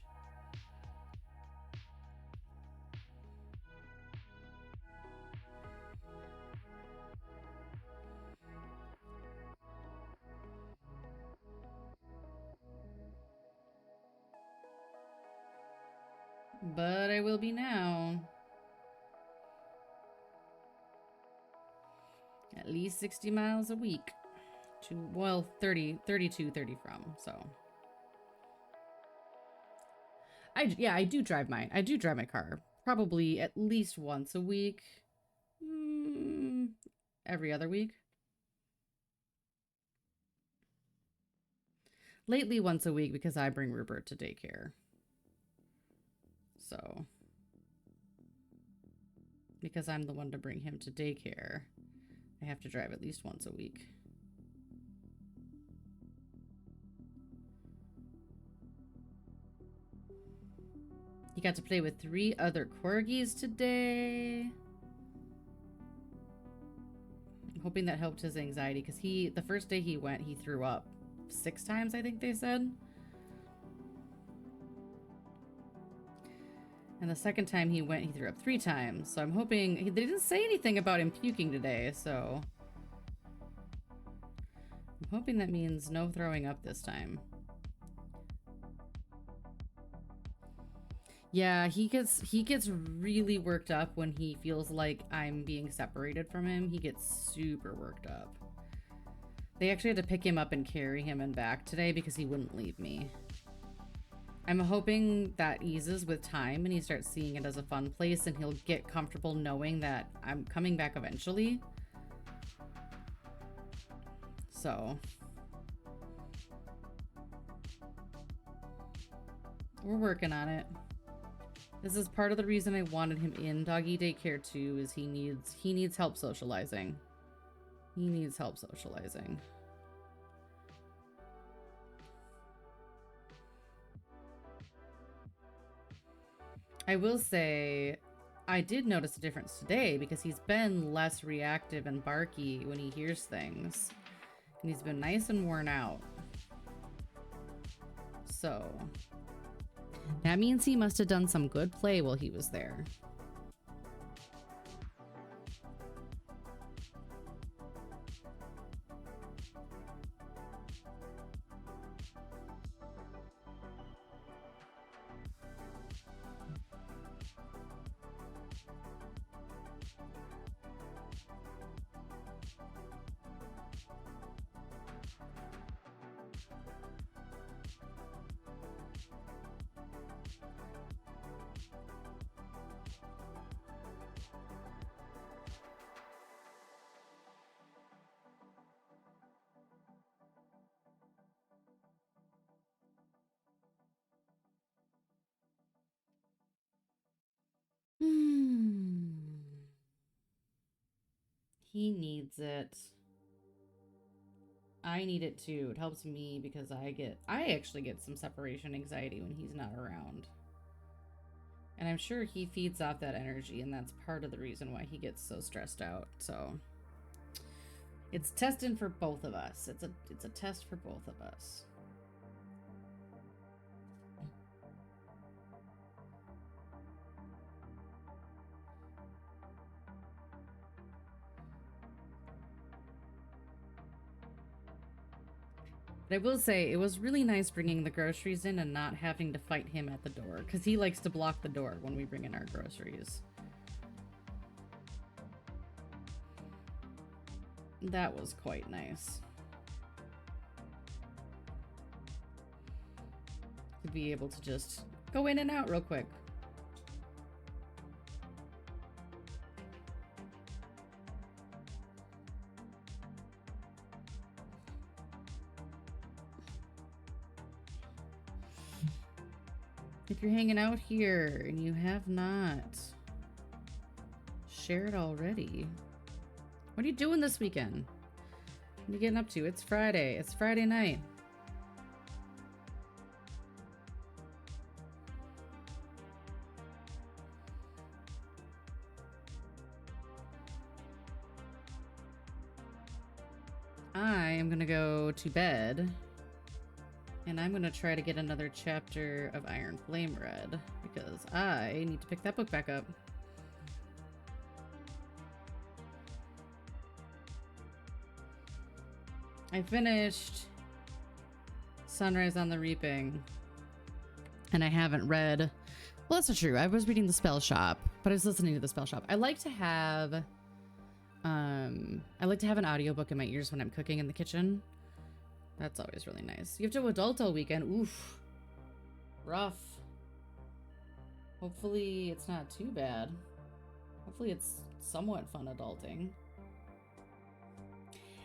But I will be now. At least 60 miles a week. To, well, 30, 32, 30 from, so. Yeah, I do drive mine. I do drive my car. Probably at least once a week. Every other week. Lately, once a week because I bring Rupert to daycare. So. Because I'm the one to bring him to daycare, I have to drive at least once a week. He got to play with 3 other corgis today. I'm hoping that helped his anxiety because the first day he went, he threw up 6 times, I think they said. And the second time he went, he threw up 3 times. So I'm hoping, they didn't say anything about him puking today, so I'm hoping that means no throwing up this time. Yeah, he gets really worked up when he feels like I'm being separated from him. He gets super worked up. They actually had to pick him up and carry him and back today because he wouldn't leave me. I'm hoping that eases with time and he starts seeing it as a fun place and he'll get comfortable knowing that I'm coming back eventually. So we're working on it. This is part of the reason I wanted him in doggy daycare too, is he needs help socializing. He needs help socializing. I will say, I did notice a difference today because he's been less reactive and barky when he hears things. And he's been nice and worn out. So that means he must have done some good play while he was there. He needs it. I need it too. It helps me because I actually get some separation anxiety when he's not around. And I'm sure he feeds off that energy, and that's part of the reason why he gets so stressed out. So it's testing for both of us. It's a test for both of us. But I will say, it was really nice bringing the groceries in and not having to fight him at the door, because he likes to block the door when we bring in our groceries. That was quite nice. To be able to just go in and out real quick. If you're hanging out here and you have not shared already, what are you doing this weekend? What are you getting up to? It's Friday. It's Friday night. I am gonna go to bed, and I'm gonna try to get another chapter of Iron Flame read, because I need to pick that book back up. I finished Sunrise on the Reaping, and I haven't read... Well, that's not true. I was reading The Spell Shop, but I was listening to The Spell Shop. I like to have an audiobook in my ears when I'm cooking in the kitchen. That's always really nice. You have to adult all weekend. Oof. Rough. Hopefully it's not too bad. Hopefully it's somewhat fun adulting.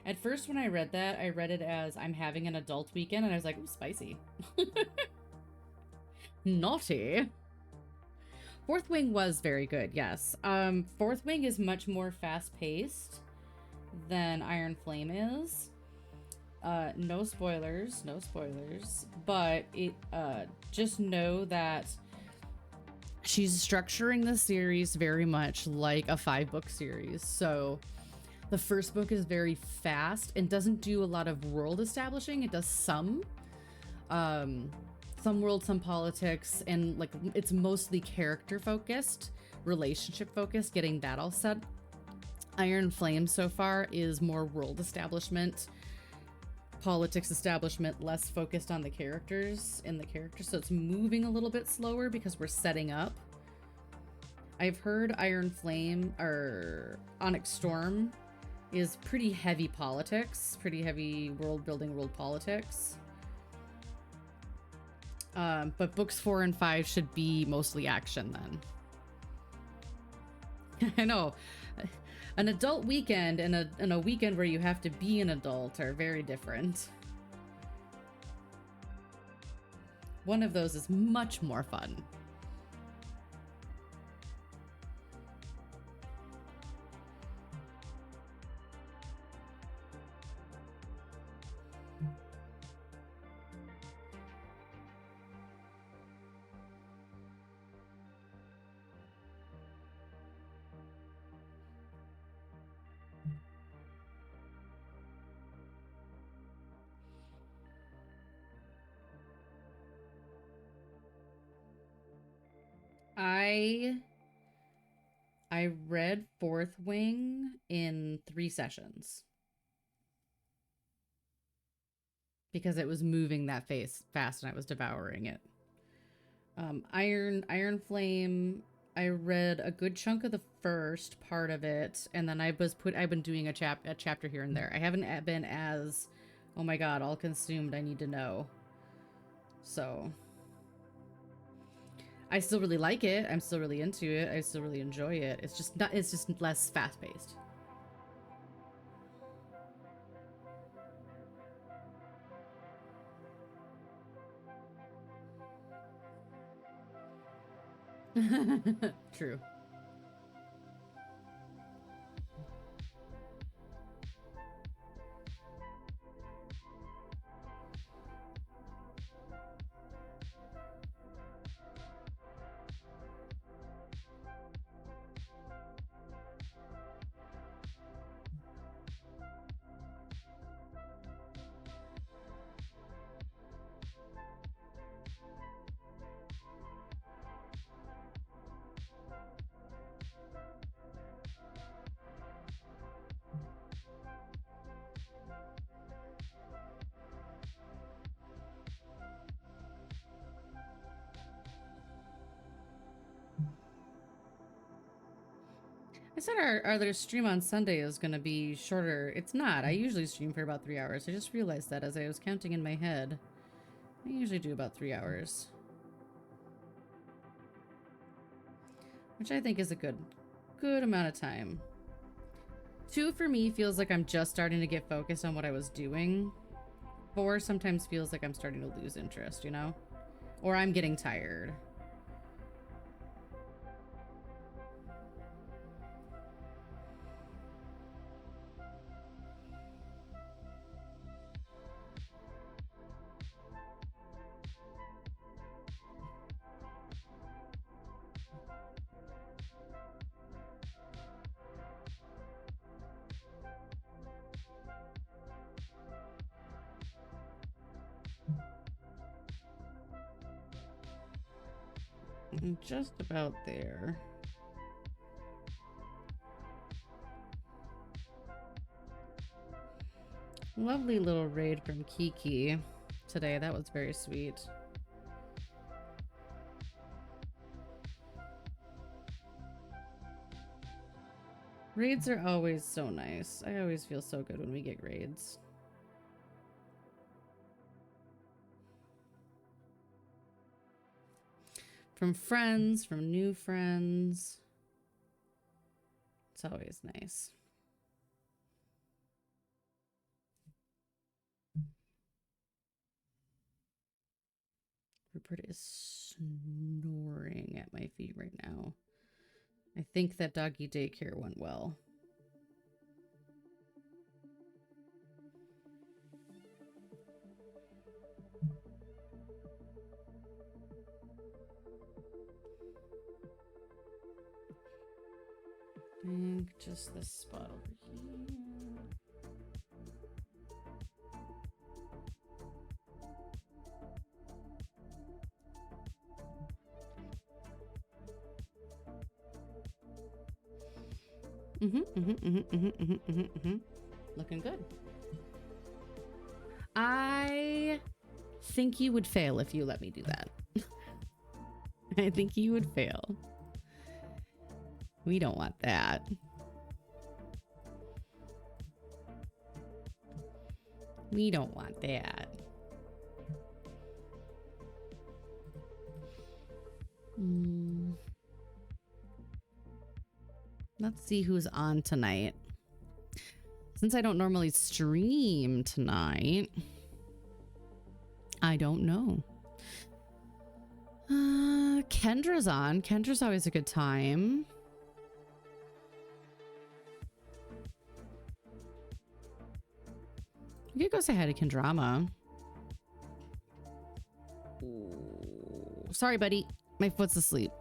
At first when I read that, I read it as I'm having an adult weekend, and I was like, ooh, spicy. Naughty. Fourth Wing was very good, yes. Fourth Wing is much more fast-paced than Iron Flame is. No spoilers, but it just know that she's structuring the series very much like a 5-book series. So the first book is very fast and doesn't do a lot of world establishing. It does some world, some politics, and like it's mostly character focused, relationship focused, getting that all set. Iron Flame so far is more world establishment, politics establishment, less focused on the characters so it's moving a little bit slower because we're setting up. I've heard Iron Flame or Onyx Storm is pretty heavy politics, pretty heavy world building, world politics. But books 4 and 5 should be mostly action then. I know. An adult weekend and a weekend where you have to be an adult are very different. One of those is much more fun. I read Fourth Wing in 3 sessions because it was moving that fast and I was devouring it. Iron Flame, I read a good chunk of the first part of it, and then I've been doing a chapter here and there. I haven't been as, oh my god, all consumed, I need to know. So I still really like it. I'm still really into it. I still really enjoy it. It's just less fast-paced. True. I said our other stream on Sunday is going to be shorter. It's not. I usually stream for about 3 hours. I just realized that as I was counting in my head. I usually do about 3 hours. Which I think is a good amount of time. 2 for me feels like I'm just starting to get focused on what I was doing. 4 sometimes feels like I'm starting to lose interest, you know? Or I'm getting tired. I'm just about there. Lovely little raid from Kiki today. That was very sweet. Raids are always so nice. I always feel so good when we get raids. From friends, from new friends. It's always nice. Rupert is snoring at my feet right now. I think that doggy daycare went well. I think just this spot over here. Looking good. I think you would fail if you let me do that. I think you would fail. We don't want that. We don't want that. Let's see who's on tonight. Since I don't normally stream tonight, I don't know. Kendra's on. Kendra's always a good time. You could go say hi to Kendrama. Ooh, sorry, buddy. My foot's asleep.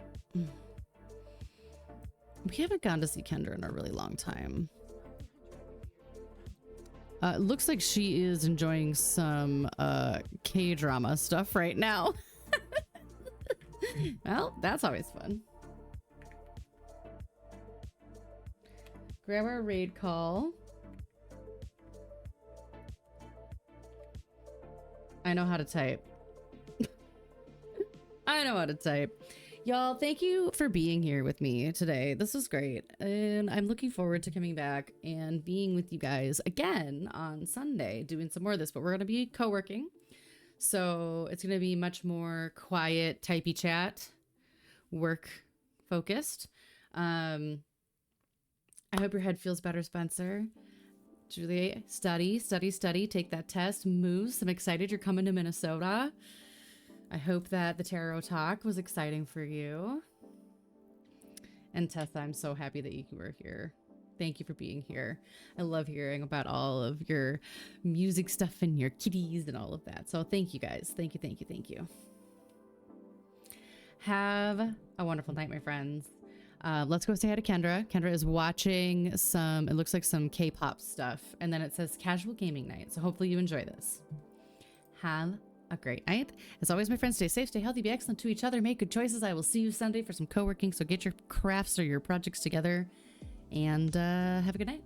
We haven't gone to see Kendra in a really long time. Looks like she is enjoying some K-drama stuff right now. Well, that's always fun. Grab our raid call. I know how to type. I know how to type. Y'all, thank you for being here with me today. This was great. And I'm looking forward to coming back and being with you guys again on Sunday, doing some more of this, but we're going to be co-working. So it's going to be much more quiet, typey chat, work focused. I hope your head feels better, Spencer. Julie, study, take that test. Moose, I'm excited you're coming to Minnesota. I hope that the tarot talk was exciting for you. And Tessa, I'm so happy that you were here. Thank you for being here. I love hearing about all of your music stuff and your kitties and all of that. So thank you guys. Thank you, thank you, thank you. Have a wonderful night, my friends. Let's go say hi to Kendra. Kendra is watching some, it looks like some K-pop stuff. And then it says casual gaming night. So hopefully you enjoy this. Have a great night. As always, my friends, stay safe, stay healthy, be excellent to each other, make good choices. I will see you Sunday for some co-working. So get your crafts or your projects together and have a good night.